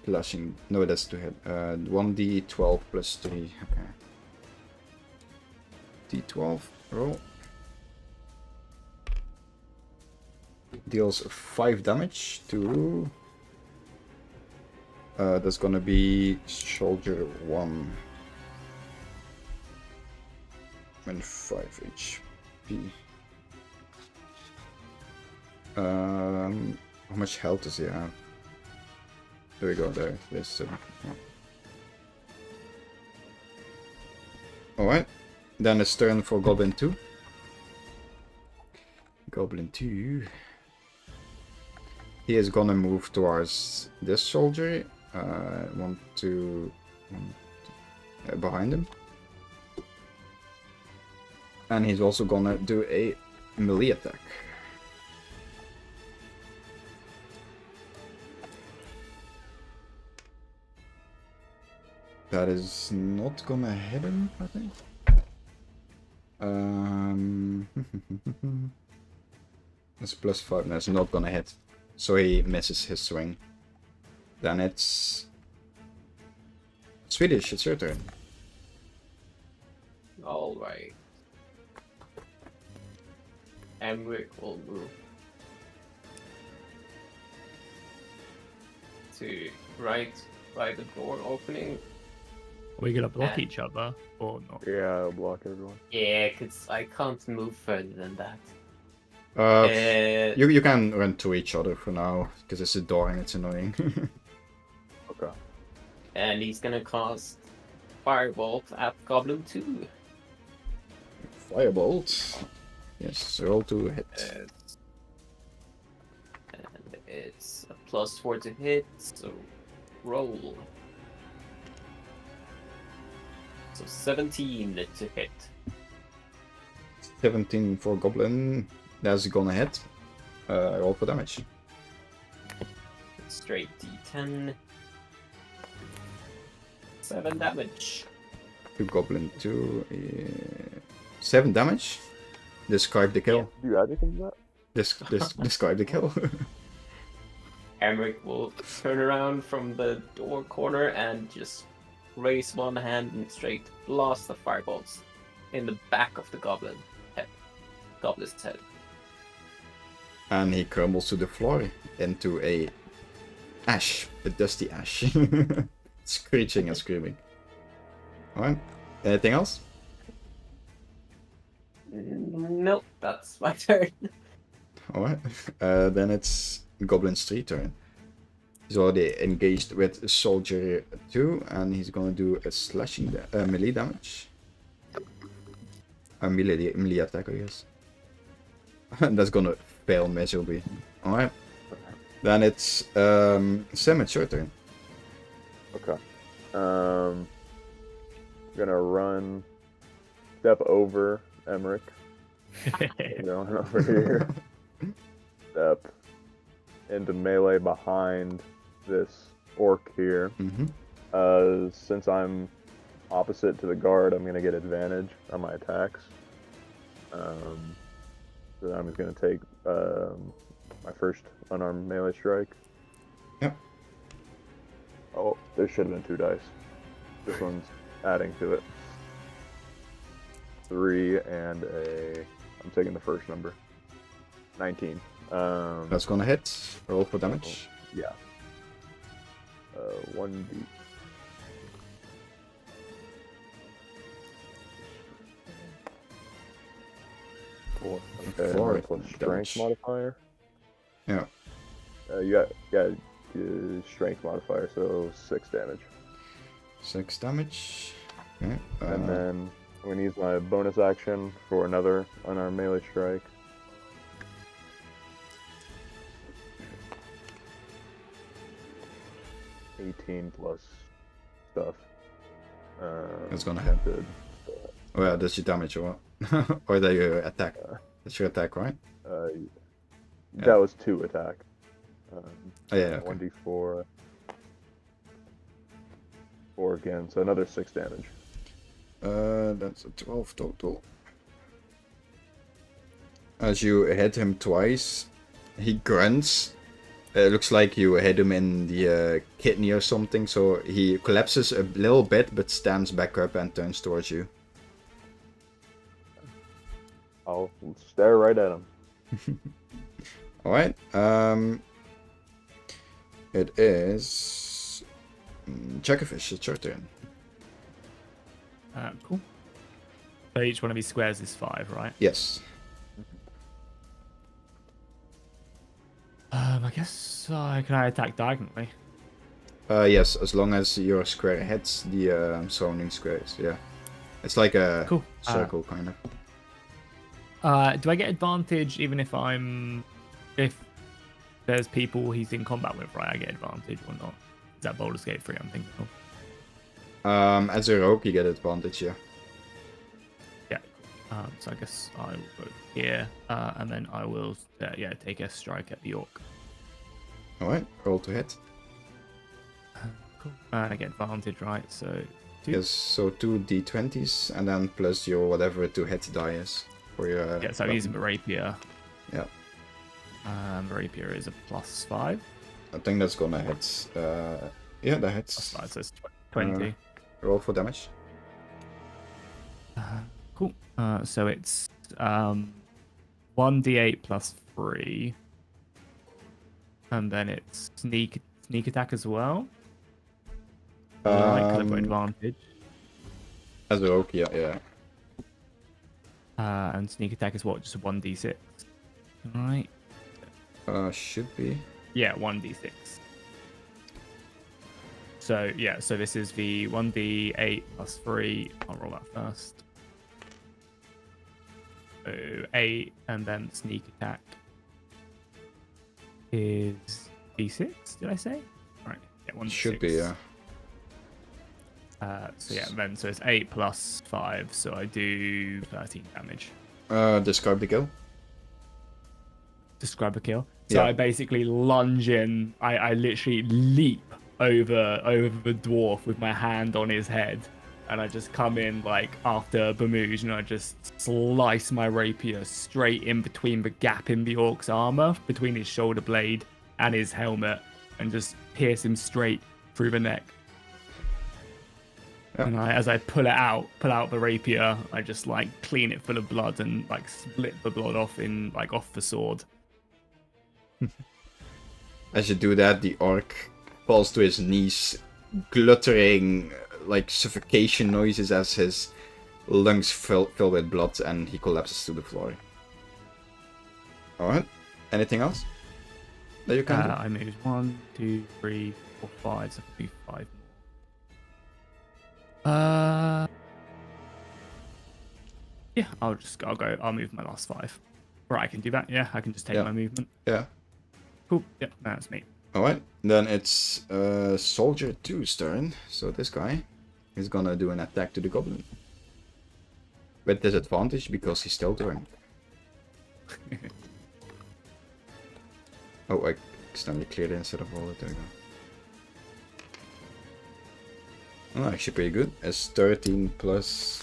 slashing. No, that's to hit. 1d12 plus 3. Okay. D12 roll. Deals 5 damage to. That's gonna be soldier 1 and 5 HP. How much health does he have? There we go. There. There's Alright. Then it's turn for Goblin 2. Goblin 2. He is gonna move towards this soldier. Behind him. And he's also gonna do a melee attack. That is not gonna hit him, I think. That's +5. That's not gonna hit. So he misses his swing. Then it's Swedish. It's your turn. All right. Emric will move to right by the door opening. Are we gonna block each other or not? Yeah, I'll block everyone. Yeah, cause I can't move further than that. You can run to each other for now because it's a door and it's annoying. Okay. And he's gonna cast Firebolt at Goblin 2. Firebolt. Yes, roll to hit. And it's a +4 to hit, so roll. So 17 to hit. 17 for Goblin. That's gonna hit. Roll for damage. Straight D10. 7 damage. To Goblin 2. 7 damage. Describe the kill. Do you add anything to that? Describe the kill. Emric will turn around from the door corner and just raise one hand and straight blast the firebolts in the back of the goblin's head. And he crumbles to the floor into a dusty ash. Screeching and screaming. Alright. Anything else? Nope, that's my turn. Alright. Then it's Goblin's 3 turn. He's already engaged with Soldier 2, and he's gonna do a slashing melee damage. A melee attack, I guess. That's gonna fail miserably. Alright. Then it's Sam, it's your turn. Okay. Gonna run, step over Emric. Going over here. Step into melee behind this orc here. Mm-hmm. Since I'm opposite to the guard, I'm gonna get advantage on my attacks. So I'm just gonna take my first unarmed melee strike. Yep. Oh, there should have been 2 dice. This one's adding to it. 3 and I'm taking the first number. 19. That's gonna hit. Roll for damage. Yeah. 1d. Okay, 4 plus damage. strength modifier. Yeah. You got strength modifier, so 6 damage. 6 damage. Okay. And then I'm gonna use my bonus action for another unarmed melee strike. +18 stuff. It's gonna hit. Good. Oh yeah, that's your damage or what? Or that your attack. That's your attack, right? That was 2 attack. Oh yeah, okay. 1d4. 4 again, so another 6 damage. That's a 12 total. As you hit him twice, he grunts. It looks like you hit him in the kidney or something, so he collapses a little bit but stands back up and turns towards you. I'll stare right at him. Alright, it is Checkerfish, it's your turn. Cool. So each one of these squares is 5, right? Yes. I guess can I attack diagonally? Yes, as long as your square hits the surrounding squares, yeah. It's like a Cool. circle, kind of. Do I get advantage even if there's people he's in combat with, right? I get advantage or not? Is that Boulder Skate 3 I'm thinking of? As a rogue, you get advantage, yeah. Yeah. So I guess I will go here, and then I will, take a strike at the orc. Alright, roll to hit. Cool. And I get advantage, right? So 2. Yes, so 2 d20s, and then plus your whatever to hit die is. For your, Yeah, so I'm using the rapier. Yeah. The rapier is a +5. I think that's gonna hit. Yeah, that hits. +5, so it's 20. Roll for damage. Cool. So it's 1d8 +3. And then it's sneak attack as well. Kind of advantage. As a rogue, yeah. And sneak attack is what? Just a 1d6. Right. Should be. Yeah, 1d6. So yeah, so this is the 1d8 +3. I'll roll that first. So 8, and then sneak attack is d6. Did I say? Right. Yeah, 1d6. Should be, yeah. So it's 8 + 5, so I do 13 damage. Describe the kill. Describe a kill. So Yeah. I basically lunge in. I literally leap over the dwarf with my hand on his head, and I just come in like after Bamuj, and I just slice my rapier straight in between the gap in the orc's armor, between his shoulder blade and his helmet, and just pierce him straight through the neck. Yeah. And as I pull out the rapier, I just like clean it full of blood and like split the blood off the sword. As you do that, the orc falls to his knees, gluttering like suffocation noises as his lungs fill with blood, and he collapses to the floor. Alright. Anything else that you can do? I moved 1, 2, 3, 4, 5, so I can do 5 more. Yeah, I'll move my last 5. Right, I can do that. Yeah, I can just take my movement. Yeah. Cool. Yeah, that's me. Alright, then it's Soldier 2's turn. So this guy is gonna do an attack to the goblin. With disadvantage because he's still turning. Oh, I accidentally cleared it instead of roll it. There we go. Oh, actually pretty good. It's 13 plus...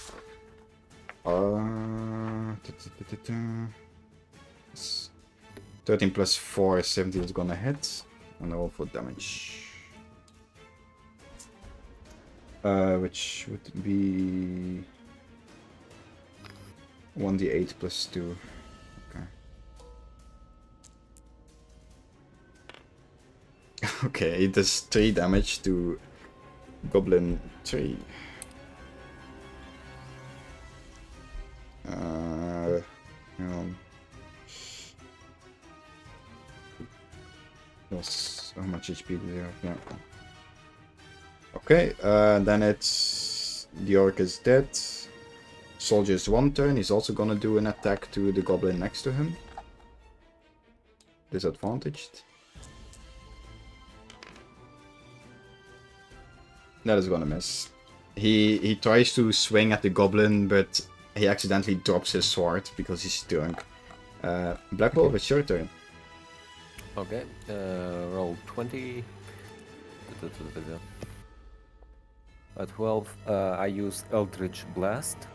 It's 13 plus 4 is 17 is gonna hit. And roll for damage. Which would be... 1d8 plus 2. Okay. Okay, it does 3 damage to Goblin 3. Hang on. Yes, how much HP do they have? Yeah. Okay, then it's... The orc is dead. Soldier's 1 turn. He's also gonna do an attack to the goblin next to him. Disadvantaged. That is gonna miss. He tries to swing at the goblin, but he accidentally drops his sword because he's drunk. Black Wolf, it's your turn. Okay, roll 20. 12, I use Eldritch Blast,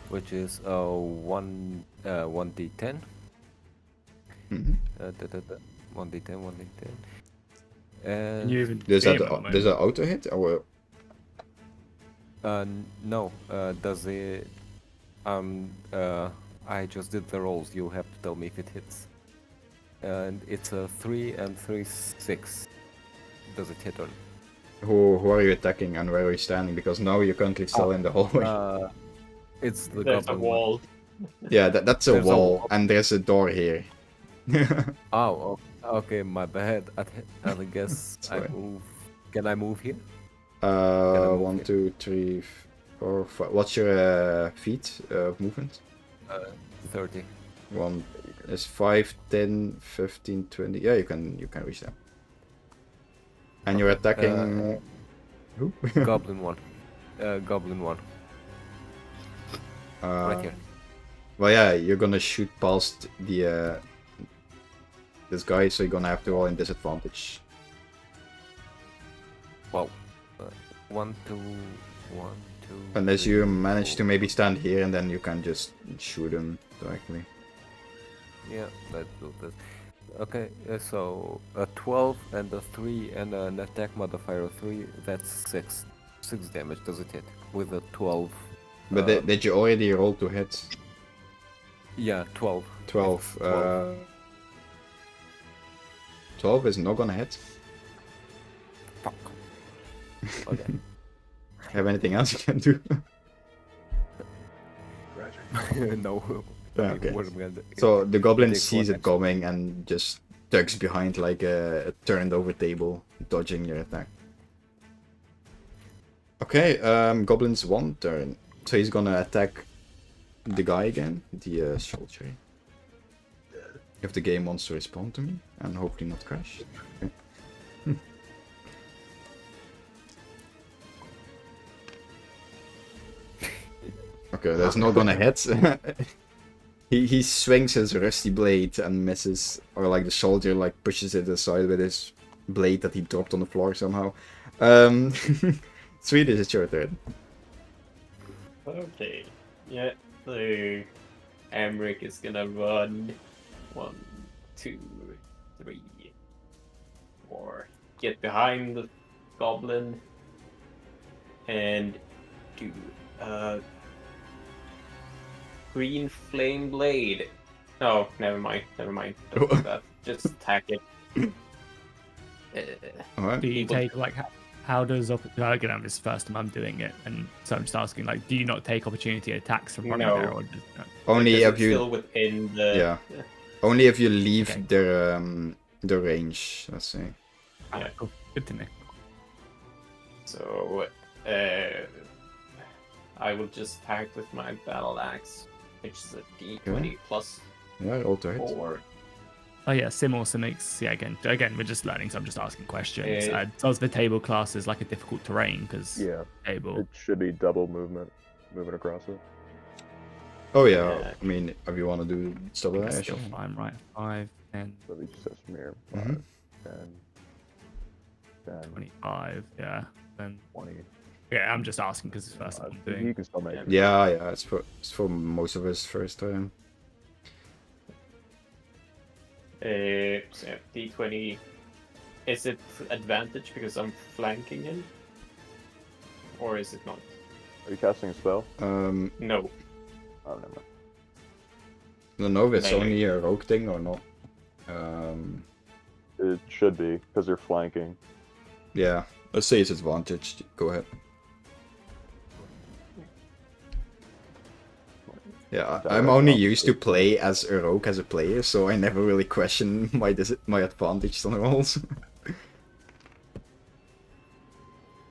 which is 1d10. Mm-hmm. 1d10, 1d10. And Does that auto hit or? no, does it... I just did the rolls, you have to tell me if it hits. And it's a 3 and 3, 6. Does it hit or not? Who are you attacking and where are you standing? Because now you're currently still in the hallway. It's the There's a goblin wall. Yeah, that's a There's a wall, wall. and there's a door here. Oh, okay, my bad. I guess It's I fine. move. Can I move here? 1, 2, 3. or what's your feet movement? 30. One is 5, 10, 15, 20. Yeah, you can reach them. And you're attacking. Who? Goblin 1. Goblin 1. Right here. Well, yeah, you're gonna shoot past the this guy, so you're gonna have to roll in disadvantage. Wow. 1, 2, 1, 2. Unless 3, you manage 4. to maybe stand here and then you can just shoot him directly. Yeah, let's do this. Okay, so a 12 and a 3 and an attack modifier of 3, that's 6. 6 damage, does it hit? With a 12. But did you already roll to hit? Yeah, 12. 12. 12. 12 is not gonna hit. Fuck. Okay. Have anything else you can do? No. Okay. What am I gonna do? So the goblin Take sees one it coming and just ducks behind like a turned over table, dodging your attack. Okay, goblin's 1 turn. So he's gonna attack the guy again, the soldier. If the game wants to respond to me, and hopefully not crash. Okay. Okay, that's not gonna hit. He swings his rusty blade and misses, or like the soldier like pushes it aside with his blade that he dropped on the floor somehow. Swedish, it's your turn. Okay. Yeah. So Emric is gonna run 1, 2, 3, 4. Get behind the goblin and do green flame blade. No, never mind. Don't do that. Just attack it. Alright. Do you People- take like how does again? I'm just first time I'm doing it, and so I'm just asking like, do you not take opportunity attacks from running No. there, or just, no? Only Because if it's you still within the yeah. Only if you leave Okay. the range, let's say. Ah, cool. Good to know. So I will just attack with my battle axe, which is a D20 Okay. plus Yeah, roll to hit. 4. Oh yeah, sim also makes again we're just learning, so I'm just asking questions. Yeah. Does the table class is like a difficult terrain because Yeah, table? it should be double movement, moving across it. Oh yeah, Yeah. I mean, if you want to do stuff like It's that, still sure. fine, right? 5, 10, So it just says from here, Mhm. 5, 10, 10, 25. Yeah, then 20. yeah, I'm just asking because it's the first time I'm You doing. can still make it. Yeah, it's for most of us first time. So D20. Is it advantage because I'm flanking him? Or is it not? Are you casting a spell? No. Oh, never mind. I don't know if it's Melee. only a rogue thing or not. It should be, because you're flanking. Yeah, let's say it's advantage. Go ahead. Yeah, I'm only used to play as a rogue as a player, so I never really question my advantage on rolls.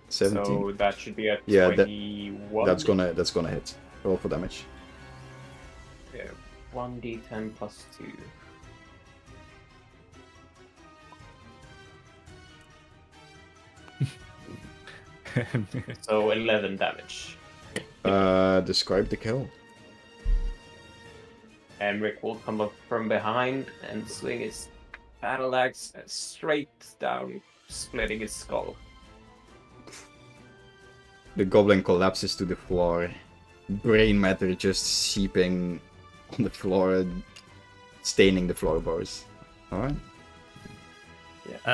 17. So that should be a Yeah, that- 21. That's gonna hit. Roll for damage. Yeah, 1d10 plus 2. So 11 damage. Describe the kill. Emric will come up from behind and swing his battle axe straight down, splitting his skull. The goblin collapses to the floor. Brain matter just seeping on the floor, staining the floorboards. Alright.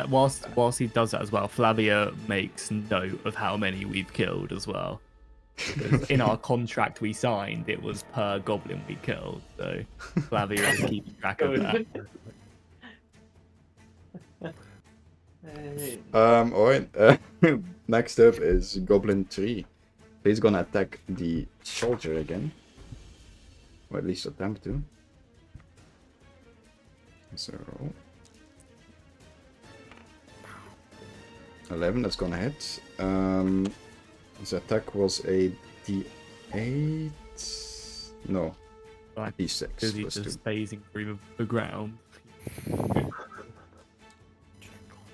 Whilst he does that as well, Flavia makes note of how many we've killed as well. Because in our contract we signed, it was per goblin we killed, so Flavia is keeping track of that. Alright. Next up is Goblin 3. He's gonna attack the soldier again. Or at least attempt to. So 11, that's gonna hit. His attack was a D8. No. Right. D6 Because he's plus 2. just phasing through the ground.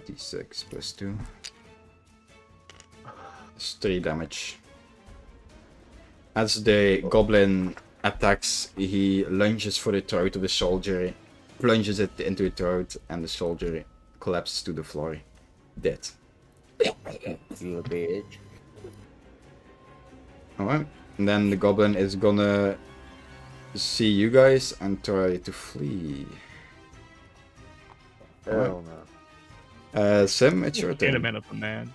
D6 plus 2. It's 3 damage. As the goblin attacks, he lunges for the throat of the soldier, plunges it into the throat, and the soldier collapses to the floor, dead. Little bitch. Alright, and then the goblin is gonna see you guys and try to flee. Hell no. Sim, it's your Get him turn. in up, man.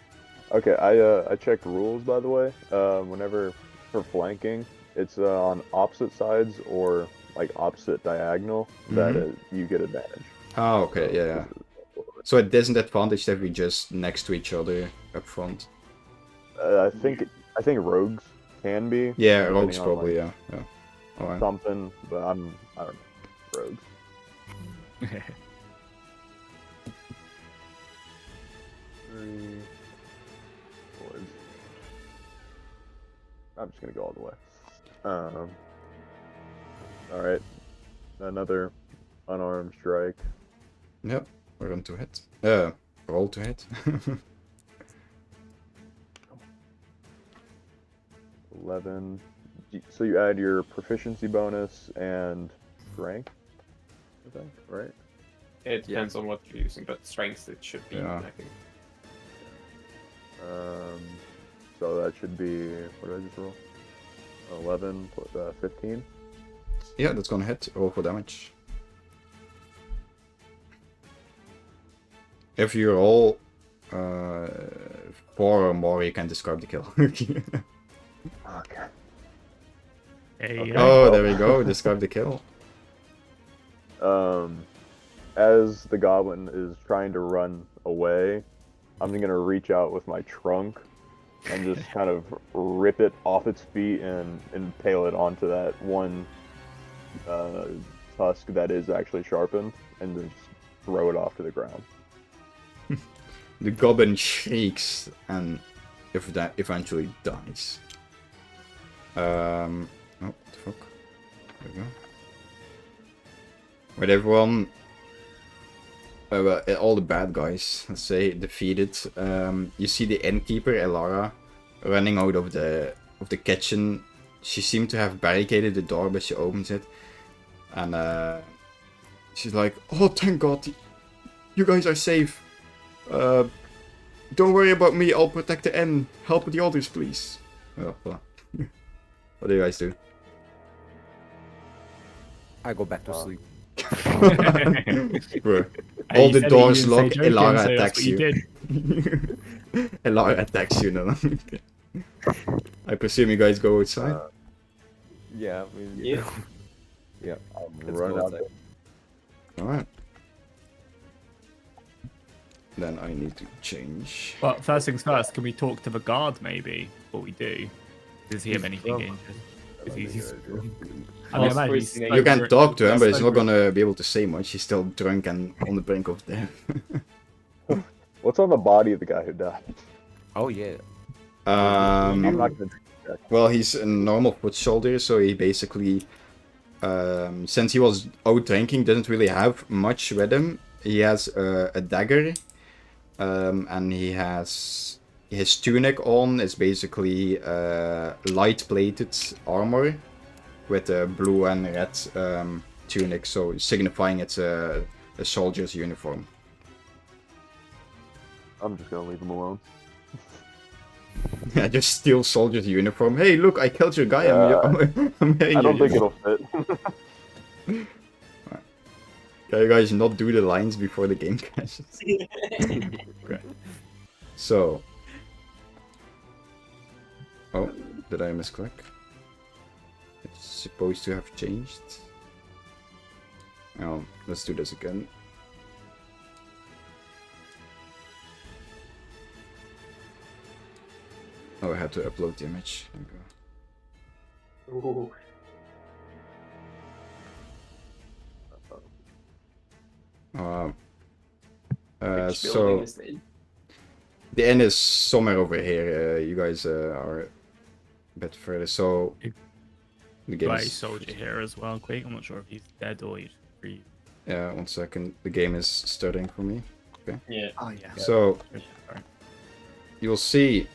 Okay, I checked rules by the way. Whenever for flanking, it's on opposite sides or like opposite diagonal that you get advantage. Oh, okay, yeah. So it isn't advantage if we just next to each other up front. I think rogues can be. Yeah, depending rogues on, probably, like, yeah. Alright. something, but I don't know. Rogues. Three. Boys. I'm just gonna go all the way. All right. Another unarmed strike. Yep, run to hit. Roll to hit. 11. So you add your proficiency bonus and strength, I think, right? It depends on what you're using, but strength it should be, Yeah. I think. So that should be, what did I just roll? 11 plus 15. Yeah, that's gonna hit. Roll for damage. If you roll 4 or more, you can describe the kill. Okay. Hey, Oh, there we go. Describe the kill. As the goblin is trying to run away, I'm gonna reach out with my trunk and just kind of rip it off its feet and impale it onto that one tusk that is actually sharpened, and then just throw it off to the ground. The goblin shrieks and if that eventually dies. Oh, what the fuck? There we go. With everyone, all the bad guys, let's say, defeated. You see the innkeeper Elara running out of the kitchen. She seemed to have barricaded the door, but she opens it, and she's like, "Oh, thank God, you guys are safe. Don't worry about me. I'll protect the inn. Help the others, please." Oh, well. What do you guys do? I go back to sleep. Bro, Hey, all you the said it, doors you didn't lock. say joking, Elara so that's attacks what you. did. Elara attacks you. No. I presume you guys go outside. Yeah, I mean, Yeah. yeah. Let's Run go out outside. Alright. Then I need to change. But first things first, can we talk to the guard maybe? What we do? Does he have anything interesting? Is he's, I mean, Lost imagine voice he's in You can over- talk to him, but he's not over- gonna be able to say much. He's still drunk and on the brink of death. What's on the body of the guy who died? Oh yeah. I'm not gonna check. Well, he's a normal foot soldier, so he basically, since he was out drinking, doesn't really have much with him. He has a dagger, and he has his tunic on is basically light-plated armor with a blue and red tunic, so signifying it's a soldier's uniform. I'm just gonna leave him alone. Yeah, just steal soldier's uniform. Hey, look, I killed your guy. I'm wearing I don't your think it'll fit. Can you guys not do the lines before the game crashes? Okay. So. Oh, did I misclick? It's supposed to have changed. Oh, let's do this again. Oh, I had to upload the image. There we go. Ooh. Which So building is it? the inn is somewhere over here. You guys are bit further. So the game Got a is soldier here as well, quick. I'm not sure if he's dead or he's free. Yeah, 1 second. The game is starting for me. Yeah. Oh yeah. So Sorry. you'll see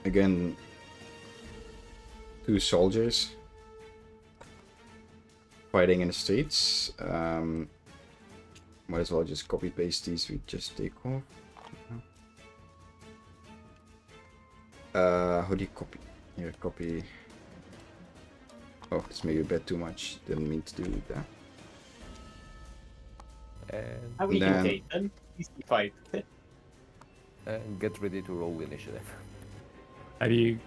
again 2 soldiers fighting in the streets. Might as well just copy paste these we just take off. How do you copy? Here, copy. Oh, it's maybe a bit too much. Didn't mean to do that. How we Then- can take them? Easy fight. And get ready to roll initiative. Have you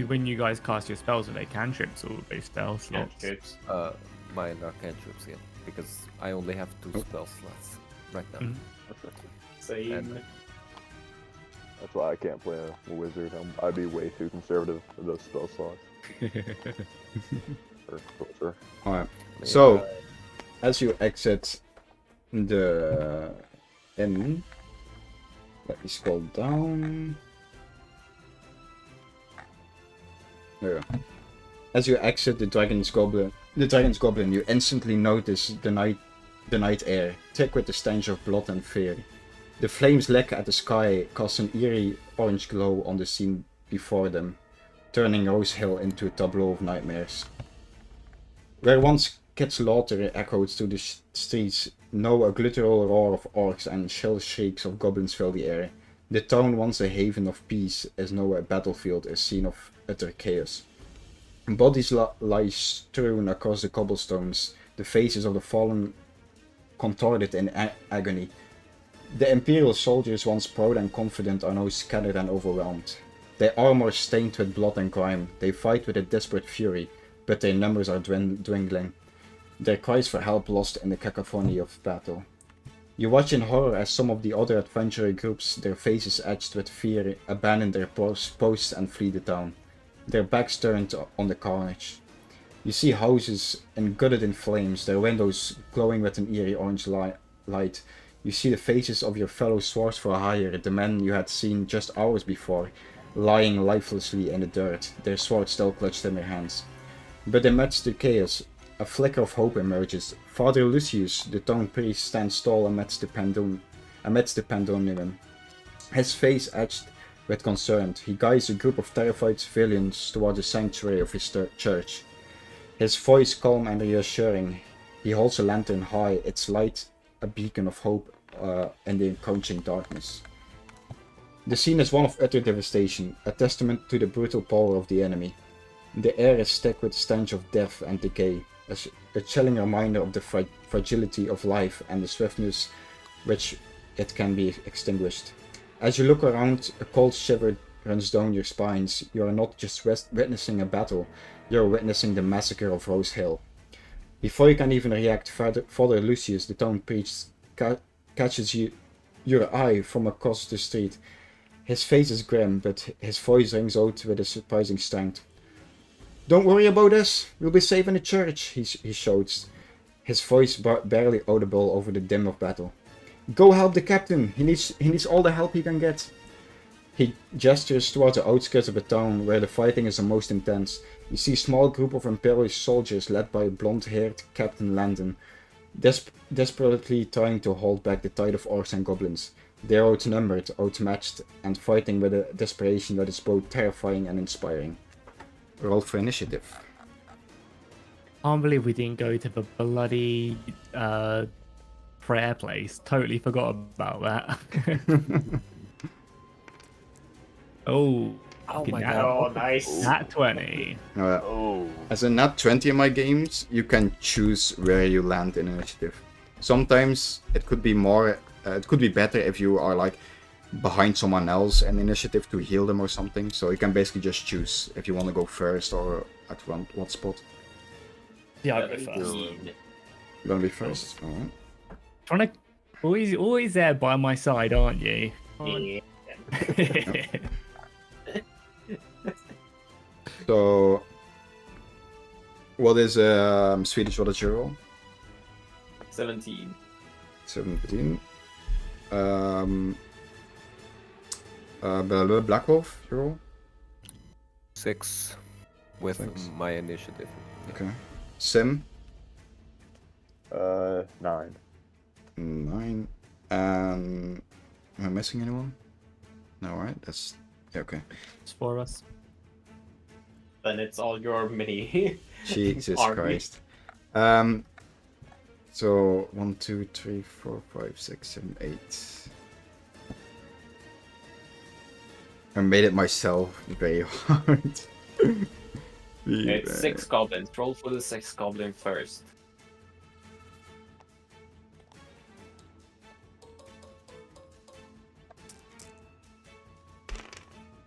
when you guys cast your spells, are they cantrips or are they spells? Yeah, Slots? chips. Mine are cantrips again, because I only have 2 spell slots right now. Mhm. Same. That's why I can't play a wizard. I'd be way too conservative with those spell slots. Or sorcerer. Alright. So as you exit the inn, let me scroll down. There we go. As you exit the Dragon's Goblin, you instantly notice the night air, thick with the stench of blood and fear. The flames lick at the sky, cast an eerie orange glow on the scene before them, turning Rosehill into a tableau of nightmares. Where once Kit's laughter echoed through the streets, now a guttural roar of orcs and shrill shrieks of goblins fill the air. The town, once a haven of peace, is now a battlefield, a scene of utter chaos. Bodies lie strewn across the cobblestones, the faces of the fallen contorted in agony. The Imperial soldiers, once proud and confident, are now scattered and overwhelmed. Their armor stained with blood and grime, they fight with a desperate fury, but their numbers are dwindling. Their cries for help lost in the cacophony of battle. You watch in horror as some of the other adventurer groups, their faces etched with fear, abandon their posts and flee the town, their backs turned on the carnage. You see houses gutted in flames, their windows glowing with an eerie orange light. You see the faces of your fellow swords for hire, the men you had seen just hours before, lying lifelessly in the dirt, their swords still clutched in their hands. But amidst the chaos, a flicker of hope emerges. Father Lucius, the town priest, stands tall amidst the pandemonium. His face etched with concern, he guides a group of terrified civilians toward the sanctuary of his church. His voice calm and reassuring, he holds a lantern high, its light a beacon of hope in the encroaching darkness. The scene is one of utter devastation, a testament to the brutal power of the enemy. The air is thick with the stench of death and decay, a chilling reminder of the fragility of life and the swiftness which it can be extinguished. As you look around, a cold shiver runs down your spines. You are not just witnessing a battle, you are witnessing the massacre of Rosehill. Before you can even react, Father Lucius, the town priest, catches your eye from across the street. His face is grim, but his voice rings out with a surprising strength. "Don't worry about us, we'll be safe in the church," he shouts, his voice barely audible over the din of battle. "Go help the captain, he needs all the help he can get." He gestures towards the outskirts of the town where the fighting is the most intense. You see a small group of Imperial soldiers led by blonde-haired Captain Landon, desperately trying to hold back the tide of orcs and goblins. They are outnumbered, outmatched, and fighting with a desperation that is both terrifying and inspiring. Roll for initiative. Can't believe we didn't go to the bloody prayer place. Totally forgot about that. Oh my nat- God. Oh, nice. Nat 20. Oh. As a nat 20 in my games, you can choose where you land in initiative. Sometimes it could be more, it could be better if you are like behind someone else in initiative to heal them or something. So you can basically just choose if you want to go first or at what spot. Yeah, I'll go first. 17. You gonna be first? Alright. Trying to always there by my side, aren't you? Yeah. So, what is Swedish? What is your roll? 17. 17. Black Wolf, you roll. 6 with 6. my initiative. Okay. Sim, 9. 9. Am I missing anyone? No, right? That's yeah, okay. It's 4 of us. Then it's all your mini. Jesus army. Christ. So 1, 2, 3, 4, 5, 6, 7, 8. I made it myself very hard. It's 6 goblins. Roll for the 6 goblin first.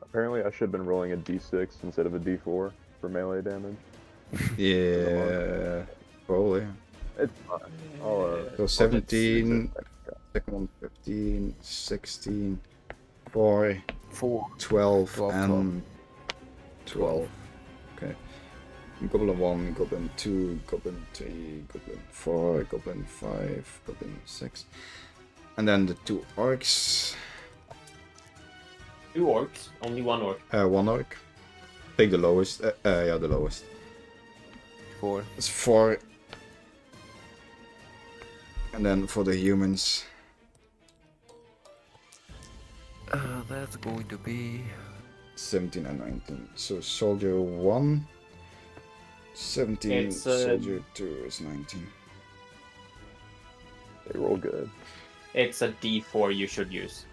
Apparently, I should have been rolling a d6 instead of a d4 for melee damage. Yeah, probably. It's fine. So 17, second one 15, 16, 4, 12, 12, and 12. Okay. Goblin 1, Goblin 2, Goblin 3, Goblin 4, Goblin 5, Goblin 6. And then the 2 orcs. 2 orcs. Only 1 orc. 1 orc. Take the lowest. Yeah, the lowest. 4. It's 4. And then for the humans. That's going to be 17 and 19. So soldier 1. 17, It's, soldier 2 is 19. They roll good. It's a d4 you should use.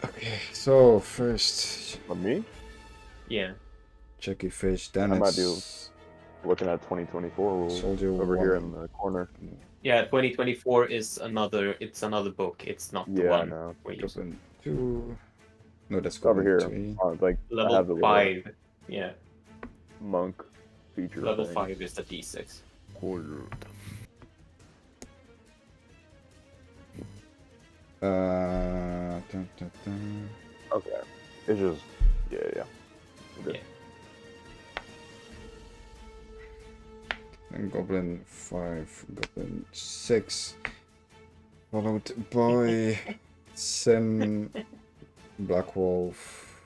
Okay, so first On me? Yeah. Checky fish, then I might it's Looking at 2024 rules soldier over here 1. in the corner. Yeah, 2024 is another. It's another book. It's not the Yeah, I one know. we're using. Goblin 2. No, that's It's over Goblin here. 3. Like I have the Level little 5. Yeah. monk feature. Level thing. 5 is the d6. Dun, dun, dun. Okay. It's just yeah. Good. Yeah. And Goblin 5, Goblin 6. Followed by Sim, Black Wolf,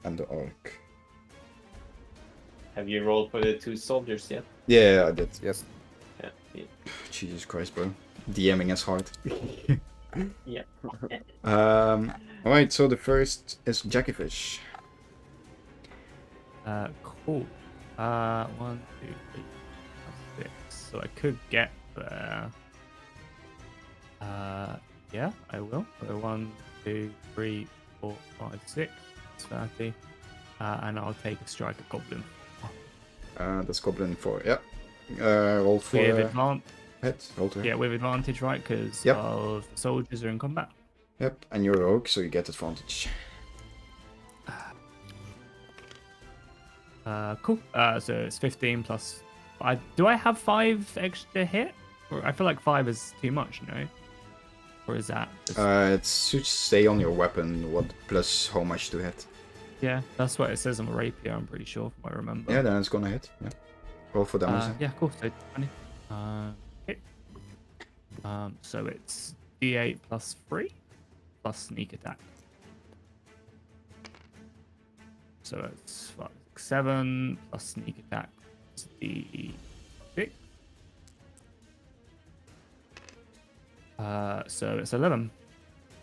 and the Orc. Have you rolled for the 2 soldiers yet? Yeah, I did. Yes. Yeah. Jesus Christ, bro. DMing is hard. Yeah. Alright, so the first is Jackyfish. Cool. 1, 2, 3, 4, 6. So I could get there. Yeah, I will. So 1, 2, 3, 4, 5, 6. It's 30. And I'll take a strike at Goblin. That's Goblin 4, yeah. Roll for With advantage. hit. Roll to hit. Yeah, with advantage, right? Because Yep. of the soldiers are in combat. Yep, and you're a rogue, so you get advantage. Cool. So it's 15 plus 5. Do I have 5 extra hit? Or I feel like 5 is too much, no? Or is that just... It should stay on your weapon, what plus how much to hit. Yeah, that's what it says on the rapier, I'm pretty sure, if I remember. Yeah, then it's gonna hit. Yeah. Roll for damage. then. Yeah, cool. So 20. Hit. So it's D8 plus 3 plus sneak attack. So it's 5, 6, 7 plus sneak attack. It's D6. So it's 11.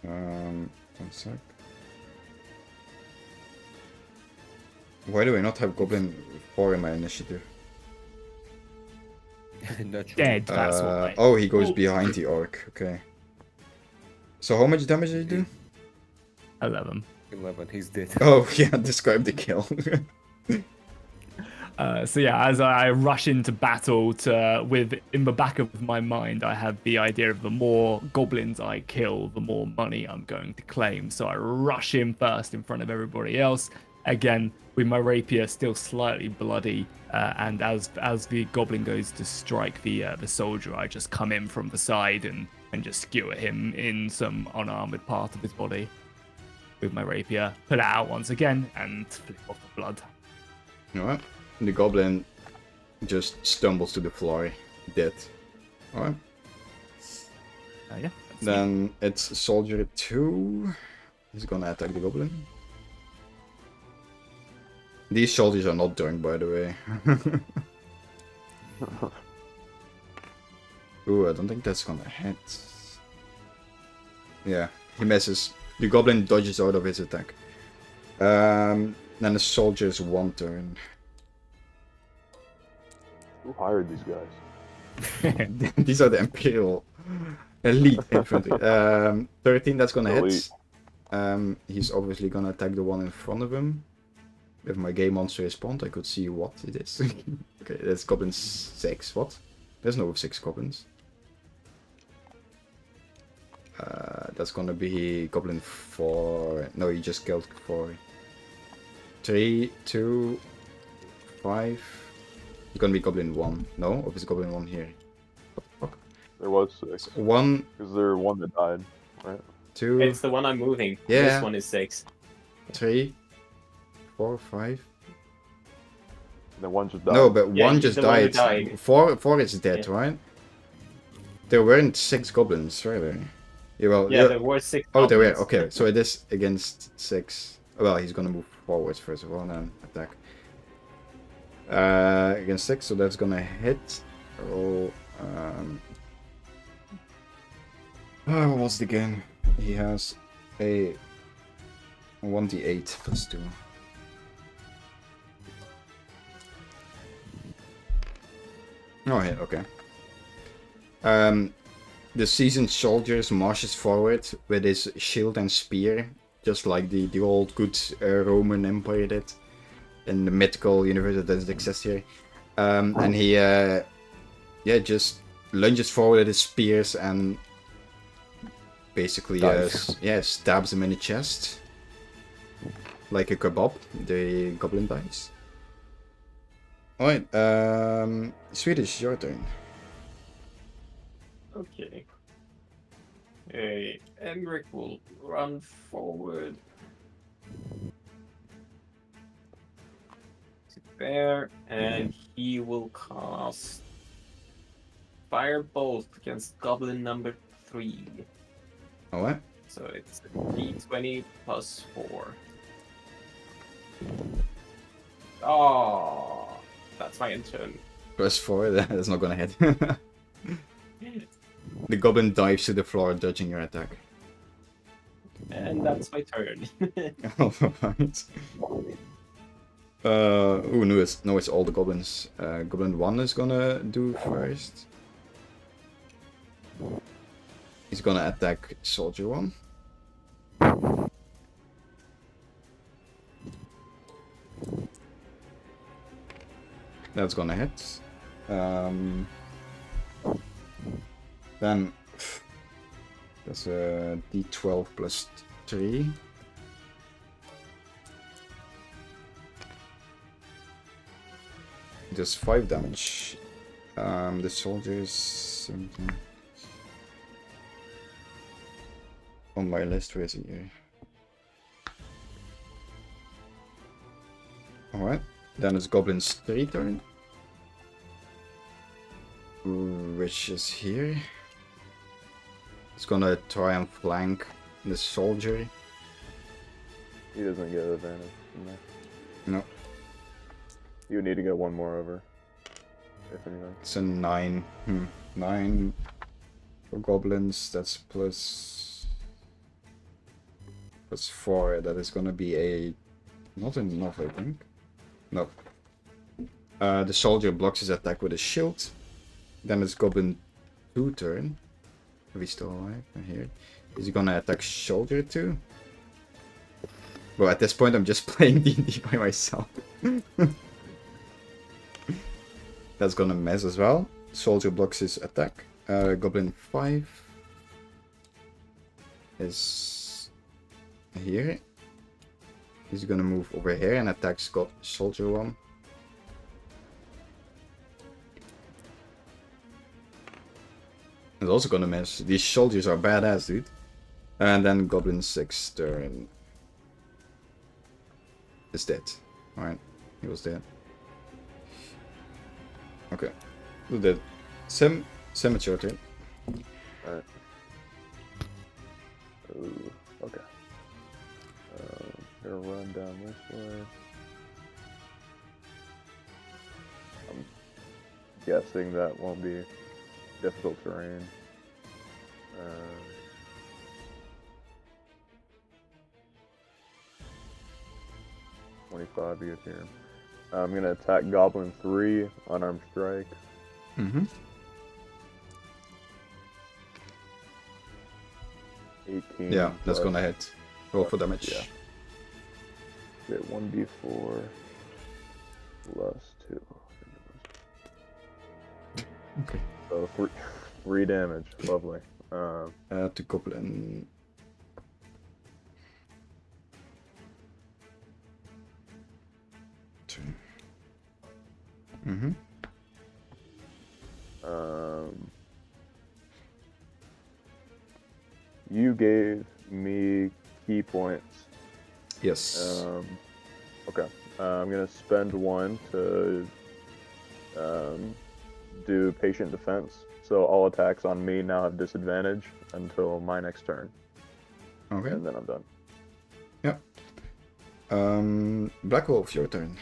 1 sec. Why do I not have Goblin 4 in my initiative? Not sure. Dead, that's why. Oh, he goes Oh. behind the orc. Okay. So how much damage did he do? 11. 11. He's dead. Oh, yeah, describe the kill. So yeah, as I rush into battle, in the back of my mind, I have the idea of the more goblins I kill, the more money I'm going to claim. So I rush in first in front of everybody else. Again, with my rapier still slightly bloody, and as the goblin goes to strike the soldier, I just come in from the side and just skewer him in some unarmored part of his body with my rapier. Pull it out once again and flip off the blood. Alright. The goblin just stumbles to the floor, dead. Alright. Yeah. That's Then it's soldier 2. He's gonna attack the goblin. These soldiers are not drunk, by the way. Ooh, I don't think that's gonna hit. Yeah, he misses. The goblin dodges out of his attack. Then the soldier's 1 turn. Who hired these guys? These are the Imperial elite infantry. 13, that's gonna Elite. hit. He's obviously gonna attack the one in front of him. If my game monster respond, I could see what it is. Okay, that's goblin 6. What? There's no 6 goblins. That's gonna be goblin 4. No, you just killed 4. 3, 2, 5. It's gonna be goblin 1. No, or is goblin 1 here? What the fuck? There was 6. 1, Is there one that died, right? 2, It's the one I'm moving. Yeah. This one is 6. 3, 4, 5. The one just died. No, but Yeah, one just the one who died. died. 4 is dead, Yeah. right? There weren't 6 goblins, were there? Yeah, well, Yeah, there were 6. oh, there were. goblins. Okay, so it is against 6. Well, he's gonna move forwards first of all, and then attack. Against 6, so that's gonna hit. Roll. What was the game? He has a 1d8 plus 2. Oh, yeah, okay. The seasoned soldiers marches forward with his shield and spear, just like the old good Roman Empire did in the mythical universe that doesn't exist here. And he, just lunges forward with his spears and basically, stabs him in the chest. Like a kebab, the goblin dies. Alright, Swedish, your turn. Okay. Emric will run forward to there, and he will cast Firebolt against Goblin number 3. Alright. So it's a d20 plus 4. Oh, that's my turn. Plus 4, that's not gonna hit. The goblin dives to the floor, dodging your attack. And that's my turn. Alright. No, it's all the goblins. Goblin 1 is gonna do first. He's gonna attack Soldier 1. That's gonna hit. Then that's a d12 plus 3. Does 5 damage. The soldiers 17. On my list, where is he here? Alright, then it's Goblin's 3 turn. Which is here. It's gonna try and flank the soldier. He doesn't get advantage from that. No, You need to get one more over. If anything. it's a 9. 9 for goblins, that's plus 4. That is gonna be a... not enough, I think. No. The soldier blocks his attack with a shield. Then it's Goblin 2 turn. If he's still alive, here. Is he gonna attack Soldier 2? Well, at this point I'm just playing D&D by myself. That's gonna miss as well. Soldier blocks his attack. Goblin 5 is here. He's gonna move over here and attack Soldier 1. It's also gonna miss. These soldiers are badass, dude. And then Goblin 6 turn is dead. Alright, he was dead. Okay, do that. Sim, it's your turn. Alright. Ooh, okay. Gonna run down this way. I'm guessing that won't be difficult terrain. 25 you here. I'm gonna attack Goblin 3, unarmed strike. Mm-hmm. 18. Yeah, that's plus- gonna hit. Roll for damage. Yeah. Okay, 1d4 plus 2. Okay. So 3 damage. Lovely. To Goblin. Two. Mm-hmm. You gave me key points. Yes. Okay. I'm gonna spend 1 to do patient defense. So all attacks on me now have disadvantage until my next turn, Okay. and then I'm done. Black Wolf, your turn.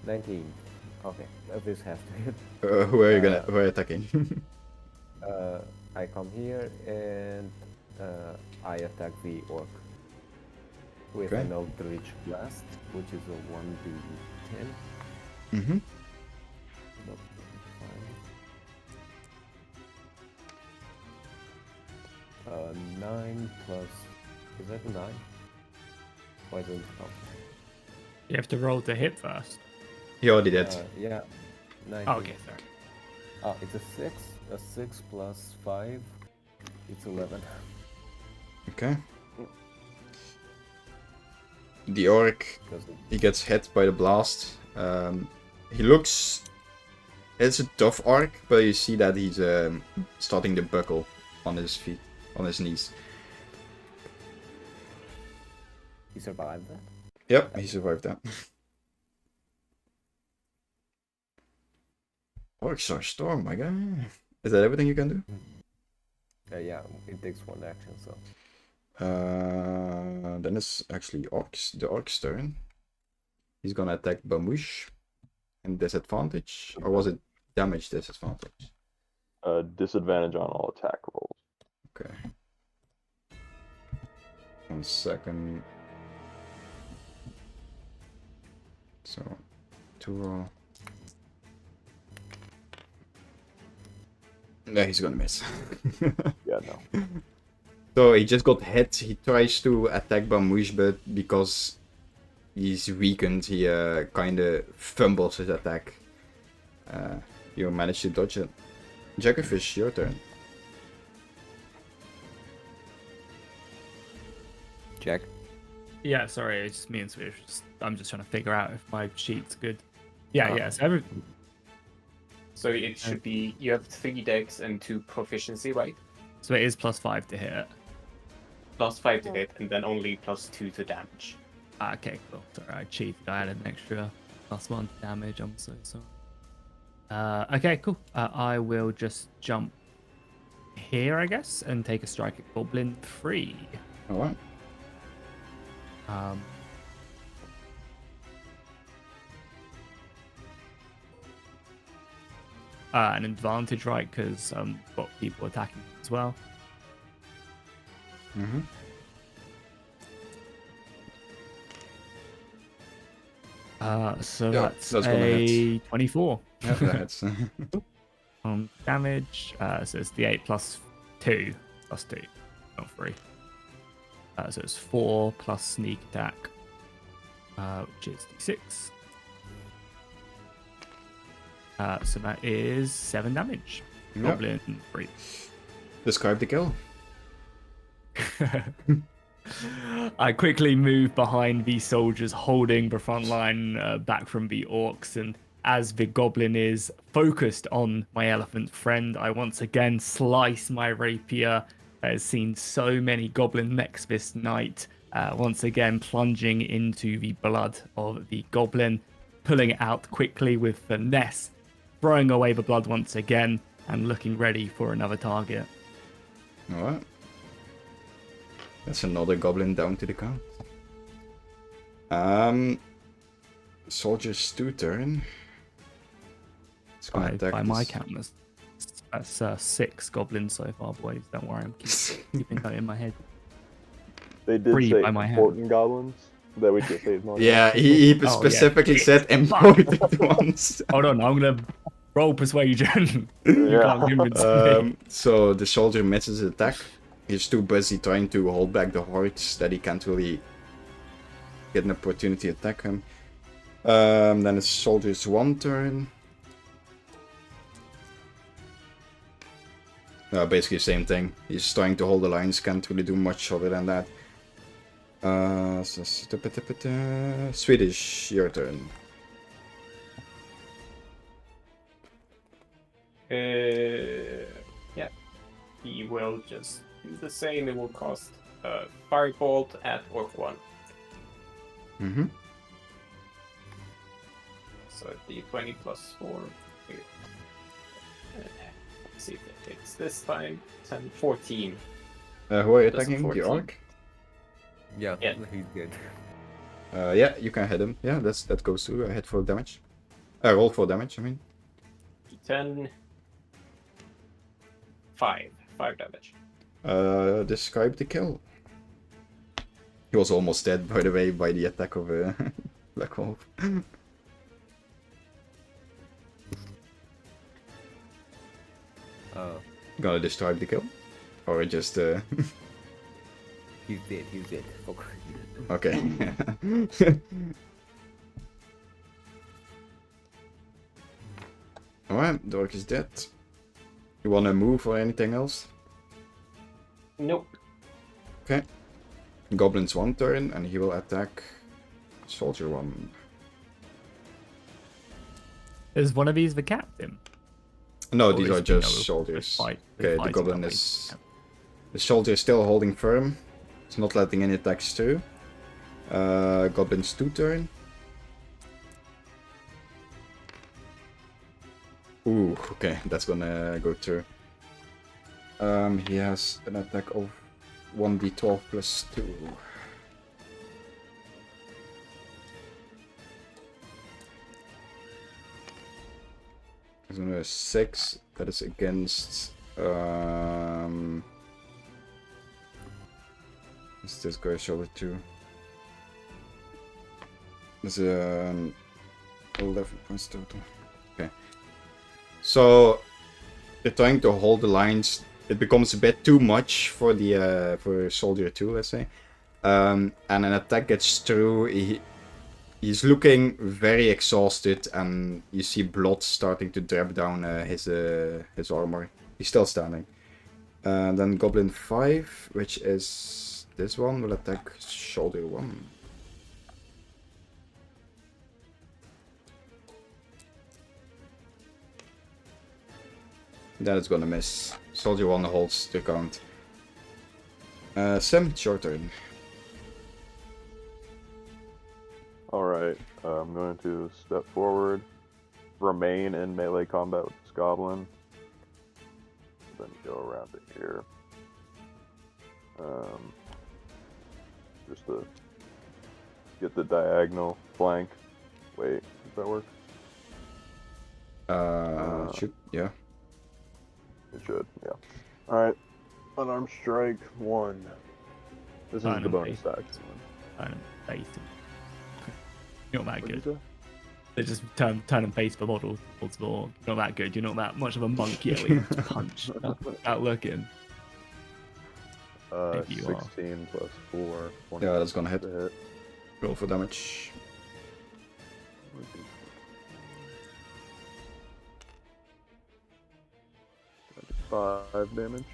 19. Okay, this has to hit. Who are you gonna? Who are you attacking? I come here and I attack the orc with Okay. an Eldritch Blast, which is a 1d10. Mm-hmm. Nope, fine. 9 plus. Is that a 9? Why doesn't it count? You have to roll to hit first. He already did. Yeah. 19. Oh, okay, sorry. Oh, it's a 6. A 6 plus 5. It's 11. Okay. The orc, Because it- he gets hit by the blast. He looks. It's a tough orc, but you see that he's starting to buckle on his feet, on his knees. he survived that. Yep, he survived that. Orcs are strong, my guy. Is that everything you can do? Yeah, it takes 1 action, so. Then it's actually the orc's turn. He's gonna attack Bamouche. And disadvantage? Or was it damage disadvantage? Disadvantage on all attack rolls. Okay. 1 second. So, 2 roll. No, he's gonna miss. Yeah, no. So he just got hit. He tries to attack Bamouche, but because he's weakened, he kinda fumbles his attack. You manage to dodge it. Jackerfish, your turn. Jack. Yeah, sorry, it's just me and Swedish. I'm just trying to figure out if my sheet's good. Yeah, Ah. yeah. So So it should be you have 3 dex and 2 proficiency, right? so it is +5 to hit. +5 to hit, and then only +2 to damage. Ah, okay, cool. Sorry, I cheated. I added an extra +1 to damage. I'm so sorry. Okay, cool. I will just jump here, I guess, and take a strike at Goblin 3. Alright. An advantage, right? Because got people attacking as well. Mm-hmm. So Yeah, that's that's gonna a 24 Yeah, that's damage. So it's the 8 plus 2 plus 2, not 3. So it's 4 plus sneak attack, which is d6. So that is 7 damage. Yep. Goblin 3. Describe the kill. I quickly move behind the soldiers holding the front line back from the orcs, and as the goblin is focused on my elephant friend, I once again slice my rapier. I've seen so many goblin mechs this night, once again plunging into the blood of the goblin, pulling it out quickly with finesse, throwing away the blood once again, and looking ready for another target. Alright. That's another goblin down to the count. Soldier's 2 turn. It's gonna attack By my this- count, that's 6 goblins so far, boys. Don't worry, I'm keeping that in my head. They did 3 say by my hand. important goblins that we just saved more. Yeah, he yeah. specifically said Fuck. important ones. Hold on, I'm gonna roll persuasion. You Yeah. can't convince me. So the soldier misses his attack. He's too busy trying to hold back the hordes that he can't really get an opportunity to attack him. Then it's soldier's 1 turn. Basically same thing. He's trying to hold the lines, can't really do much other than that. Swedish, your turn. Yeah. He will just do the same. It will cost Firebolt at Orc 1. Mm-hmm. So D20 plus 4. Here. Let's see if it hits this time. 10, 14. Who are you That's a attacking? The 14. orc? Yeah, Yeah. he's good. Yeah, you can hit him. Yeah, that goes through. Hit for damage. Roll for damage, I mean. D10. 5 damage. Describe the kill. He was almost dead, by the way, by the attack of Black Wolf. Gonna describe the kill? Or just... He's dead. Fuck. Okay. Alright, the orc is dead. You wanna move or anything else? Nope. Okay. Goblin's 1 turn, and he will attack Soldier 1. Is one of these the captain? No, Or these is are the just other- soldiers. the fight- Okay, the fighting goblin that way? is... The soldier is still holding firm. It's not letting any attacks through. Goblin's 2 turn. Ooh, okay, that's gonna go through. He has an attack of 1d12 plus 2. There's another 6. That is against... Is this guy shoulder 2? There's 11 points total. Okay. So they're trying to hold the lines. It becomes a bit too much for the for soldier 2, let's say. And an attack gets through. He's looking very exhausted, and you see blood starting to drip down his armor. He's still standing. And then Goblin 5, which is this one, will attack shoulder 1. That is gonna miss. Soldier 1 holds the count. Sim, it's your turn. Alright, I'm going to step forward, remain in melee combat with this goblin, then go around to here. Just to get the diagonal flank. Wait, does that work? Shoot, yeah. It should, yeah. Alright, unarmed strike 1. This is the Unarmed bonus strike. attack. Turn and face them. You're not that What'd good. you say? They just turn and face the model towards the wall. You're not that good. You're not that much of a monk yet. You just punch without looking. Maybe you are. 16 plus 4. Yeah, that's gonna hit. to hit. Roll for damage. 5 damage.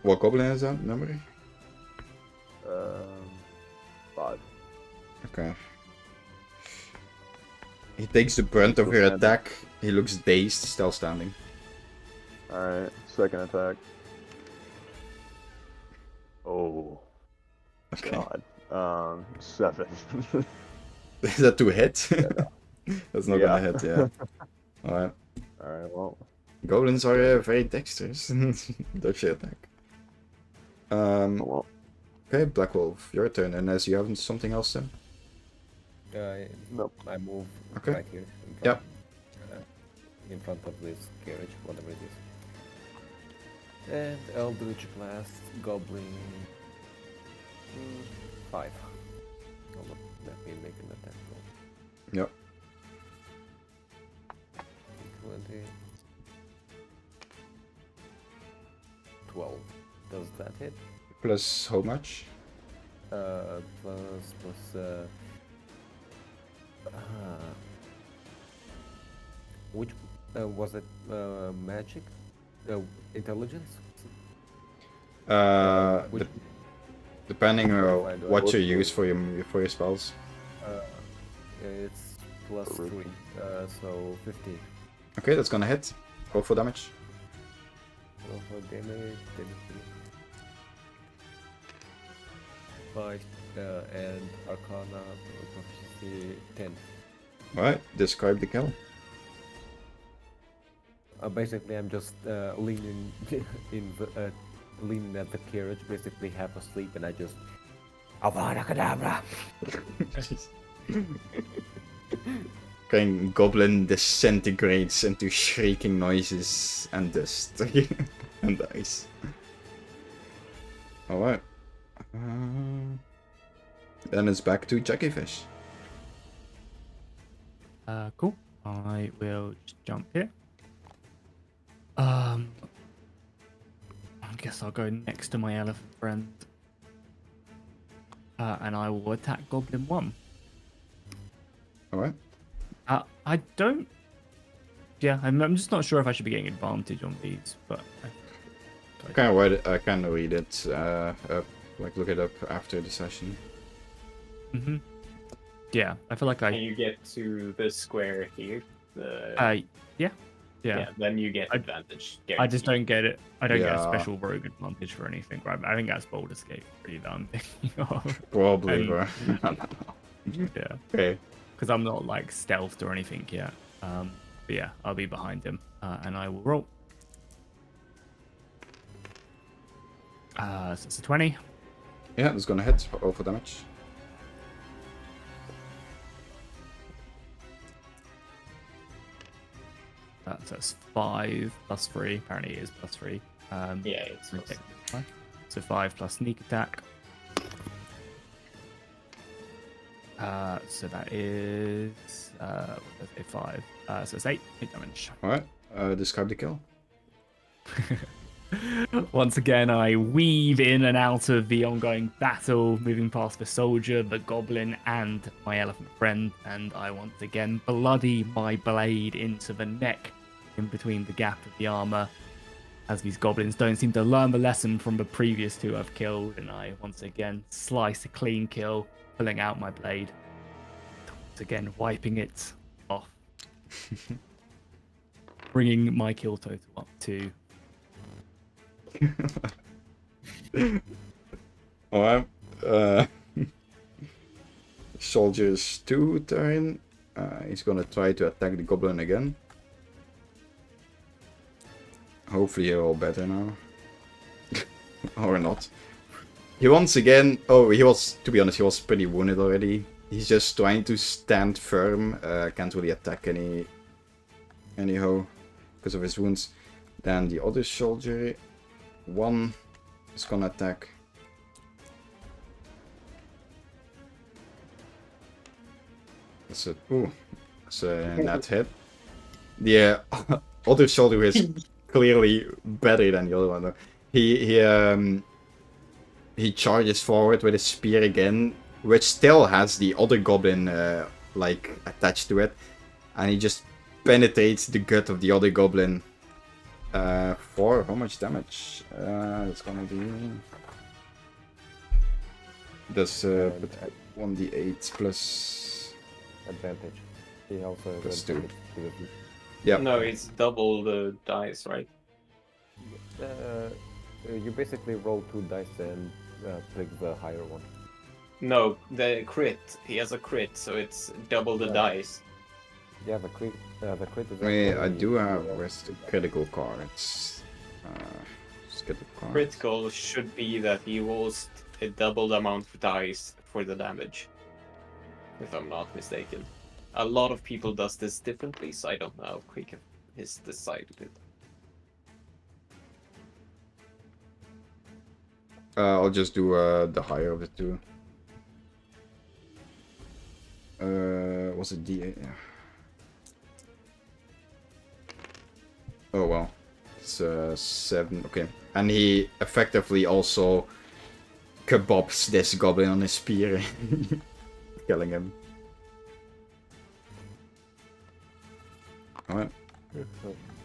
What goblin is that, memory? 5. Okay. He takes the brunt of your Still standing. attack. He looks dazed, still standing. Alright, second attack. Oh, Okay. God. 7. Is that to hit? That's not Yeah. gonna hit, yeah. Alright. Alright, well. Goblins are very dexterous. Dodge your attack. Well, Okay, Black Wolf, your turn, unless you have something else then. Nope. I move Okay. right here in front, Yep. in front of this carriage, whatever it is. And Eldritch Blast, Goblin. 5. Hold on, let me make an attack roll. Yep. 20. 12. Does that hit? Plus how much? Which was it? Magic? Intelligence? Which, Depending on Modified, right? what you use for your spells. it's plus 3, so 15. Okay, that's gonna hit. Roll for damage. Roll for damage, 5, and Arcana proficiency 10. Alright, describe the kill. Basically, I'm just leaning leaning at the carriage, basically half asleep, and I just Avada Kedavra. Goblin disintegrates into shrieking noises and dust and dies. Alright. Then it's back to Jellyfish. Cool. I will just jump here. I guess I'll go next to my elephant friend. And I will attack Goblin 1. Alright. I don't... Yeah, I'm just not sure if I should be getting advantage on these, but... I can read it, look it up after the session. Mm-hmm. Yeah, I feel like Can you get to the square here? Yeah. Then you get advantage. I just don't get it. I don't get a Yeah. special rogue advantage for anything. Right? I think that's bold escape really that I'm thinking of. Probably, And- bro. Yeah, Okay. because I'm not like stealthed or anything yet. But yeah, I'll be behind him, and I will roll. So it's a 20. Yeah, that's gonna hit. Roll for damage. So that's 5 plus 3. Apparently it is plus 3. Yeah, it's Okay. So 5 plus sneak attack. So that is what did I say, 5. So it's 8 damage. Alright. Describe the kill. Once again, I weave in and out of the ongoing battle, moving past the soldier, the goblin, and my elephant friend, and I once again bloody my blade into the neck in between the gap of the armor, as these goblins don't seem to learn the lesson from the previous 2 I've killed, and I once again slice a clean kill, pulling out my blade, once again wiping it off, bringing my kill total up to Alright. Soldier's 2 turn. He's gonna try to attack the goblin again. Hopefully he'll roll better now. Or not. He once again... Oh, he was... To be honest, he was pretty wounded already. He's just trying to stand firm. Can't really attack anyhow. Because of his wounds. Then the other soldier... 1 is gonna attack. That's a... Ooh. That's a net hit. The other soldier is clearly better than the other one though. He charges forward with his spear again, which still has the other goblin like attached to it, and he just penetrates the gut of the other goblin. For how much damage? It's gonna be. Does 1d8 plus. Advantage. He also has Plus 2. advantage to the Yeah. No, it's double the dice, right? you basically roll 2 dice and pick the higher one. No, the crit. He has a crit, so it's double the dice. Yeah, the crit is. I actually- do have where's the critical cards. Just get the cards. Critical should be that he rolls a doubled amount of dice for the damage, if I'm not mistaken. A lot of people does this differently, so I don't know how quick has decided it. I'll just do the higher of the two. Was it D8? Yeah. Oh well, it's 7. Okay, and he effectively also kebabs this goblin on his spear, killing him. Alright.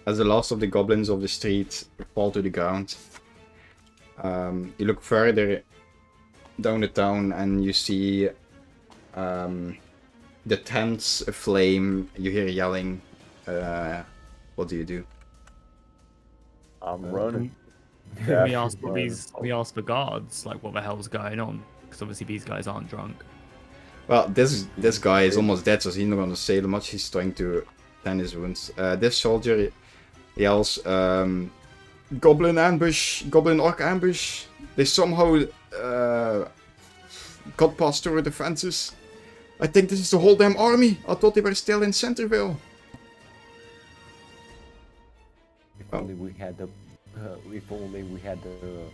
As the last of the goblins of the street fall to the ground, you look further down the town and you see the tents aflame. You hear yelling. What do you do? I'm running. We ask for we ask for guards, like what the hell's going on? Because obviously these guys aren't drunk. Well, this guy is almost dead, so he's not gonna say much. He's trying to tend his wounds. This soldier yells, "Goblin ambush! Goblin orc ambush! They somehow got past our defenses. I think this is the whole damn army. I thought they were still in Centerville." If only we had the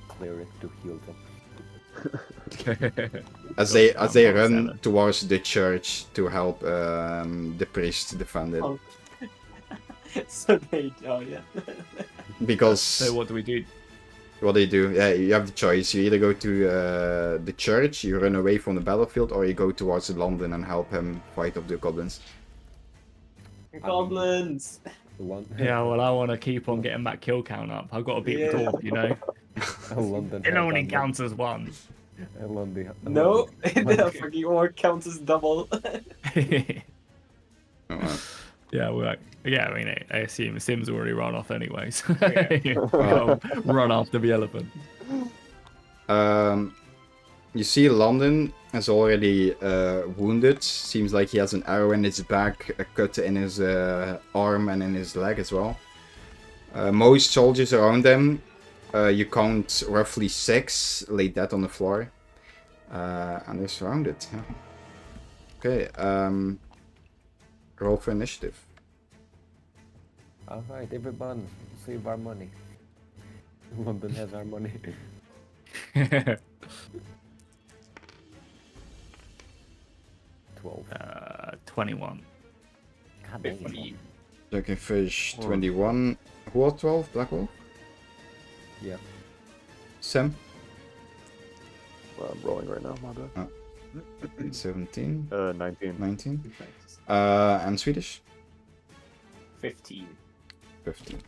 cleric to heal them. As they run towards the church to help the priest defend it. So they die. Because So what do we do? what do? Yeah, you have the choice. You either go to the church, you run away from the battlefield, or you go towards London and help him fight off the goblins. Goblins! Yeah, well, I want to keep on getting that kill count up. I've got to beat the dwarf, you know. London It only counts as one. No, the fucking orc counts as double. Oh, Yeah, I mean, I assume Sim's already run off anyway, so Yeah. run after the elephant. You see London is already wounded. Seems like he has an arrow in his back, a cut in his arm and in his leg as well. Most soldiers around them, you count roughly 6, lay dead on the floor. And they're surrounded. Yeah. Okay, roll for initiative. Alright, everyone, save our money. London has our money. 12. 21. God dang it. 15. Okay, fish 21. Who had 12? Black Wolf? Yeah. Sam? Well, I'm rolling right now, my bad. 17. 19. 19. And Swedish? 15. 15.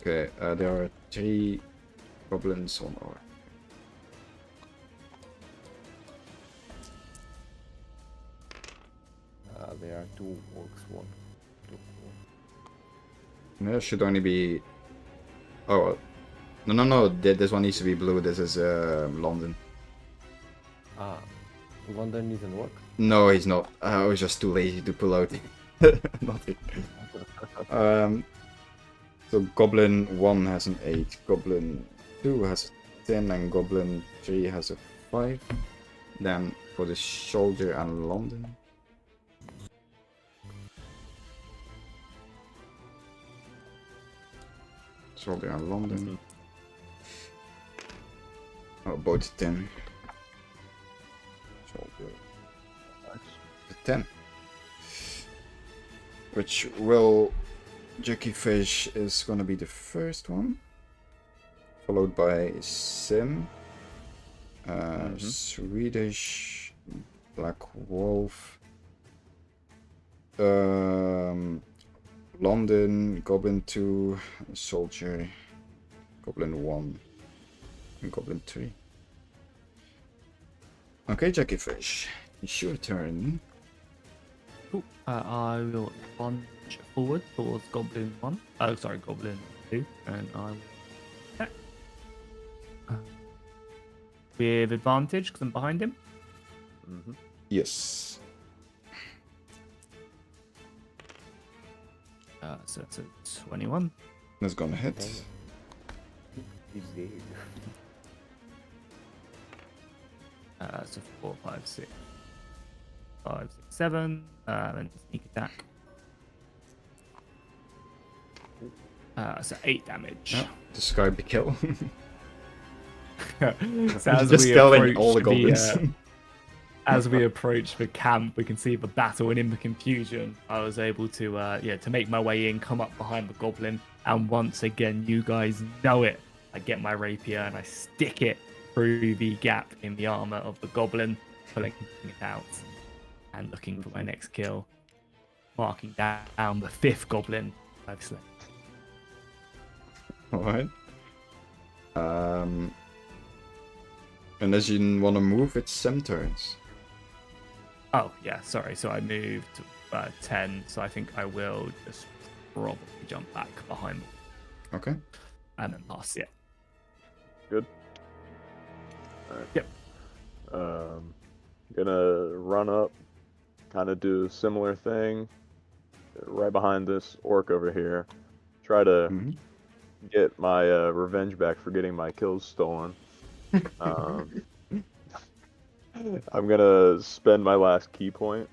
Okay, there are 3 goblins on our. There are 2 orcs, 1. 2. There should only be. Oh, no. This one needs to be blue. This is London. London is an orc? No, he's not. I was just too lazy to pull out. Nothing. So Goblin 1 has an 8, Goblin 2 has a 10, and Goblin 3 has a 5. Then for the soldier and London. Soldier and London. Oh, both 10. Soldier. 10. Which will. Jackie Fish is gonna be the first one. Followed by Sim. Swedish. Black Wolf. London, Goblin 2, Soldier, Goblin 1, and Goblin 3. Okay, Jackie Fish, it's your turn. Cool. I will plunge forward towards Goblin 1. Oh, sorry, Goblin 2. And I will attack. With advantage because I'm behind him. Yes. So that's a 21. That's gonna hit. Easy. So 4, 5, 6, 5, 6, 7. And sneak attack. So 8 damage. Yeah, describe the kill. So as Just we killing approach all the goblins. as we approach the camp, we can see the battle, and in the confusion, I was able to to make my way in, come up behind the goblin, and once again, you guys know it. I get my rapier and I stick it through the gap in the armor of the goblin, pulling it out, and looking for my next kill, marking down the 5th goblin I've slain. Alright. Unless you want to move, it's 7 turns. Oh, yeah, sorry. So I moved 10, so I think I will just probably jump back behind them Okay. and then pass it. Good. Alright. Yep. Gonna run up, kind of do a similar thing, right behind this orc over here. Try to Mhm. get my revenge back for getting my kills stolen. I'm gonna spend my last key point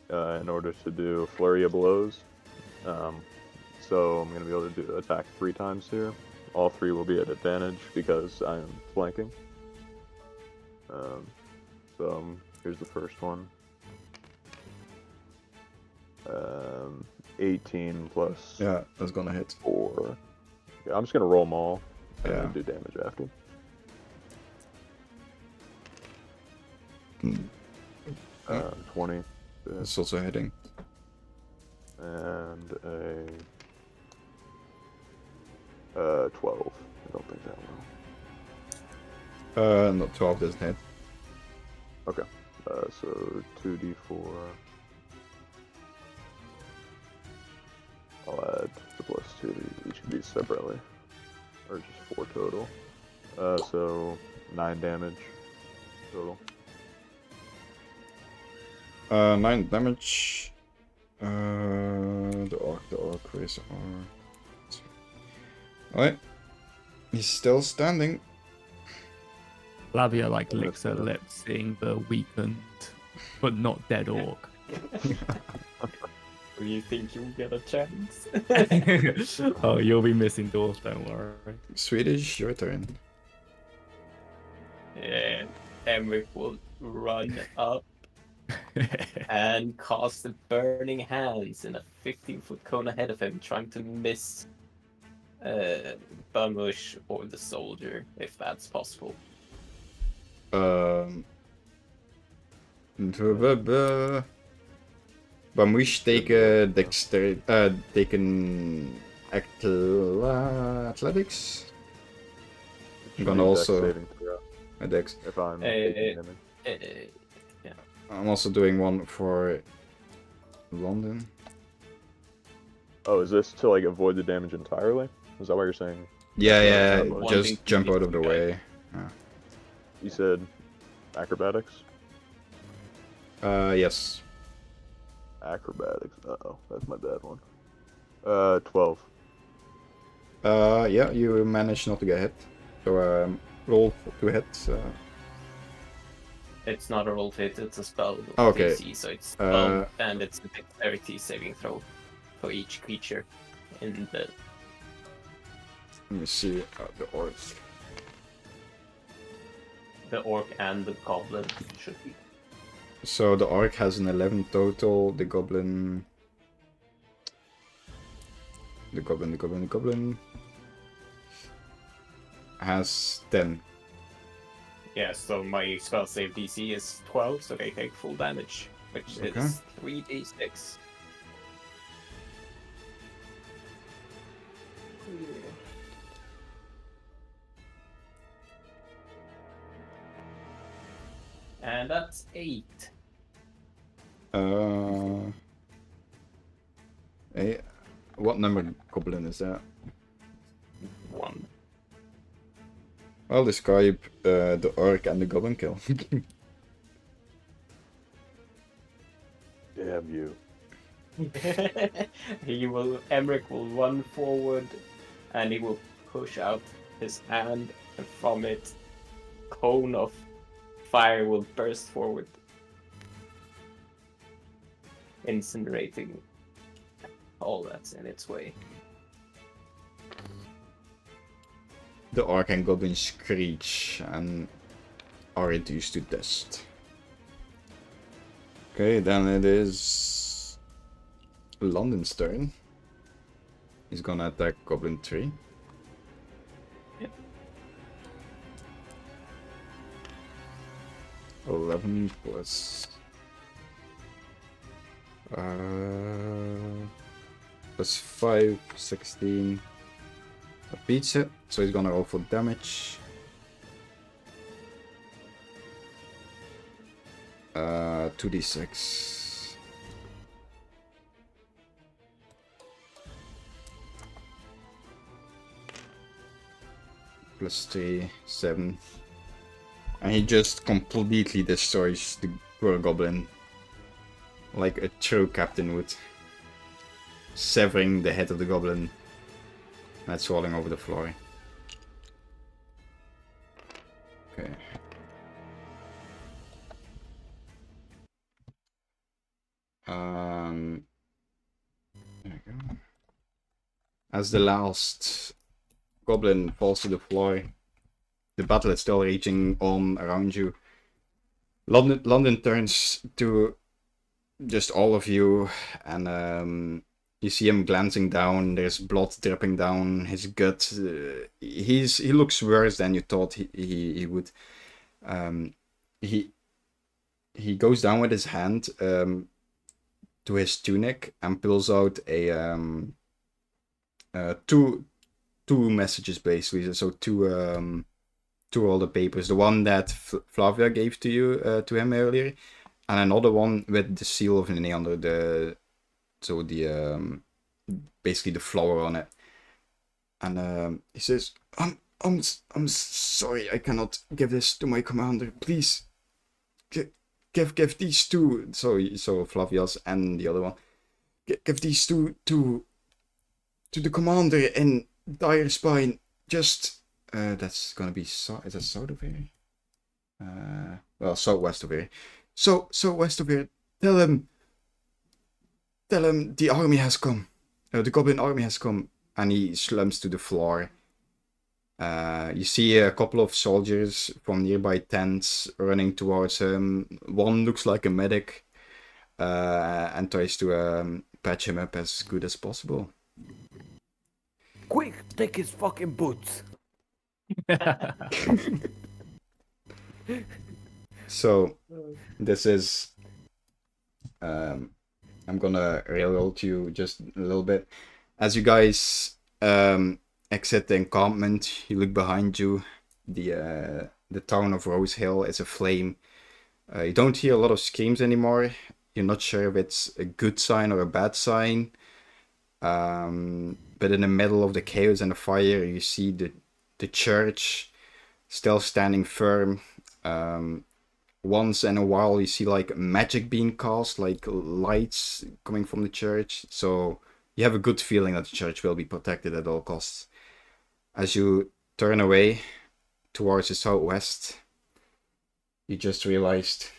in order to do a flurry of blows. So I'm gonna be able to attack 3 times here. All 3 will be at advantage because I am flanking. Here's the first one. 18 plus Yeah, that's gonna hit. 4. Yeah, I'm just gonna roll them all and Yeah. then do damage after. Mm, 20. That's also hitting. And a 12. I don't think that will. Not 12 doesn't hit. Okay. So 2d4. I'll add the +2 to each of these separately. Or just 4 total. So 9 damage total. 9 damage. The orc, where's the orc? Alright. He's still standing. Lavia licks her lips, seeing the weakened but not dead orc. Do you think you'll get a chance? Oh, you'll be missing Dwarf, don't worry. Swedish, your turn. And Emric will run up and cast the Burning Hands in a 15-foot cone ahead of him, trying to miss Bamush or the soldier, if that's possible. Bamush taken athletics. I'm gonna also a dex. If I'm taking damage. Yeah. I'm also doing one for London. Oh, is this to like avoid the damage entirely? Is that what you're saying? Yeah, One just thing jump to out of the guide. way. You said acrobatics? Yes. Acrobatics. Uh-oh, that's my bad one. 12. Yeah, you managed not to get hit. So roll 2 hits. It's not a roll to hit, it's a spell. Okay. DC, so it's spell, and it's a dexterity saving throw for each creature in the. Let me see the orc. The orc and the goblin should be. So the orc has an 11 total. The goblin has 10. Yeah, so my spell save DC is 12, so they take full damage, which Okay. is 3d6. And that's 8. What number goblin is that? 1. I'll describe the orc and the goblin kill. Damn you. Emric will run forward and he will push out his hand, and from it, cone of fire will burst forward, incinerating all that's in its way. The orc and goblins screech and are reduced to dust. Okay, then it is London's turn. He's gonna attack Goblin 3. Yep. 11 plus... plus 5, 16. That beats it, so he's gonna roll for damage. 2d6. Plus 3, 7. And he just completely destroys the poor goblin. Like a true captain would. Severing the head of the goblin. And it's rolling over the floor. Okay. There we go. As the last goblin falls to the floor, the battle is still raging on around you. London turns to just all of you, and you see him glancing down. There's blood dripping down his gut. He looks worse than you thought he would. He goes down with his hand to his tunic and pulls out a two messages basically. So two older papers. The one that Flavia gave to you to him earlier, and another one with the seal of Neneador. Basically the flower on it. And he says, I'm sorry, I cannot give this to my commander. Please, give these two. So Flavia's and the other one. Give these two to the commander in Dire Spine. Just that's gonna be is that south of here? Well, southwest of here. So west of here. Tell him the army has come. The goblin army has come. And he slumps to the floor. You see a couple of soldiers from nearby tents running towards him. One looks like a medic. And tries to patch him up as good as possible. Quick, take his fucking boots. So, this is... I'm gonna railroad you just a little bit. As you guys exit the encampment, you look behind you. The town of Rosehill is aflame. You don't hear a lot of screams anymore. You're not sure if it's a good sign or a bad sign. But in the middle of the chaos and the fire, you see the church still standing firm. Once in a while you see like magic being cast, like lights coming from the church. So you have a good feeling that the church will be protected at all costs. As you turn away towards the southwest, you just realized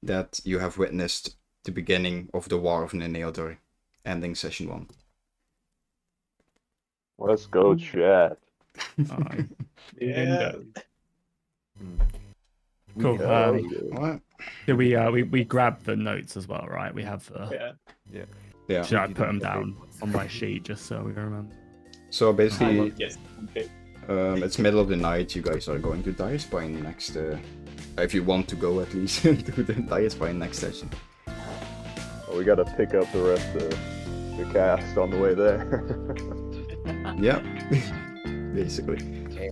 that you have witnessed the beginning of the War of Neneador, ending session 1. Let's go, chat. Yeah. Cool. What? Did we grab the notes as well, right? We have the. Yeah. Should I put them down on my sheet just so we remember? So basically, Yes. Okay. it's middle of the night. You guys are going to Dire Spine next. If you want to go at least to the Dire Spine next session. Well, we gotta pick up the rest of the cast on the way there. Yeah, basically. Okay.